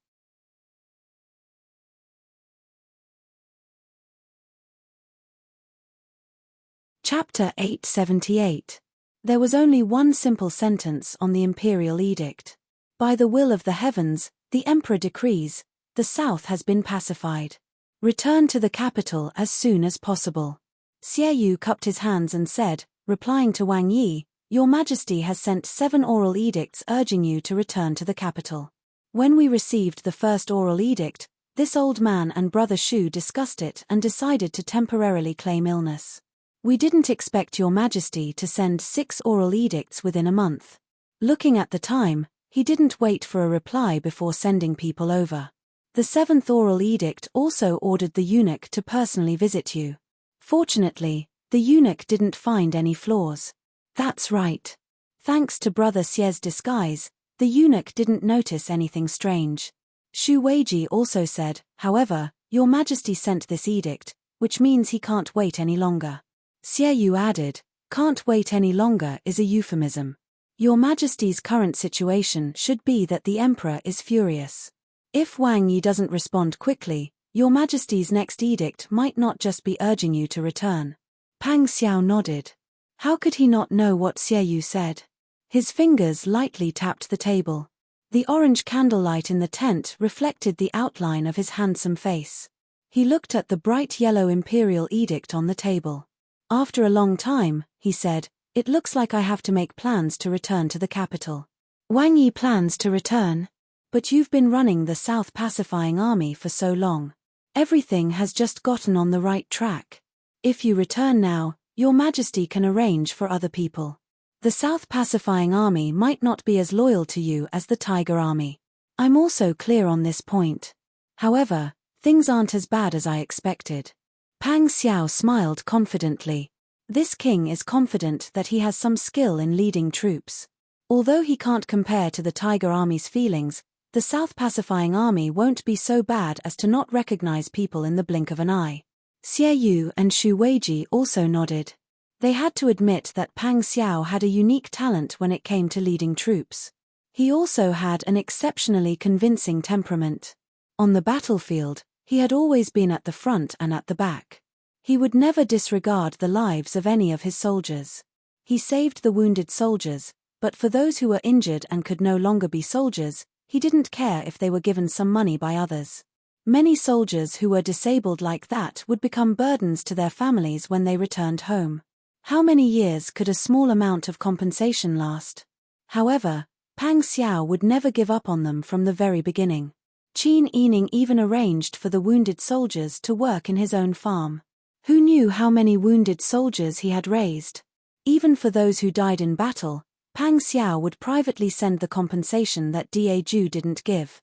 Chapter 878. There was only one simple sentence on the imperial edict. By the will of the heavens, the emperor decrees, the south has been pacified. Return to the capital as soon as possible. Xie Yu cupped his hands and said, replying to Wang Yi, Your Majesty has sent 7 oral edicts urging you to return to the capital. When we received the first oral edict, this old man and brother Shu discussed it and decided to temporarily claim illness. We didn't expect Your Majesty to send 6 oral edicts within a month. Looking at the time, he didn't wait for a reply before sending people over. The 7th oral edict also ordered the eunuch to personally visit you. Fortunately, the eunuch didn't find any flaws. That's right. Thanks to Brother Xie's disguise, the eunuch didn't notice anything strange. Shu Weiji also said, however, Your Majesty sent this edict, which means he can't wait any longer. Xie Yu added, can't wait any longer is a euphemism. Your Majesty's current situation should be that the Emperor is furious. If Wang Yi doesn't respond quickly, Your Majesty's next edict might not just be urging you to return. Pang Xiao nodded. How could he not know what Xie Yu said? His fingers lightly tapped the table. The orange candlelight in the tent reflected the outline of his handsome face. He looked at the bright yellow imperial edict on the table. After a long time, he said, It looks like I have to make plans to return to the capital. Wang Yi plans to return? But you've been running the South Pacifying Army for so long. Everything has just gotten on the right track. If you return now, Your Majesty can arrange for other people. The South Pacifying Army might not be as loyal to you as the Tiger Army. I'm also clear on this point. However, things aren't as bad as I expected. Pang Xiao smiled confidently. This king is confident that he has some skill in leading troops. Although he can't compare to the Tiger Army's feelings, the South Pacifying Army won't be so bad as to not recognize people in the blink of an eye. Xie Yu and Shu Weiji also nodded. They had to admit that Pang Xiao had a unique talent when it came to leading troops. He also had an exceptionally convincing temperament. On the battlefield, he had always been at the front and at the back. He would never disregard the lives of any of his soldiers. He saved the wounded soldiers, but for those who were injured and could no longer be soldiers, he didn't care if they were given some money by others. Many soldiers who were disabled like that would become burdens to their families when they returned home. How many years could a small amount of compensation last? However, Pang Xiao would never give up on them from the very beginning. Qin Yining even arranged for the wounded soldiers to work in his own farm. Who knew how many wounded soldiers he had raised? Even for those who died in battle, Pang Xiao would privately send the compensation that Diegu didn't give.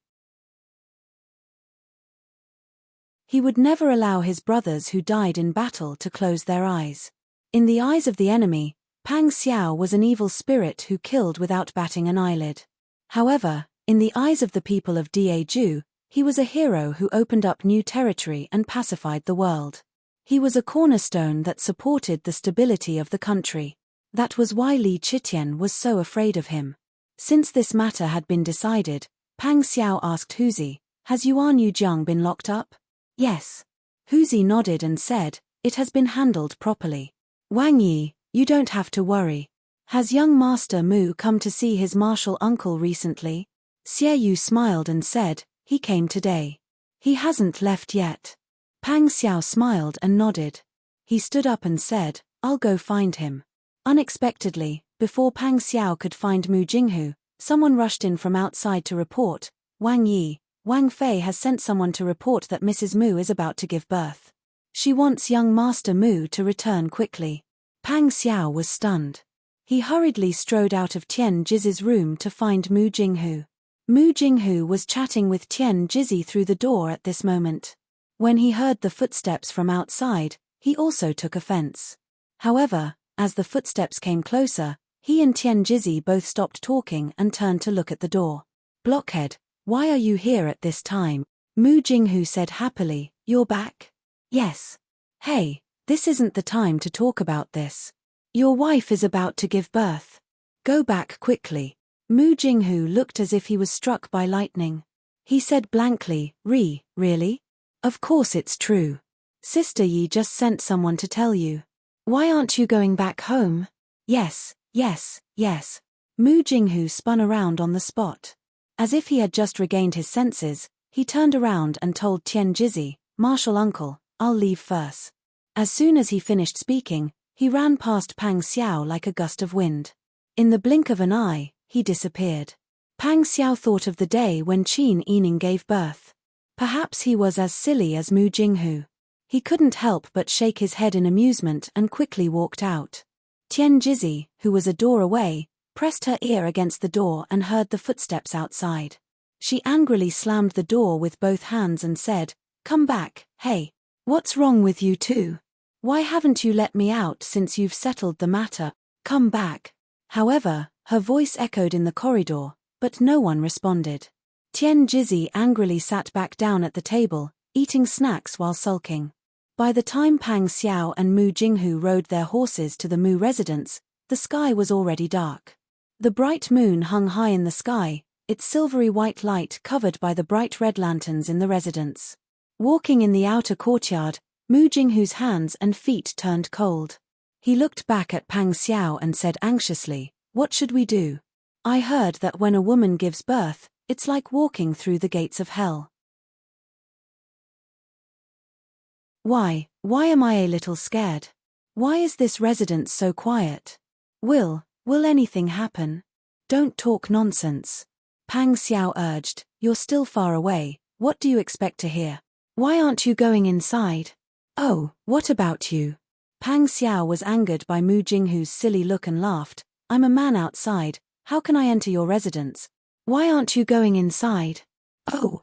He would never allow his brothers who died in battle to close their eyes. In the eyes of the enemy, Pang Xiao was an evil spirit who killed without batting an eyelid. However, in the eyes of the people of Diegu, he was a hero who opened up new territory and pacified the world. He was a cornerstone that supported the stability of the country. That was why Li Qitian was so afraid of him. Since this matter had been decided, Pang Xiao asked Huzi, Has Yuan Yujiang been locked up? Yes. Huzi nodded and said, It has been handled properly. Wang Yi, you don't have to worry. Has young Master Mu come to see his martial uncle recently? Xie Yu smiled and said, He came today. He hasn't left yet. Pang Xiao smiled and nodded. He stood up and said, I'll go find him. Unexpectedly, before Pang Xiao could find Mu Jinghu, someone rushed in from outside to report, Wang Yi, Wang Fei has sent someone to report that Mrs. Mu is about to give birth. She wants young Master Mu to return quickly. Pang Xiao was stunned. He hurriedly strode out of Tian Jiz's room to find Mu Jinghu. Mu Jinghu was chatting with Tian Jizi through the door at this moment. When he heard the footsteps from outside, he also took offense. However, as the footsteps came closer, he and Tian Jizi both stopped talking and turned to look at the door. Blockhead, why are you here at this time? Mu Jinghu said happily, You're back? Yes. Hey, this isn't the time to talk about this. Your wife is about to give birth. Go back quickly. Mu Jinghu looked as if he was struck by lightning. He said blankly, Really? Of course it's true. Sister Yi just sent someone to tell you. Why aren't you going back home? Yes, yes, yes. Mu Jinghu spun around on the spot. As if he had just regained his senses, he turned around and told Tian Jizzy, "Martial uncle, I'll leave first." As soon as he finished speaking, he ran past Pang Xiao like a gust of wind. In the blink of an eye, he disappeared. Pang Xiao thought of the day when Qin Yining gave birth. Perhaps he was as silly as Mu Jinghu. He couldn't help but shake his head in amusement and quickly walked out. Tian Jizzy, who was a door away, pressed her ear against the door and heard the footsteps outside. She angrily slammed the door with both hands and said, "Come back, hey. What's wrong with you two? Why haven't you let me out since you've settled the matter? Come back." However, her voice echoed in the corridor, but no one responded. Tian Jizzy angrily sat back down at the table, eating snacks while sulking. By the time Pang Xiao and Mu Jinghu rode their horses to the Mu residence, the sky was already dark. The bright moon hung high in the sky, its silvery white light covered by the bright red lanterns in the residence. Walking in the outer courtyard, Mu Jinghu's hands and feet turned cold. He looked back at Pang Xiao and said anxiously, "What should we do? I heard that when a woman gives birth, it's like walking through the gates of hell." Why am I a little scared? Why is this residence so quiet? Will anything happen? Don't talk nonsense. Pang Xiao urged, "You're still far away, what do you expect to hear? Why aren't you going inside?" "Oh, what about you?" Pang Xiao was angered by Mu Jinghu's silly look and laughed, "I'm a man outside, how can I enter your residence? Why aren't you going inside?" Oh.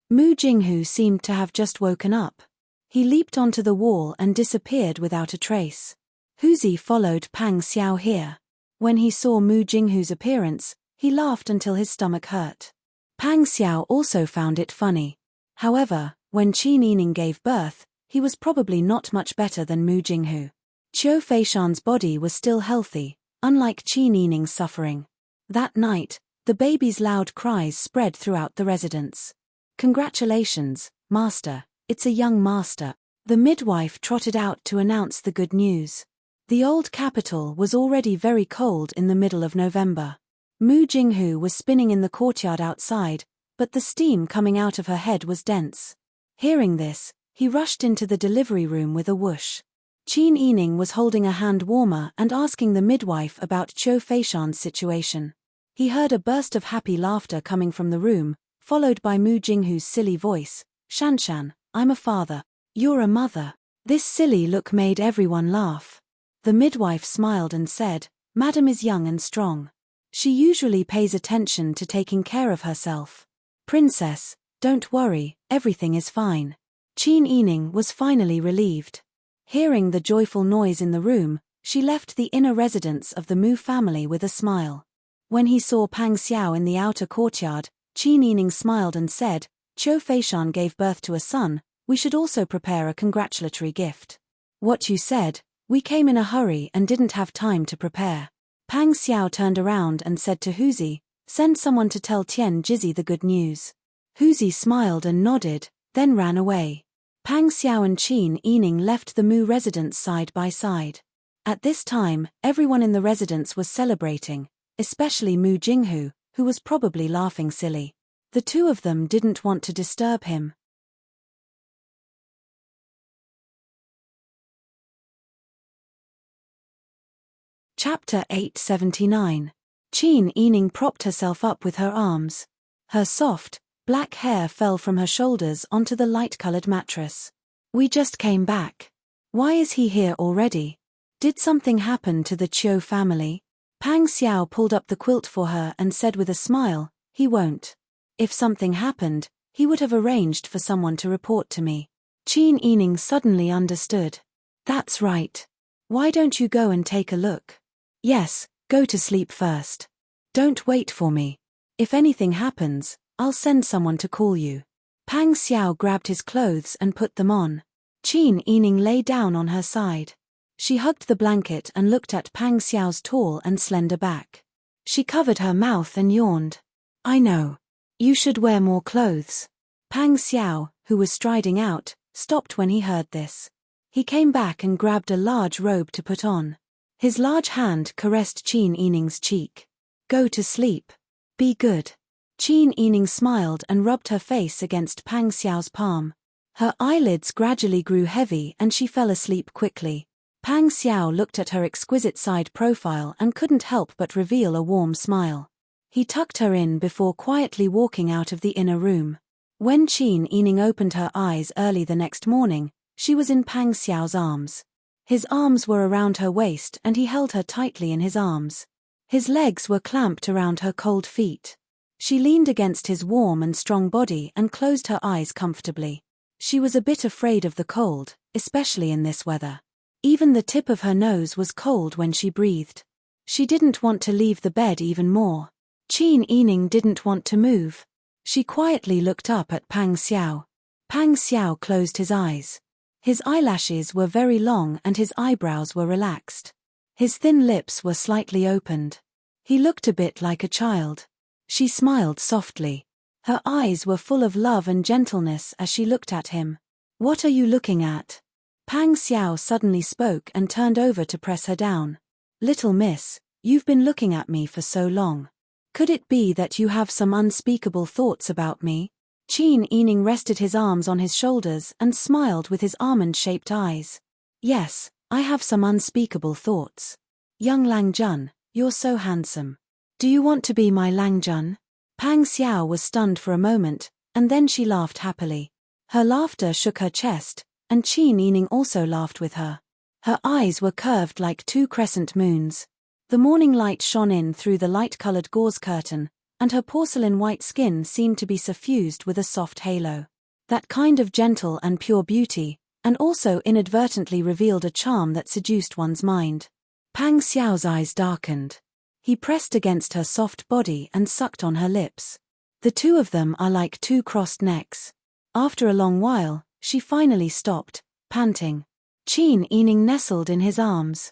Mu Jinghu seemed to have just woken up. He leaped onto the wall and disappeared without a trace. Huzi followed Pang Xiao here. When he saw Mu Jinghu's appearance, he laughed until his stomach hurt. Pang Xiao also found it funny. However, when Qin Yining gave birth, he was probably not much better than Mu Jinghu. Qiu Feishan's body was still healthy, unlike Qin Yining's suffering. That night, the baby's loud cries spread throughout the residence. "Congratulations, Master, it's a young master." The midwife trotted out to announce the good news. The old capital was already very cold in the middle of November. Mu Jinghu was spinning in the courtyard outside, but the steam coming out of her head was dense. Hearing this, he rushed into the delivery room with a whoosh. Qin Yining was holding a hand warmer and asking the midwife about Qiu Feishan's situation. He heard a burst of happy laughter coming from the room, followed by Mu Jinghu's silly voice, "Shanshan, I'm a father. You're a mother." This silly look made everyone laugh. The midwife smiled and said, "Madam is young and strong. She usually pays attention to taking care of herself. Princess, don't worry, everything is fine." Qin Yining was finally relieved. Hearing the joyful noise in the room, she left the inner residence of the Mu family with a smile. When he saw Pang Xiao in the outer courtyard, Qin Yining smiled and said, "Qiu Feishan gave birth to a son, we should also prepare a congratulatory gift." "What you said, we came in a hurry and didn't have time to prepare." Pang Xiao turned around and said to Huzi, "Send someone to tell Tian Jizzy the good news." Huzi smiled and nodded, then ran away. Pang Xiao and Qin Yining left the Mu residence side by side. At this time, everyone in the residence was celebrating, especially Mu Jinghu, who was probably laughing silly. The two of them didn't want to disturb him. Chapter 879. Qin Yining propped herself up with her arms. Her soft, black hair fell from her shoulders onto the light-colored mattress. "We just came back. Why is he here already? Did something happen to the Qiu family?" Pang Xiao pulled up the quilt for her and said with a smile, "He won't. If something happened, he would have arranged for someone to report to me." Qin Yining suddenly understood. "That's right. Why don't you go and take a look?" "Yes, go to sleep first. Don't wait for me. If anything happens, I'll send someone to call you." Pang Xiao grabbed his clothes and put them on. Qin Yining lay down on her side. She hugged the blanket and looked at Pang Xiao's tall and slender back. She covered her mouth and yawned. "I know. You should wear more clothes." Pang Xiao, who was striding out, stopped when he heard this. He came back and grabbed a large robe to put on. His large hand caressed Qin Yining's cheek. Go to sleep. Be good. Qin Yining smiled and rubbed her face against Pang Xiao's palm. Her eyelids gradually grew heavy and she fell asleep quickly. Pang Xiao looked at her exquisite side profile and couldn't help but reveal a warm smile. He tucked her in before quietly walking out of the inner room. When Qin Yining opened her eyes early the next morning, she was in Pang Xiao's arms. His arms were around her waist and he held her tightly in his arms. His legs were clamped around her cold feet. She leaned against his warm and strong body and closed her eyes comfortably. She was a bit afraid of the cold, especially in this weather. Even the tip of her nose was cold when she breathed. She didn't want to leave the bed even more. Qin Yining didn't want to move. She quietly looked up at Pang Xiao. Pang Xiao closed his eyes. His eyelashes were very long and his eyebrows were relaxed. His thin lips were slightly opened. He looked a bit like a child. She smiled softly. Her eyes were full of love and gentleness as she looked at him. What are you looking at? Pang Xiao suddenly spoke and turned over to press her down. Little miss, you've been looking at me for so long. Could it be that you have some unspeakable thoughts about me? Qin Yining rested his arms on his shoulders and smiled with his almond-shaped eyes. Yes, I have some unspeakable thoughts. Young Lang Jun, you're so handsome. Do you want to be my Lang Jun? Pang Xiao was stunned for a moment, and then she laughed happily. Her laughter shook her chest, and Qin Yining also laughed with her. Her eyes were curved like two crescent moons. The morning light shone in through the light-colored gauze curtain, and her porcelain-white skin seemed to be suffused with a soft halo. That kind of gentle and pure beauty, and also inadvertently revealed a charm that seduced one's mind. Pang Xiao's eyes darkened. He pressed against her soft body and sucked on her lips. The two of them are like two crossed necks. After a long while, she finally stopped, panting. Qin Yining nestled in his arms.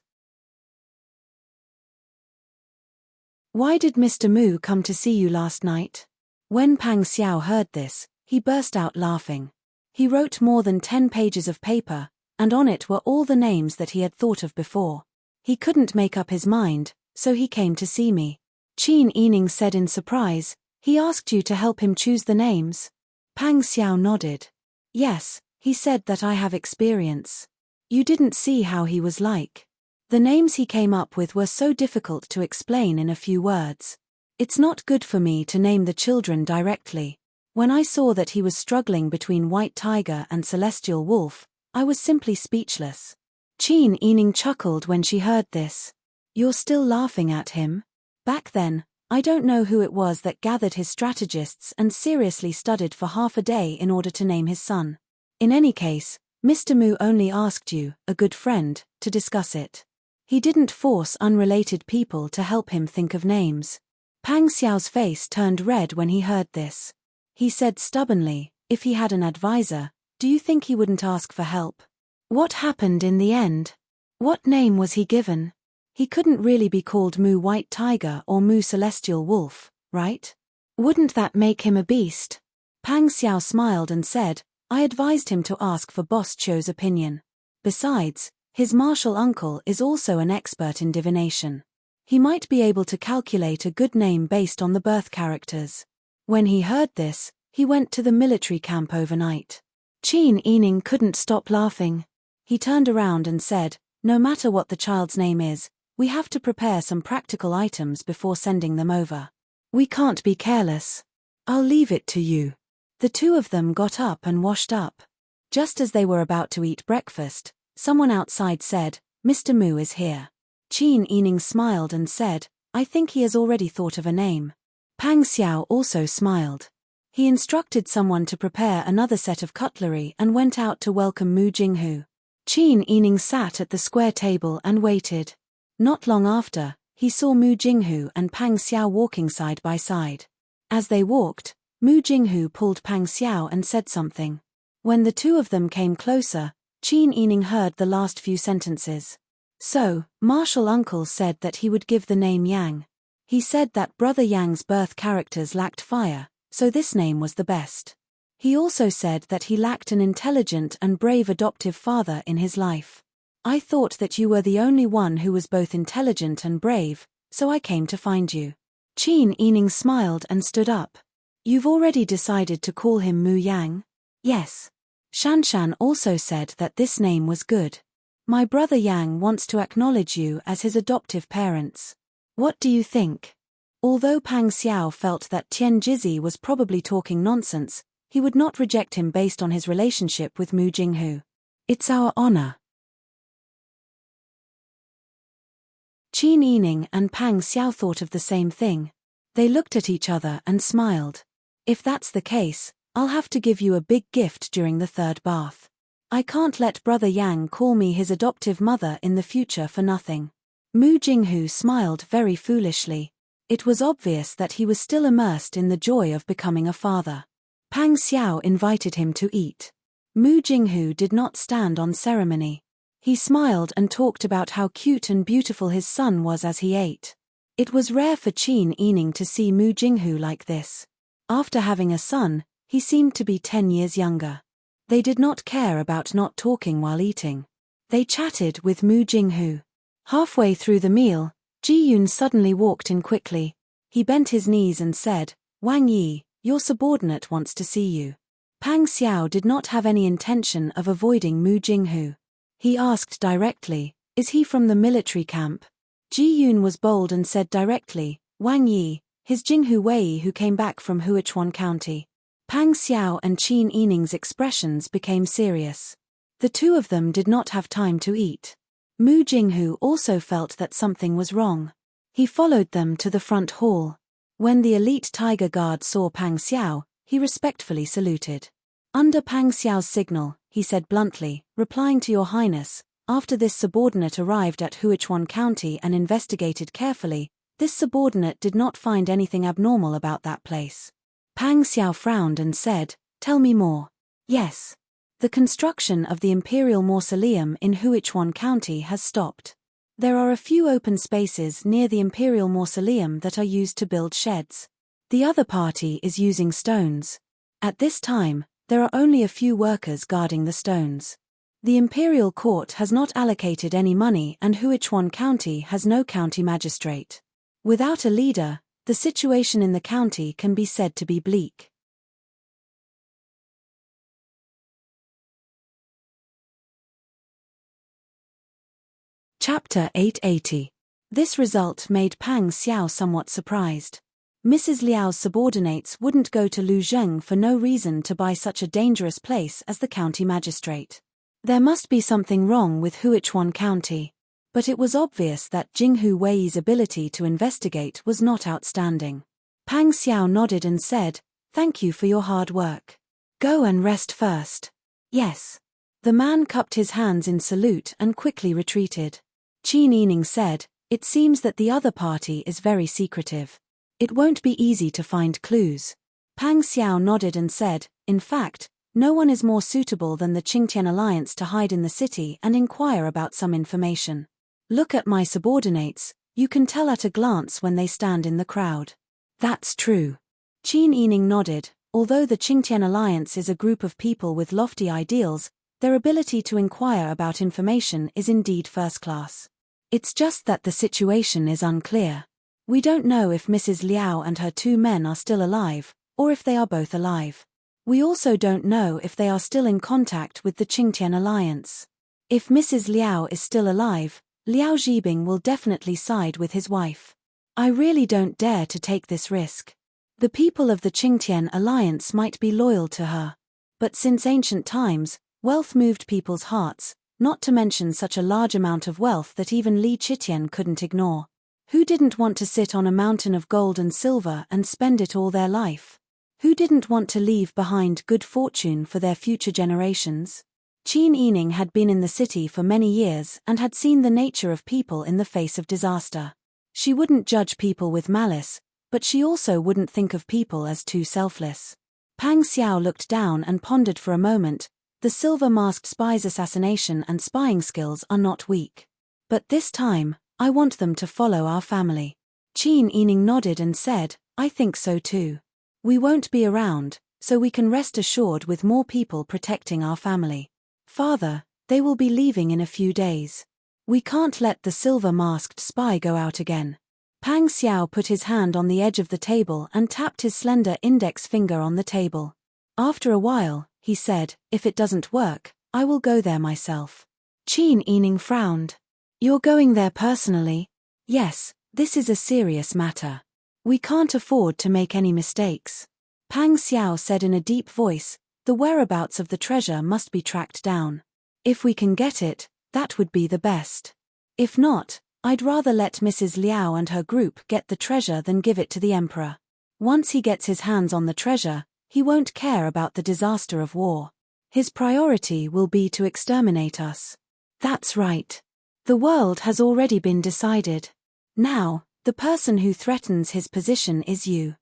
Why did Mr. Mu come to see you last night? When Pang Xiao heard this, he burst out laughing. He wrote more than 10 pages of paper, and on it were all the names that he had thought of before. He couldn't make up his mind, so he came to see me. Qin Yining said in surprise, he asked you to help him choose the names? Pang Xiao nodded. Yes, he said that I have experience. You didn't see how he was like. The names he came up with were so difficult to explain in a few words. It's not good for me to name the children directly. When I saw that he was struggling between White Tiger and Celestial Wolf, I was simply speechless. Qin Yining chuckled when she heard this. You're still laughing at him? Back then, I don't know who it was that gathered his strategists and seriously studied for half a day in order to name his son. In any case, Mr. Mu only asked you, a good friend, to discuss it. He didn't force unrelated people to help him think of names. Pang Xiao's face turned red when he heard this. He said stubbornly, if he had an advisor, do you think he wouldn't ask for help? What happened in the end? What name was he given? He couldn't really be called Mu White Tiger or Mu Celestial Wolf, right? Wouldn't that make him a beast? Pang Xiao smiled and said, I advised him to ask for Boss Chou's opinion. Besides, his martial uncle is also an expert in divination. He might be able to calculate a good name based on the birth characters. When he heard this, he went to the military camp overnight. Qin Yining couldn't stop laughing. He turned around and said, no matter what the child's name is, we have to prepare some practical items before sending them over. We can't be careless. I'll leave it to you. The two of them got up and washed up. Just as they were about to eat breakfast, someone outside said, Mr. Mu is here. Qin Yining smiled and said, I think he has already thought of a name. Pang Xiao also smiled. He instructed someone to prepare another set of cutlery and went out to welcome Mu Jinghu. Qin Yining sat at the square table and waited. Not long after, he saw Mu Jinghu and Pang Xiao walking side by side. As they walked, Mu Jinghu pulled Pang Xiao and said something. When the two of them came closer, Qin Yining heard the last few sentences. So, Martial Uncle said that he would give the name Yang. He said that Brother Yang's birth characters lacked fire, so this name was the best. He also said that he lacked an intelligent and brave adoptive father in his life. I thought that you were the only one who was both intelligent and brave, so I came to find you. Qin Yining smiled and stood up. You've already decided to call him Mu Yang? Yes. Shanshan also said that this name was good. My brother Yang wants to acknowledge you as his adoptive parents. What do you think? Although Pang Xiao felt that Tian Jizi was probably talking nonsense, he would not reject him based on his relationship with Mu Jinghu. It's our honor. Qin Yining and Pang Xiao thought of the same thing. They looked at each other and smiled. If that's the case, I'll have to give you a big gift during the third bath. I can't let brother Yang call me his adoptive mother in the future for nothing. Mu Jinghu smiled very foolishly. It was obvious that he was still immersed in the joy of becoming a father. Pang Xiao invited him to eat. Mu Jinghu did not stand on ceremony. He smiled and talked about how cute and beautiful his son was as he ate. It was rare for Qin Yining to see Mu Jinghu like this. After having a son, he seemed to be 10 years younger. They did not care about not talking while eating. They chatted with Mu Jinghu. Halfway through the meal, Ji Yun suddenly walked in quickly. He bent his knees and said, Wang Yi, your subordinate wants to see you. Pang Xiao did not have any intention of avoiding Mu Jinghu. He asked directly, is he from the military camp? Ji Yun was bold and said directly, Wang Yi, his Jinghu Wei who came back from Huichuan County. Pang Xiao and Qin Yining's expressions became serious. The two of them did not have time to eat. Mu Jinghu also felt that something was wrong. He followed them to the front hall. When the elite tiger guard saw Pang Xiao, he respectfully saluted. Under Pang Xiao's signal, he said bluntly, replying to Your Highness, after this subordinate arrived at Huichuan County and investigated carefully, this subordinate did not find anything abnormal about that place. Pang Xiao frowned and said, tell me more. Yes. The construction of the Imperial Mausoleum in Huichuan County has stopped. There are a few open spaces near the Imperial Mausoleum that are used to build sheds. The other party is using stones. At this time, there are only a few workers guarding the stones. The Imperial Court has not allocated any money and Huichuan County has no county magistrate. Without a leader, the situation in the county can be said to be bleak. Chapter 880. This result made Pang Xiao somewhat surprised. Mrs. Liao's subordinates wouldn't go to Luzheng for no reason to buy such a dangerous place as the county magistrate. There must be something wrong with Huichuan County. But it was obvious that Jinghu Wei's ability to investigate was not outstanding. Pang Xiao nodded and said, thank you for your hard work. Go and rest first. Yes. The man cupped his hands in salute and quickly retreated. Qin Yining said, it seems that the other party is very secretive. It won't be easy to find clues. Pang Xiao nodded and said, in fact, no one is more suitable than the Qingtian Alliance to hide in the city and inquire about some information. Look at my subordinates, you can tell at a glance when they stand in the crowd. That's true. Qin Yining nodded. Although the Qingtian Alliance is a group of people with lofty ideals, their ability to inquire about information is indeed first class. It's just that the situation is unclear. We don't know if Mrs. Liao and her 2 men are still alive, or if they are both alive. We also don't know if they are still in contact with the Qingtian Alliance. If Mrs. Liao is still alive, Liao Zhibing will definitely side with his wife. I really don't dare to take this risk. The people of the Qingtian Alliance might be loyal to her. But since ancient times, wealth moved people's hearts, not to mention such a large amount of wealth that even Li Chitian couldn't ignore. Who didn't want to sit on a mountain of gold and silver and spend it all their life? Who didn't want to leave behind good fortune for their future generations? Qin Yining had been in the city for many years and had seen the nature of people in the face of disaster. She wouldn't judge people with malice, but she also wouldn't think of people as too selfless. Pang Xiao looked down and pondered for a moment. The silver-masked spy's assassination and spying skills are not weak. But this time, I want them to follow our family. Qin Yining nodded and said, I think so too. We won't be around, so we can rest assured with more people protecting our family. Father, they will be leaving in a few days. We can't let the silver-masked spy go out again. Pang Xiao put his hand on the edge of the table and tapped his slender index finger on the table. After a while, he said, if it doesn't work, I will go there myself. Qin Yining frowned. You're going there personally? Yes, this is a serious matter. We can't afford to make any mistakes. Pang Xiao said in a deep voice, the whereabouts of the treasure must be tracked down. If we can get it, that would be the best. If not, I'd rather let Mrs. Liao and her group get the treasure than give it to the emperor. Once he gets his hands on the treasure, he won't care about the disaster of war. His priority will be to exterminate us. That's right. The world has already been decided. Now, the person who threatens his position is you.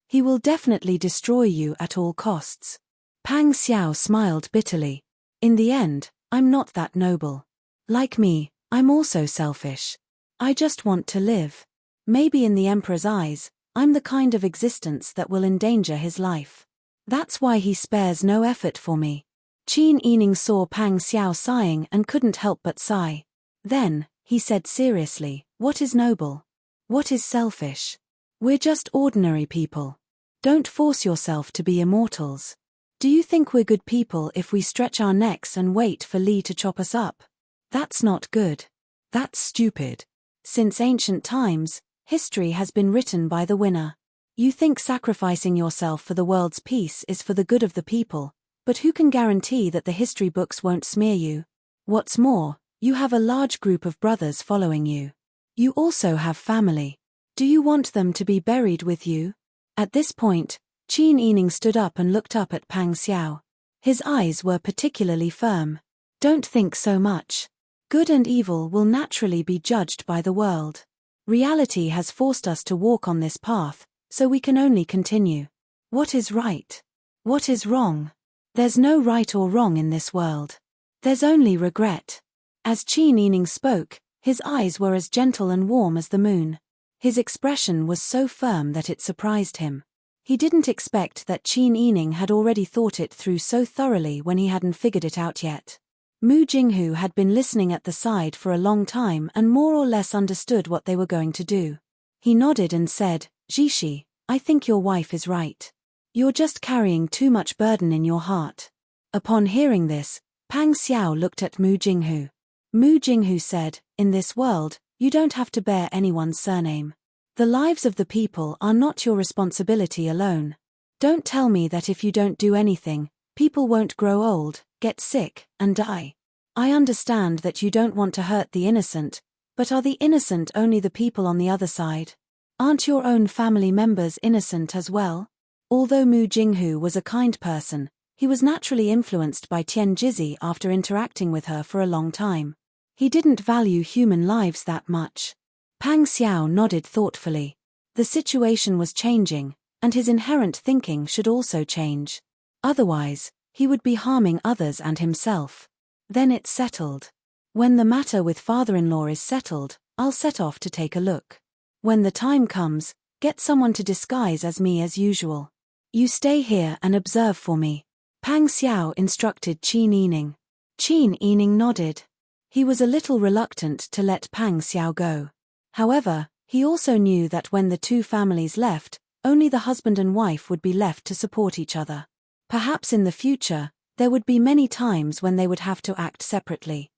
He will definitely destroy you at all costs. Pang Xiao smiled bitterly. In the end, I'm not that noble. Like me, I'm also selfish. I just want to live. Maybe in the emperor's eyes, I'm the kind of existence that will endanger his life. That's why he spares no effort for me. Qin Yining saw Pang Xiao sighing and couldn't help but sigh. Then, he said seriously, what is noble? What is selfish? We're just ordinary people. Don't force yourself to be immortals. Do you think we're good people if we stretch our necks and wait for Li to chop us up? That's not good. That's stupid. Since ancient times, history has been written by the winner. You think sacrificing yourself for the world's peace is for the good of the people, but who can guarantee that the history books won't smear you? What's more, you have a large group of brothers following you. You also have family. Do you want them to be buried with you? At this point, Qin Yining stood up and looked up at Pang Xiao. His eyes were particularly firm. Don't think so much. Good and evil will naturally be judged by the world. Reality has forced us to walk on this path, so we can only continue. What is right? What is wrong? There's no right or wrong in this world. There's only regret. As Qin Yining spoke, his eyes were as gentle and warm as the moon. His expression was so firm that it surprised him. He didn't expect that Qin Yining had already thought it through so thoroughly when he hadn't figured it out yet. Mu Jinghu had been listening at the side for a long time and more or less understood what they were going to do. He nodded and said, Jishi, I think your wife is right. You're just carrying too much burden in your heart. Upon hearing this, Pang Xiao looked at Mu Jinghu. Mu Jinghu said, in this world, you don't have to bear anyone's surname. The lives of the people are not your responsibility alone. Don't tell me that if you don't do anything, people won't grow old, get sick, and die. I understand that you don't want to hurt the innocent, but are the innocent only the people on the other side? Aren't your own family members innocent as well? Although Mu Jinghu was a kind person, he was naturally influenced by Tian Jizi after interacting with her for a long time. He didn't value human lives that much. Pang Xiao nodded thoughtfully. The situation was changing, and his inherent thinking should also change. Otherwise, he would be harming others and himself. Then it's settled. When the matter with father-in-law is settled, I'll set off to take a look. When the time comes, get someone to disguise as me as usual. You stay here and observe for me. Pang Xiao instructed Qin Yining. Qin Yining nodded. He was a little reluctant to let Pang Xiao go. However, he also knew that when the two families left, only the husband and wife would be left to support each other. Perhaps in the future, there would be many times when they would have to act separately.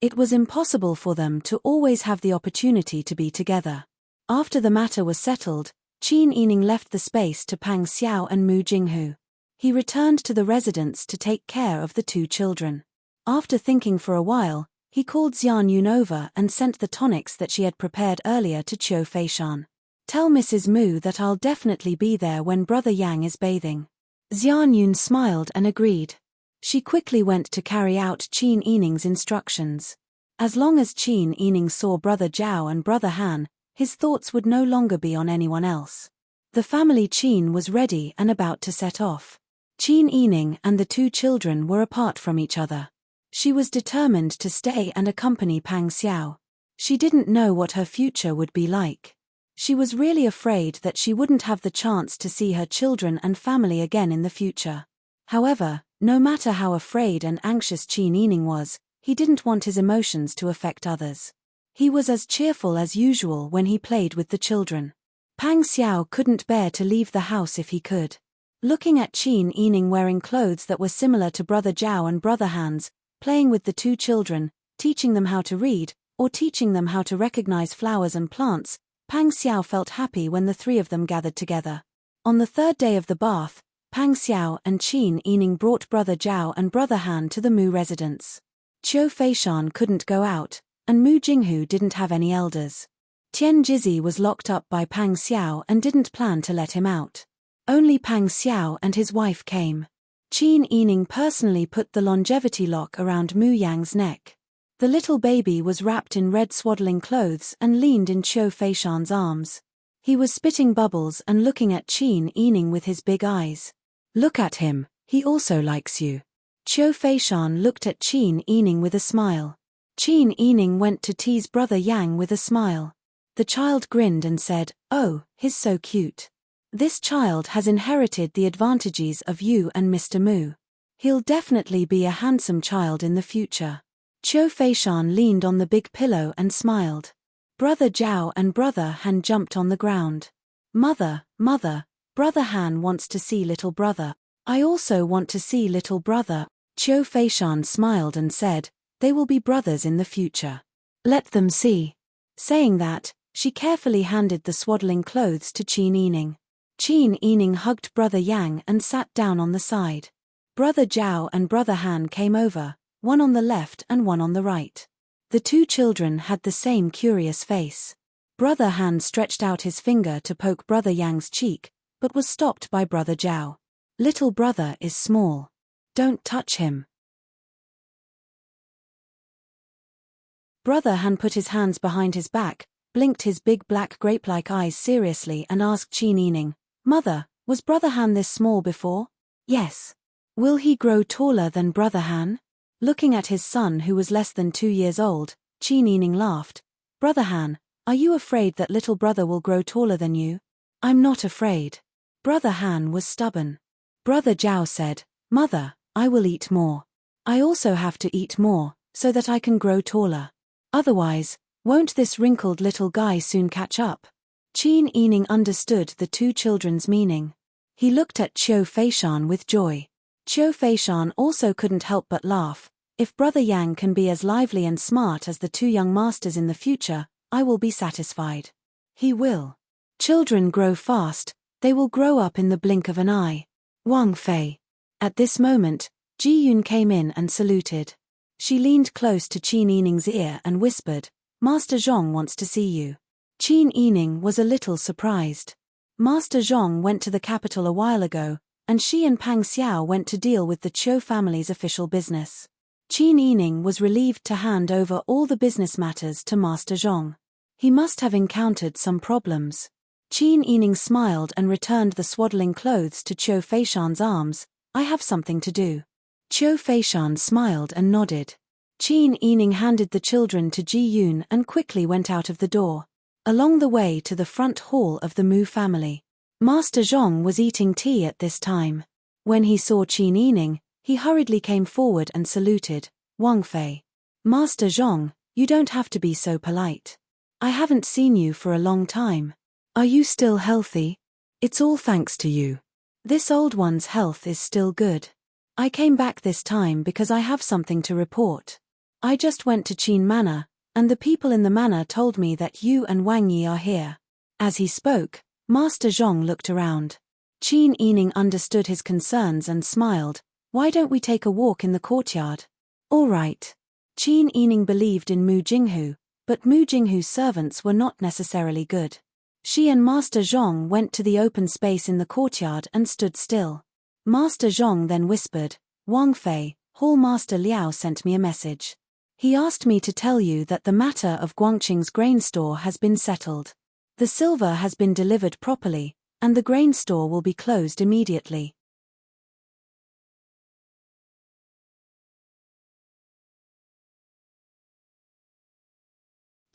It was impossible for them to always have the opportunity to be together. After the matter was settled, Qin Yining left the space to Pang Xiao and Mu Jinghu. He returned to the residence to take care of the two children. After thinking for a while, he called Xian Yun over and sent the tonics that she had prepared earlier to Qiu Feishan. Tell Mrs. Mu that I'll definitely be there when Brother Yang is bathing. Xian Yun smiled and agreed. She quickly went to carry out Qin Yining's instructions. As long as Qin Yining saw Brother Zhao and Brother Han, his thoughts would no longer be on anyone else. The family Qin was ready and about to set off. Qin Yining and the two children were apart from each other. She was determined to stay and accompany Pang Xiao. She didn't know what her future would be like. She was really afraid that she wouldn't have the chance to see her children and family again in the future. However, no matter how afraid and anxious Qin Yining was, he didn't want his emotions to affect others. He was as cheerful as usual when he played with the children. Pang Xiao couldn't bear to leave the house if he could. Looking at Qin Yining wearing clothes that were similar to Brother Zhao and Brother Han's, playing with the two children, teaching them how to read, or teaching them how to recognize flowers and plants, Pang Xiao felt happy when the three of them gathered together. On the third day of the bath, Pang Xiao and Qin Yining brought Brother Zhao and Brother Han to the Mu residence. Qiu Feishan couldn't go out, and Mu Jinghu didn't have any elders. Tian Jizhi was locked up by Pang Xiao and didn't plan to let him out. Only Pang Xiao and his wife came. Qin Yining personally put the longevity lock around Mu Yang's neck. The little baby was wrapped in red swaddling clothes and leaned in Qiu Feishan's arms. He was spitting bubbles and looking at Qin Yining with his big eyes. "Look at him, he also likes you." Qiu Feishan looked at Qin Yining with a smile. Qin Yining went to tease Brother Yang with a smile. The child grinned and said, "Oh, he's so cute. This child has inherited the advantages of you and Mr. Mu. He'll definitely be a handsome child in the future." Qiu Feishan leaned on the big pillow and smiled. Brother Zhao and Brother Han jumped on the ground. Mother, Brother Han wants to see little brother. I also want to see little brother." Qiu Feishan smiled and said, "They will be brothers in the future. Let them see." Saying that, she carefully handed the swaddling clothes to Qin Yining. Qin Yining hugged Brother Yang and sat down on the side. Brother Zhao and Brother Han came over, one on the left and one on the right. The two children had the same curious face. Brother Han stretched out his finger to poke Brother Yang's cheek, but was stopped by Brother Zhao. "Little brother is small. Don't touch him." Brother Han put his hands behind his back, blinked his big black grape-like eyes seriously and asked Qin Yining, "Mother, was Brother Han this small before?" "Yes." "Will he grow taller than Brother Han?" Looking at his son who was less than 2 years old, Qin Yining laughed. "Brother Han, are you afraid that little brother will grow taller than you?" "I'm not afraid." Brother Han was stubborn. Brother Zhao said, "Mother, I will eat more. I also have to eat more, so that I can grow taller. Otherwise, won't this wrinkled little guy soon catch up?" Qin Yining understood the two children's meaning. He looked at Qiu Feishan with joy. Qiu Feishan also couldn't help but laugh. "If Brother Yang can be as lively and smart as the two young masters in the future, I will be satisfied." He will. Children grow fast, they will grow up in the blink of an eye. Wang Fei. At this moment, Ji Yun came in and saluted. She leaned close to Qin Yining's ear and whispered, "Master Zhong wants to see you." Qin Yining was a little surprised. Master Zhong went to the capital a while ago, and she and Pang Xiao went to deal with the Qiu family's official business. Qin Yining was relieved to hand over all the business matters to Master Zhong. He must have encountered some problems. Qin Yining smiled and returned the swaddling clothes to Qiu Feishan's arms. "I have something to do." Qiu Feishan smiled and nodded. Qin Yining handed the children to Ji Yun and quickly went out of the door. Along the way to the front hall of the Mu family. Master Zhong was eating tea at this time. When he saw Qin Yining, he hurriedly came forward and saluted, "Wang Fei." "Master Zhong, you don't have to be so polite. I haven't seen you for a long time. Are you still healthy?" "It's all thanks to you. This old one's health is still good. I came back this time because I have something to report. I just went to Qin Manor, and the people in the manor told me that you and Wang Yi are here." As he spoke, Master Zhong looked around. Qin Yining understood his concerns and smiled. "Why don't we take a walk in the courtyard?" "All right." Qin Yining believed in Mu Jinghu, but Mu Jinghu's servants were not necessarily good. She and Master Zhong went to the open space in the courtyard and stood still. Master Zhong then whispered, "Wang Fei, Hall Master Liao sent me a message. He asked me to tell you that the matter of Guangqing's grain store has been settled. The silver has been delivered properly, and the grain store will be closed immediately."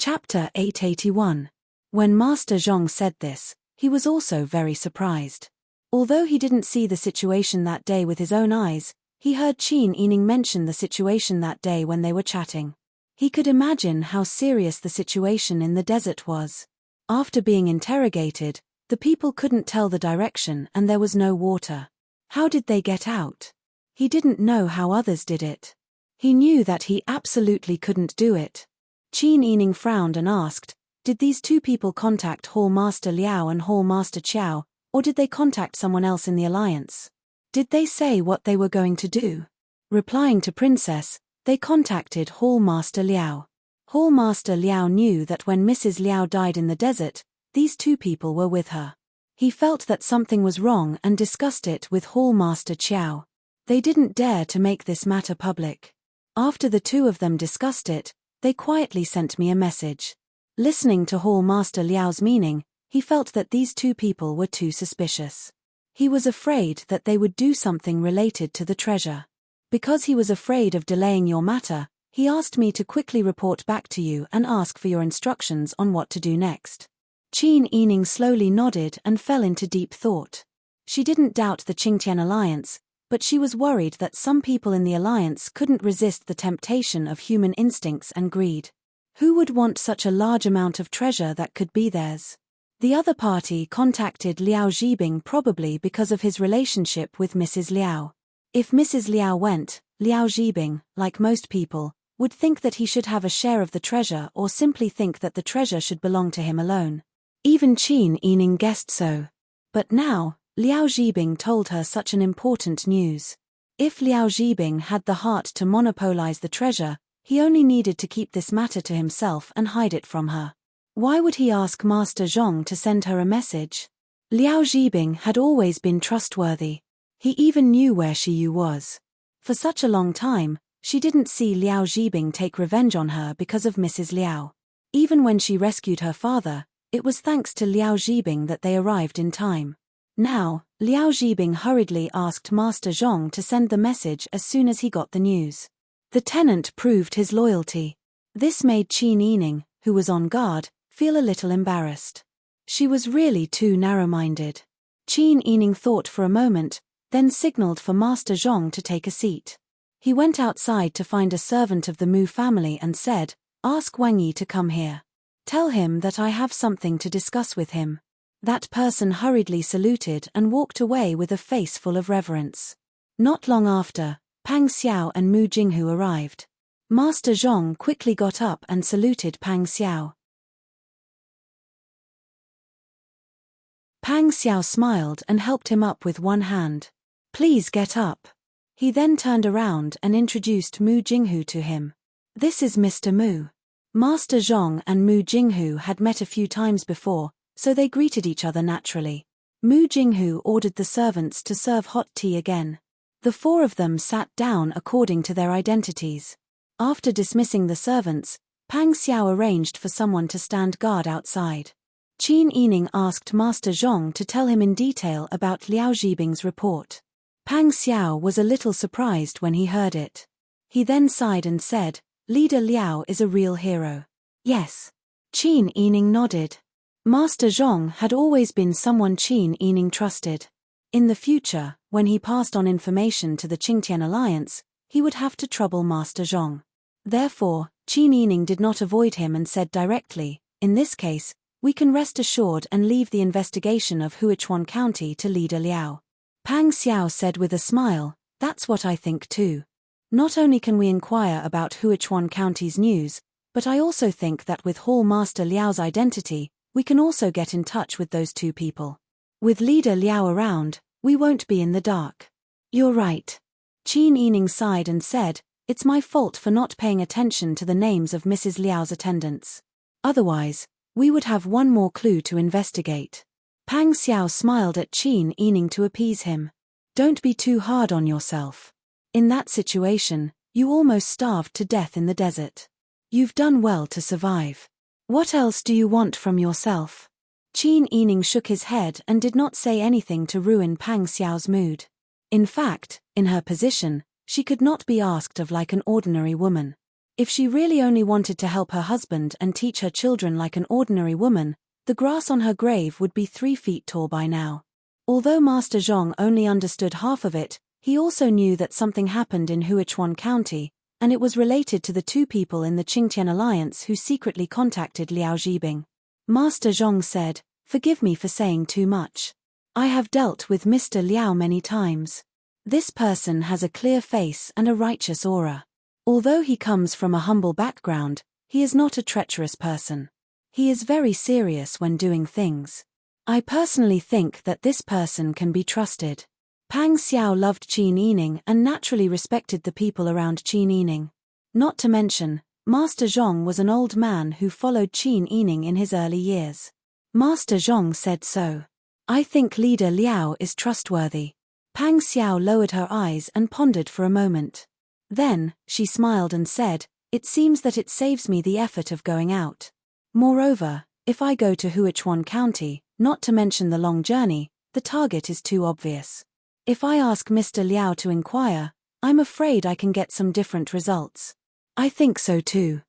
Chapter 881. When Master Zhong said this, he was also very surprised. Although he didn't see the situation that day with his own eyes, he heard Qin Yining mention the situation that day when they were chatting. He could imagine how serious the situation in the desert was. After being interrogated, the people couldn't tell the direction and there was no water. How did they get out? He didn't know how others did it. He knew that he absolutely couldn't do it. Qin Yining frowned and asked, did these two people contact Hall Master Liao and Hall Master Qiao, or did they contact someone else in the alliance? Did they say what they were going to do? Replying to Princess, they contacted Hall Master Liao. Hall Master Liao knew that when Mrs. Liao died in the desert, these two people were with her. He felt that something was wrong and discussed it with Hall Master Qiao. They didn't dare to make this matter public. After the two of them discussed it, they quietly sent me a message. Listening to Hall Master Liao's meaning, he felt that these two people were too suspicious. He was afraid that they would do something related to the treasure. Because he was afraid of delaying your matter, he asked me to quickly report back to you and ask for your instructions on what to do next. Qin Yining slowly nodded and fell into deep thought. She didn't doubt the Qingtian alliance, but she was worried that some people in the alliance couldn't resist the temptation of human instincts and greed. Who would want such a large amount of treasure that could be theirs? The other party contacted Liao Zhibing probably because of his relationship with Mrs. Liao. If Mrs. Liao went, Liao Zhibing, like most people, would think that he should have a share of the treasure or simply think that the treasure should belong to him alone. Even Qin Yining guessed so. But now, Liao Zhibing told her such an important news. If Liao Zhibing had the heart to monopolize the treasure, he only needed to keep this matter to himself and hide it from her. Why would he ask Master Zhong to send her a message? Liao Zhibing had always been trustworthy. He even knew where Shiyu was. For such a long time, she didn't see Liao Zhibing take revenge on her because of Mrs. Liao. Even when she rescued her father, it was thanks to Liao Zhibing that they arrived in time. Now, Liao Zhibing hurriedly asked Master Zhong to send the message as soon as he got the news. The tenant proved his loyalty. This made Qin Yining, who was on guard, feel a little embarrassed. She was really too narrow-minded. Qin Yining thought for a moment, then signaled for Master Zhong to take a seat. He went outside to find a servant of the Mu family and said, "Ask Wang Yi to come here. Tell him that I have something to discuss with him." That person hurriedly saluted and walked away with a face full of reverence. Not long after, Pang Xiao and Mu Jinghu arrived. Master Zhong quickly got up and saluted Pang Xiao. Pang Xiao smiled and helped him up with one hand. "Please get up." He then turned around and introduced Mu Jinghu to him. "This is Mr. Mu." Master Zhong and Mu Jinghu had met a few times before, so they greeted each other naturally. Mu Jinghu ordered the servants to serve hot tea again. The four of them sat down according to their identities. After dismissing the servants, Pang Xiao arranged for someone to stand guard outside. Qin Yining asked Master Zhong to tell him in detail about Liao Zhibing's report. Pang Xiao was a little surprised when he heard it. He then sighed and said, "Leader Liao is a real hero." "Yes." Qin Yining nodded. Master Zhong had always been someone Qin Yining trusted. In the future, when he passed on information to the Qingtian alliance, he would have to trouble Master Zhong. Therefore, Qin Yining did not avoid him and said directly, "In this case, we can rest assured and leave the investigation of Huichuan County to Leader Liao." Pang Xiao said with a smile, "That's what I think too. Not only can we inquire about Huichuan County's news, but I also think that with Hall Master Liao's identity, we can also get in touch with those two people. With Leader Liao around, we won't be in the dark." "You're right." Qin Yining sighed and said, "It's my fault for not paying attention to the names of Mrs. Liao's attendants. Otherwise, we would have one more clue to investigate." Pang Xiao smiled at Qin Yining to appease him. "Don't be too hard on yourself. In that situation, you almost starved to death in the desert. You've done well to survive. What else do you want from yourself?" Qin Yining shook his head and did not say anything to ruin Pang Xiao's mood. In fact, in her position, she could not be asked of like an ordinary woman. If she really only wanted to help her husband and teach her children like an ordinary woman, the grass on her grave would be 3 feet tall by now. Although Master Zhong only understood half of it, he also knew that something happened in Huichuan County, and it was related to the 2 people in the Qingtian alliance who secretly contacted Liao Zhibing. Master Zhong said, "Forgive me for saying too much. I have dealt with Mr. Liao many times. This person has a clear face and a righteous aura. Although he comes from a humble background, he is not a treacherous person. He is very serious when doing things. I personally think that this person can be trusted." Pang Xiao loved Qin Yining and naturally respected the people around Qin Yining. Not to mention, Master Zhong was an old man who followed Qin Yining in his early years. Master Zhong said so. "I think Leader Liao is trustworthy." Pang Xiao lowered her eyes and pondered for a moment. Then, she smiled and said, "It seems that it saves me the effort of going out. Moreover, if I go to Huichuan County, not to mention the long journey, the target is too obvious. If I ask Mr. Liao to inquire, I'm afraid I can get some different results." "I think so too."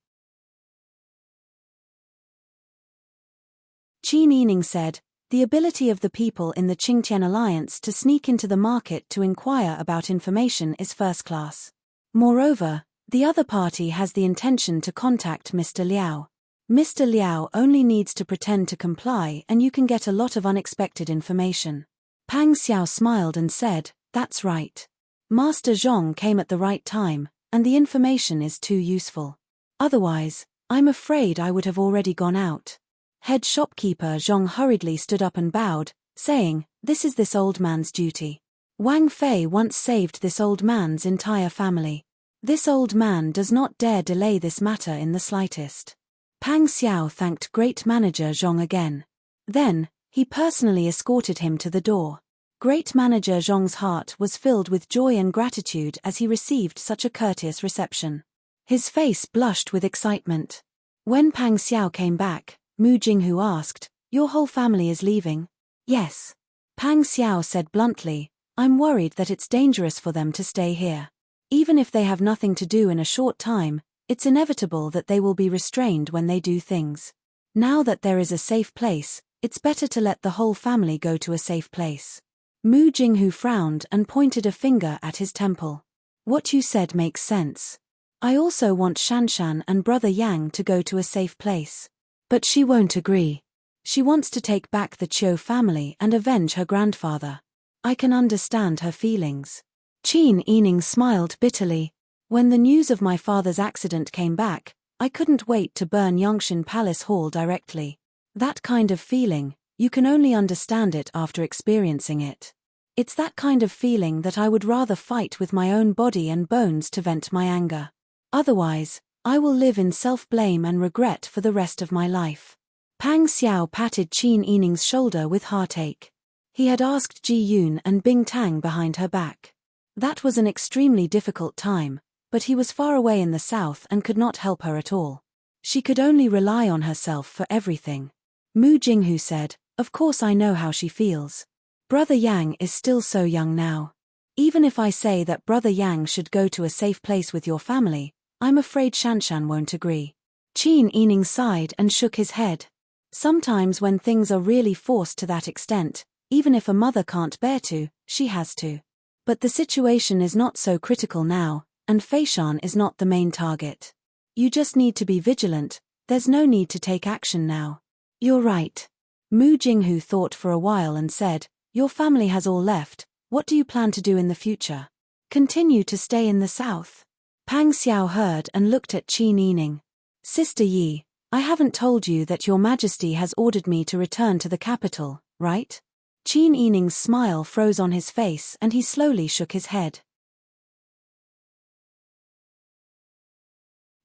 Qin Yining said, "The ability of the people in the Qingtian alliance to sneak into the market to inquire about information is first class. Moreover, the other party has the intention to contact Mr. Liao. Mr. Liao only needs to pretend to comply and you can get a lot of unexpected information." Pang Xiao smiled and said, "That's right. Master Zhong came at the right time, and the information is too useful. Otherwise, I'm afraid I would have already gone out." Head shopkeeper Zhong hurriedly stood up and bowed, saying, "This is this old man's duty. Wang Fei once saved this old man's entire family. This old man does not dare delay this matter in the slightest." Pang Xiao thanked Great Manager Zhong again. Then, he personally escorted him to the door. Great Manager Zhong's heart was filled with joy and gratitude as he received such a courteous reception. His face blushed with excitement. When Pang Xiao came back, Mu Jinghu asked, "Your whole family is leaving?" "Yes." Pang Xiao said bluntly, "I'm worried that it's dangerous for them to stay here. Even if they have nothing to do in a short time, it's inevitable that they will be restrained when they do things. Now that there is a safe place, it's better to let the whole family go to a safe place." Mu Jinghu frowned and pointed a finger at his temple. "What you said makes sense. I also want Shanshan and Brother Yang to go to a safe place. But she won't agree. She wants to take back the Qiu family and avenge her grandfather. I can understand her feelings." Qin Yining smiled bitterly. "When the news of my father's accident came back, I couldn't wait to burn Yongshan Palace Hall directly. That kind of feeling, you can only understand it after experiencing it. It's that kind of feeling that I would rather fight with my own body and bones to vent my anger. Otherwise, I will live in self-blame and regret for the rest of my life." Pang Xiao patted Qin Yining's shoulder with heartache. He had asked Ji Yun and Bing Tang behind her back. That was an extremely difficult time, but he was far away in the south and could not help her at all. She could only rely on herself for everything. Mu Jinghu said, "Of course I know how she feels. Brother Yang is still so young now. Even if I say that Brother Yang should go to a safe place with your family, I'm afraid Shanshan won't agree." Qin Yining sighed and shook his head. Sometimes when things are really forced to that extent, even if a mother can't bear to, she has to. But the situation is not so critical now, and Feishan is not the main target. You just need to be vigilant, there's no need to take action now. "You're right." Mu Jinghu thought for a while and said, "Your family has all left, what do you plan to do in the future?" "Continue to stay in the south." Pang Xiao heard and looked at Qin Yining. "Sister Yi, I haven't told you that your majesty has ordered me to return to the capital, right?" Qin Yining's smile froze on his face and he slowly shook his head.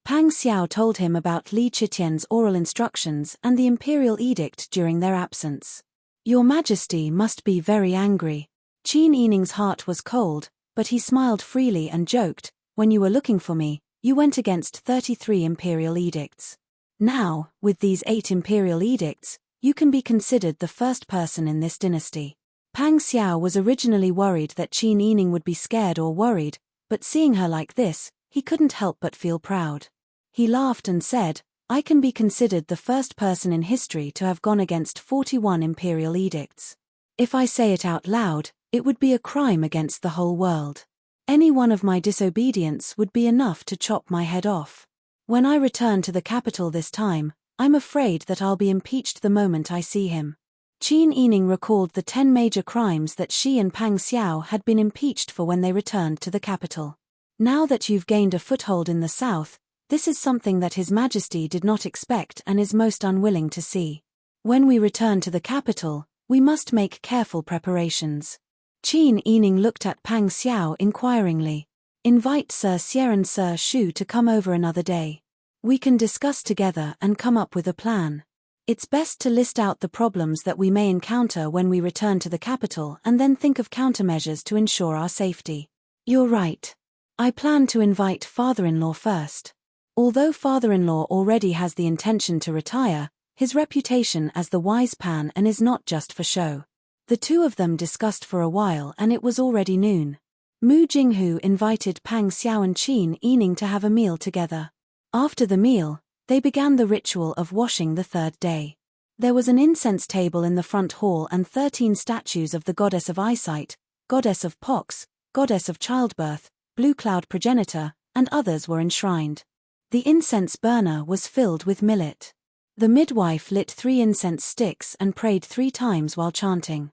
Pang Xiao told him about Li Qitian's oral instructions and the imperial edict during their absence. "Your majesty must be very angry." Qin Yining's heart was cold, but he smiled freely and joked, "When you were looking for me, you went against 33 imperial edicts. Now, with these 8 imperial edicts, you can be considered the first person in this dynasty." Pang Xiao was originally worried that Qin Yining would be scared or worried, but seeing her like this, he couldn't help but feel proud. He laughed and said, "I can be considered the first person in history to have gone against 41 imperial edicts. If I say it out loud, it would be a crime against the whole world. Any one of my disobedience would be enough to chop my head off. When I return to the capital this time, I'm afraid that I'll be impeached the moment I see him." Qin Yining recalled the 10 major crimes that she and Pang Xiao had been impeached for when they returned to the capital. Now that you've gained a foothold in the south, this is something that His Majesty did not expect and is most unwilling to see. When we return to the capital, we must make careful preparations. Qin Yining looked at Pang Xiao inquiringly. "Invite Sir Xie and Sir Shu to come over another day. We can discuss together and come up with a plan. It's best to list out the problems that we may encounter when we return to the capital and then think of countermeasures to ensure our safety." "You're right. I plan to invite father-in-law first. Although father-in-law already has the intention to retire, his reputation as the wise Pan and is not just for show." The two of them discussed for a while and it was already noon. Mu Jinghu invited Pang Xiao and Qin Yining to have a meal together. After the meal, they began the ritual of washing the third day. There was an incense table in the front hall and 13 statues of the goddess of eyesight, goddess of pox, goddess of childbirth, blue cloud progenitor, and others were enshrined. The incense burner was filled with millet. The midwife lit 3 incense sticks and prayed 3 times while chanting.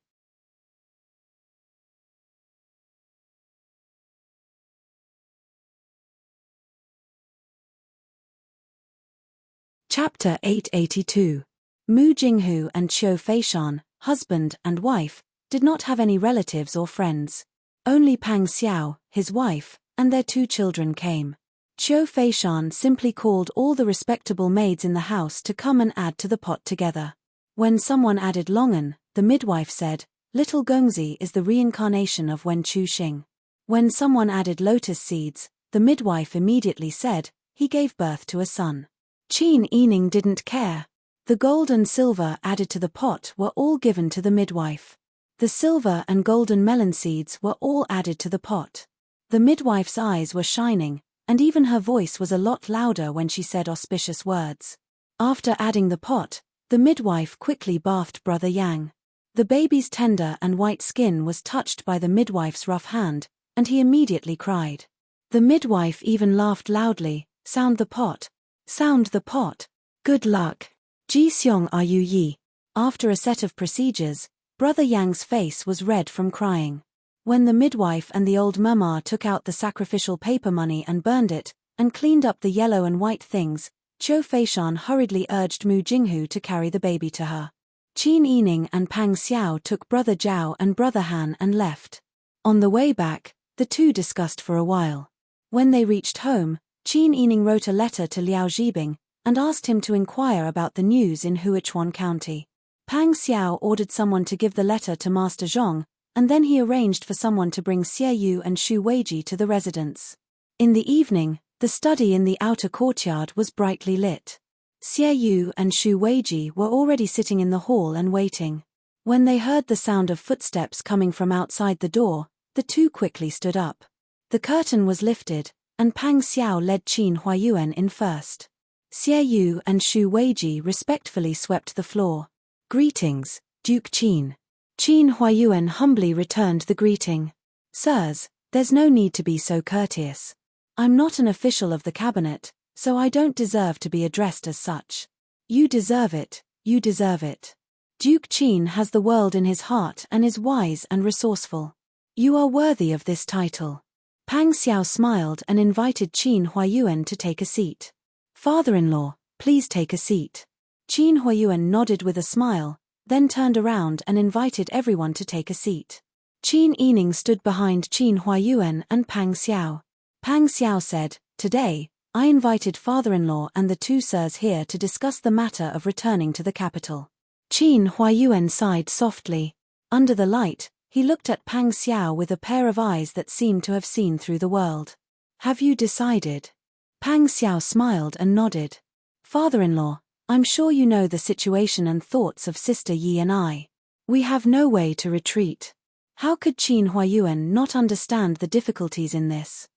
Chapter 882. Mu Jinghu and Qiu Feishan, husband and wife, did not have any relatives or friends. Only Pang Xiao, his wife, and their 2 children came. Qiu Feishan simply called all the respectable maids in the house to come and add to the pot together. When someone added longan, the midwife said, "Little Gongzi is the reincarnation of Wen Chuxing." When someone added lotus seeds, the midwife immediately said, "He gave birth to a son." Qin Yining didn't care. The gold and silver added to the pot were all given to the midwife. The silver and golden melon seeds were all added to the pot. The midwife's eyes were shining, and even her voice was a lot louder when she said auspicious words. After adding the pot, the midwife quickly bathed Brother Yang. The baby's tender and white skin was touched by the midwife's rough hand, and he immediately cried. The midwife even laughed loudly, "Sound the pot. Sound the pot. Good luck. Ji Xiong are you yi." After a set of procedures, Brother Yang's face was red from crying. When the midwife and the old mama took out the sacrificial paper money and burned it, and cleaned up the yellow and white things, Qiu Feishan hurriedly urged Mu Jinghu to carry the baby to her. Qin Yining and Pang Xiao took Brother Zhao and Brother Han and left. On the way back, the two discussed for a while. When they reached home, Qin Yining wrote a letter to Liao Zhibing, and asked him to inquire about the news in Huichuan County. Pang Xiao ordered someone to give the letter to Master Zhong, and then he arranged for someone to bring Xie Yu and Shu Weiji to the residence. In the evening, the study in the outer courtyard was brightly lit. Xie Yu and Shu Weiji were already sitting in the hall and waiting. When they heard the sound of footsteps coming from outside the door, the two quickly stood up. The curtain was lifted, and Pang Xiao led Qin Huayuan in first. Xie Yu and Shu Weiji respectfully swept the floor. "Greetings, Duke Qin." Qin Huayuan humbly returned the greeting. "Sirs, there's no need to be so courteous. I'm not an official of the cabinet, so I don't deserve to be addressed as such. You deserve it, you deserve it. Duke Qin has the world in his heart and is wise and resourceful. You are worthy of this title." Pang Xiao smiled and invited Qin Huayuan to take a seat. "Father-in-law, please take a seat." Qin Huayuan nodded with a smile, then turned around and invited everyone to take a seat. Qin Yining stood behind Qin Huayuan and Pang Xiao. Pang Xiao said, "Today, I invited father-in-law and the 2 sirs here to discuss the matter of returning to the capital." Qin Huayuan sighed softly. Under the light, he looked at Pang Xiao with a pair of eyes that seemed to have seen through the world. "Have you decided?" Pang Xiao smiled and nodded. "Father-in-law, I'm sure you know the situation and thoughts of Sister Yi and I. We have no way to retreat. How could Qin Huayuan not understand the difficulties in this?"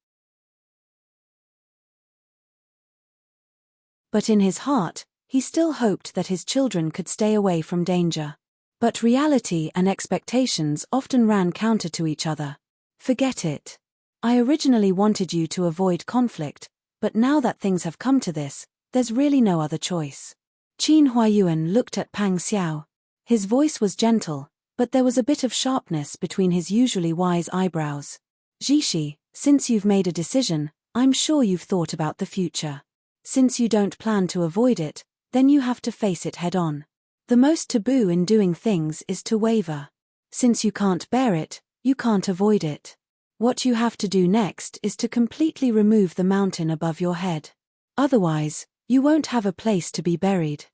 But in his heart, he still hoped that his children could stay away from danger. But reality and expectations often ran counter to each other. Forget it. I originally wanted you to avoid conflict, but now that things have come to this, there's really no other choice. Qin Huayuan looked at Pang Xiao. His voice was gentle, but there was a bit of sharpness between his usually wise eyebrows. Jishi, since you've made a decision, I'm sure you've thought about the future. Since you don't plan to avoid it, then you have to face it head on. The most taboo in doing things is to waver. Since you can't bear it, you can't avoid it. What you have to do next is to completely remove the mountain above your head. Otherwise, you won't have a place to be buried.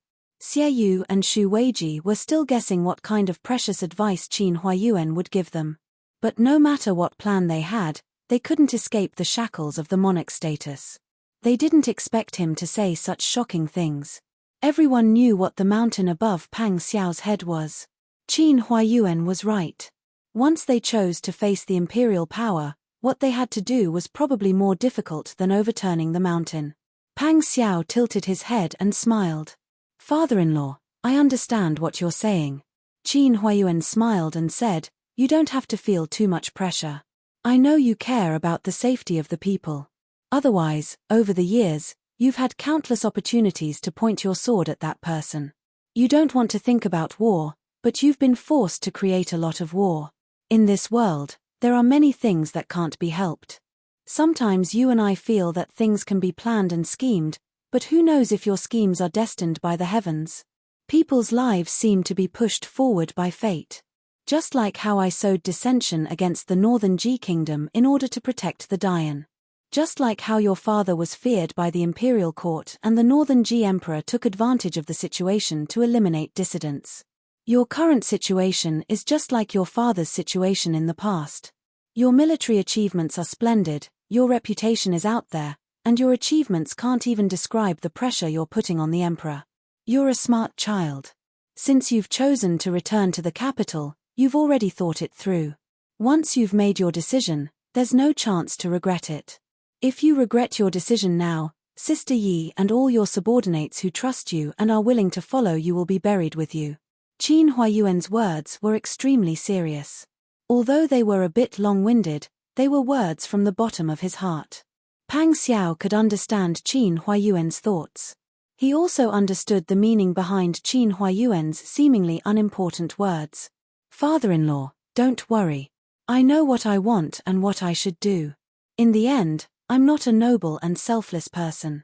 Xie Yu and Xu Weiji were still guessing what kind of precious advice Qin Huayuan would give them. But no matter what plan they had, they couldn't escape the shackles of the monarch status. They didn't expect him to say such shocking things. Everyone knew what the mountain above Pang Xiao's head was. Qin Huayuan was right. Once they chose to face the imperial power, what they had to do was probably more difficult than overturning the mountain. Pang Xiao tilted his head and smiled. Father-in-law, I understand what you're saying. Qin Huayuan smiled and said, you don't have to feel too much pressure. I know you care about the safety of the people. Otherwise, over the years, you've had countless opportunities to point your sword at that person. You don't want to think about war, but you've been forced to create a lot of war. In this world, there are many things that can't be helped. Sometimes you and I feel that things can be planned and schemed, but who knows if your schemes are destined by the heavens? People's lives seem to be pushed forward by fate. Just like how I sowed dissension against the Northern Ji Kingdom in order to protect the Dian. Just like how your father was feared by the imperial court and the Northern Ji Emperor took advantage of the situation to eliminate dissidents. Your current situation is just like your father's situation in the past. Your military achievements are splendid, your reputation is out there, and your achievements can't even describe the pressure you're putting on the emperor. You're a smart child. Since you've chosen to return to the capital, you've already thought it through. Once you've made your decision, there's no chance to regret it. If you regret your decision now, Sister Yi and all your subordinates who trust you and are willing to follow you will be buried with you. Qin Huayuan's words were extremely serious. Although they were a bit long-winded, they were words from the bottom of his heart. Pang Xiao could understand Qin Huayuan's thoughts. He also understood the meaning behind Qin Huayuan's seemingly unimportant words. Father-in-law, don't worry. I know what I want and what I should do. In the end, I'm not a noble and selfless person.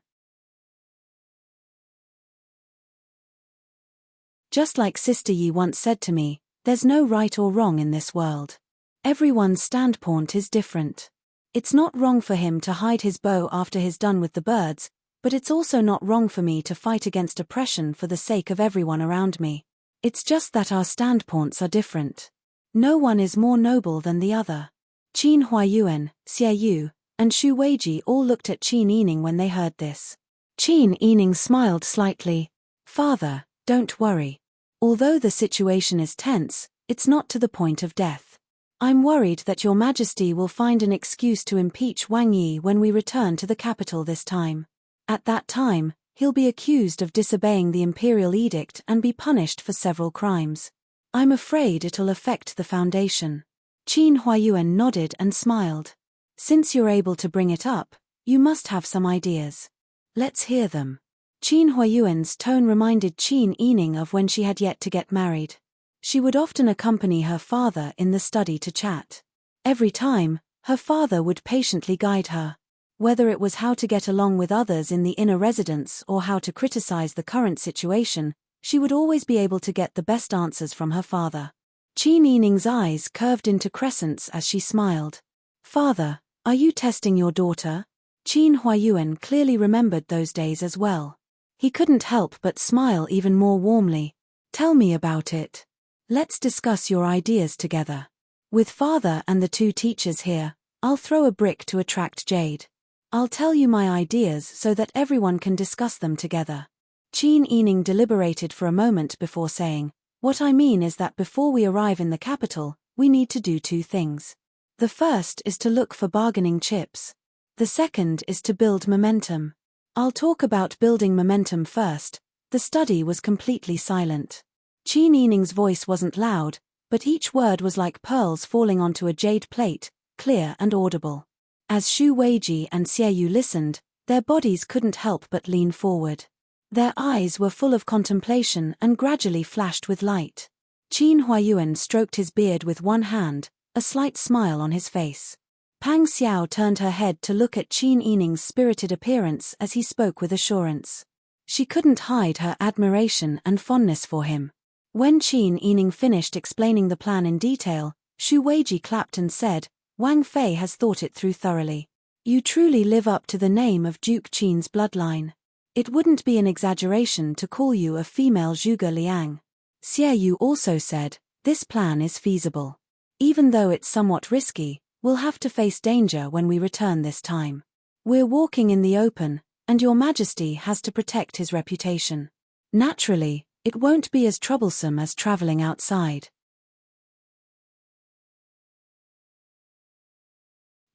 Just like Sister Yi once said to me, there's no right or wrong in this world. Everyone's standpoint is different. It's not wrong for him to hide his bow after he's done with the birds, but it's also not wrong for me to fight against oppression for the sake of everyone around me. It's just that our standpoints are different. No one is more noble than the other. Qin Huayuan, Xie Yu, and Xu Weiji all looked at Qin Yining when they heard this. Qin Yining smiled slightly. Father, don't worry. Although the situation is tense, it's not to the point of death. I'm worried that your Majesty will find an excuse to impeach Wang Yi when we return to the capital this time. At that time, he'll be accused of disobeying the imperial edict and be punished for several crimes. I'm afraid it'll affect the foundation. Qin Huayuan nodded and smiled. Since you're able to bring it up, you must have some ideas. Let's hear them. Qin Huayuan's tone reminded Qin Yining of when she had yet to get married. She would often accompany her father in the study to chat. Every time, her father would patiently guide her. Whether it was how to get along with others in the inner residence or how to criticize the current situation, she would always be able to get the best answers from her father. Qin Yining's eyes curved into crescents as she smiled. Father, are you testing your daughter? Qin Huayuan clearly remembered those days as well. He couldn't help but smile even more warmly. Tell me about it. Let's discuss your ideas together. With father and the two teachers here, I'll throw a brick to attract Jade. I'll tell you my ideas so that everyone can discuss them together. Qin Yining deliberated for a moment before saying, what I mean is that before we arrive in the capital, we need to do two things. The first is to look for bargaining chips. The second is to build momentum. I'll talk about building momentum first. The study was completely silent. Qin Yining's voice wasn't loud, but each word was like pearls falling onto a jade plate, clear and audible. As Xu Weiji and Xie Yu listened, their bodies couldn't help but lean forward. Their eyes were full of contemplation and gradually flashed with light. Qin Huayuan stroked his beard with one hand, a slight smile on his face. Pang Xiao turned her head to look at Qin Yining's spirited appearance as he spoke with assurance. She couldn't hide her admiration and fondness for him. When Qin Yining finished explaining the plan in detail, Xu Weiji clapped and said, "Wang Fei has thought it through thoroughly. You truly live up to the name of Duke Qin's bloodline. It wouldn't be an exaggeration to call you a female Zhuge Liang." Xie Yu also said, "This plan is feasible. Even though it's somewhat risky, we'll have to face danger when we return this time. We're walking in the open, and your majesty has to protect his reputation. Naturally, it won't be as troublesome as traveling outside."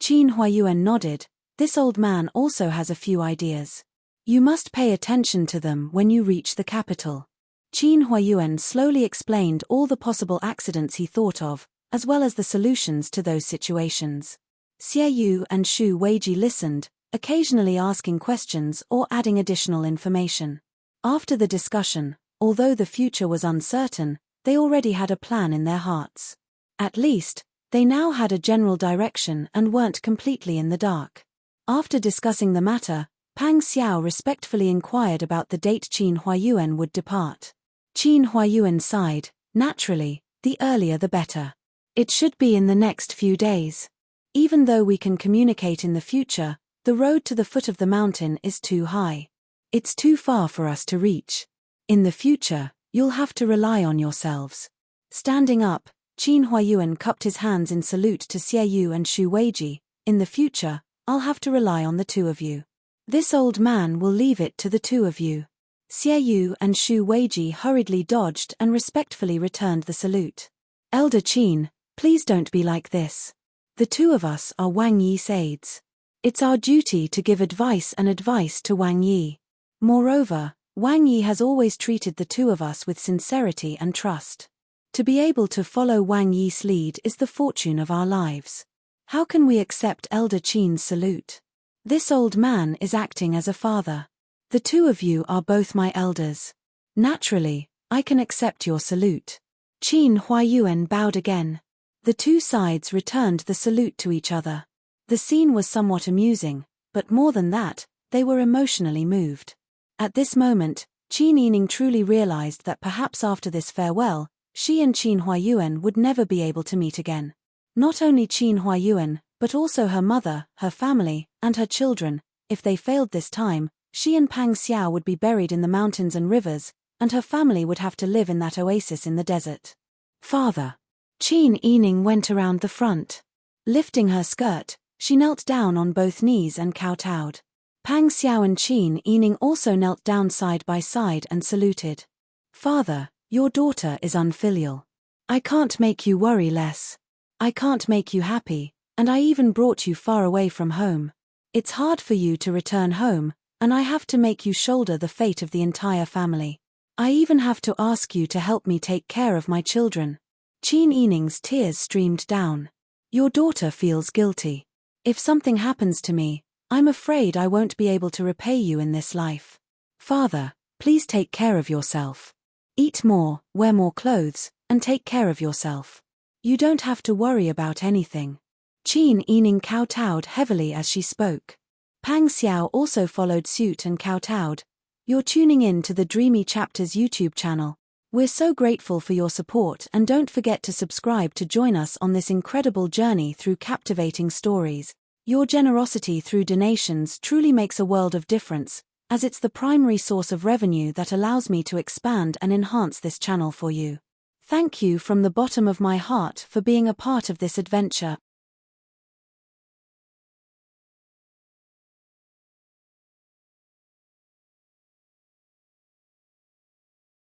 Qin Huayuan nodded. This old man also has a few ideas. You must pay attention to them when you reach the capital. Qin Huayuan slowly explained all the possible accidents he thought of, as well as the solutions to those situations. Xie Yu and Xu Weiji listened, occasionally asking questions or adding additional information. After the discussion, although the future was uncertain, they already had a plan in their hearts. At least, they now had a general direction and weren't completely in the dark. After discussing the matter, Pang Xiao respectfully inquired about the date Qin Huayuan would depart. Qin Huayuan sighed. Naturally, the earlier the better. It should be in the next few days. Even though we can communicate in the future, the road to the foot of the mountain is too high. It's too far for us to reach. In the future, you'll have to rely on yourselves. Standing up, Qin Huayuan cupped his hands in salute to Xie Yu and Xu Weiji. In the future, I'll have to rely on the two of you. This old man will leave it to the two of you. Xie Yu and Xu Weiji hurriedly dodged and respectfully returned the salute. Elder Qin, please don't be like this. The two of us are Wang Yi's aides. It's our duty to give advice to Wang Yi. Moreover, Wang Yi has always treated the two of us with sincerity and trust. To be able to follow Wang Yi's lead is the fortune of our lives. How can we accept Elder Qin's salute? This old man is acting as a father. The two of you are both my elders. Naturally, I can accept your salute. Qin Huayuan bowed again. The two sides returned the salute to each other. The scene was somewhat amusing, but more than that, they were emotionally moved. At this moment, Qin Yining truly realized that perhaps after this farewell, she and Qin Huayuan would never be able to meet again. Not only Qin Huayuan, but also her mother, her family, and her children. If they failed this time, she and Pang Xiao would be buried in the mountains and rivers, and her family would have to live in that oasis in the desert. Father. Qin Yining went around the front. Lifting her skirt, she knelt down on both knees and kowtowed. Pang Xiao and Qin Yining also knelt down side by side and saluted. Father, your daughter is unfilial. I can't make you worry less. I can't make you happy, and I even brought you far away from home. It's hard for you to return home, and I have to make you shoulder the fate of the entire family. I even have to ask you to help me take care of my children. Qin Yining's tears streamed down. Your daughter feels guilty. If something happens to me, I'm afraid I won't be able to repay you in this life. Father, please take care of yourself. Eat more, wear more clothes, and take care of yourself. You don't have to worry about anything. Qin Yining kowtowed heavily as she spoke. Pang Xiao also followed suit and kowtowed. You're tuning in to the Dreamy Chapters YouTube channel. We're so grateful for your support, and don't forget to subscribe to join us on this incredible journey through captivating stories. Your generosity through donations truly makes a world of difference, as it's the primary source of revenue that allows me to expand and enhance this channel for you. Thank you from the bottom of my heart for being a part of this adventure.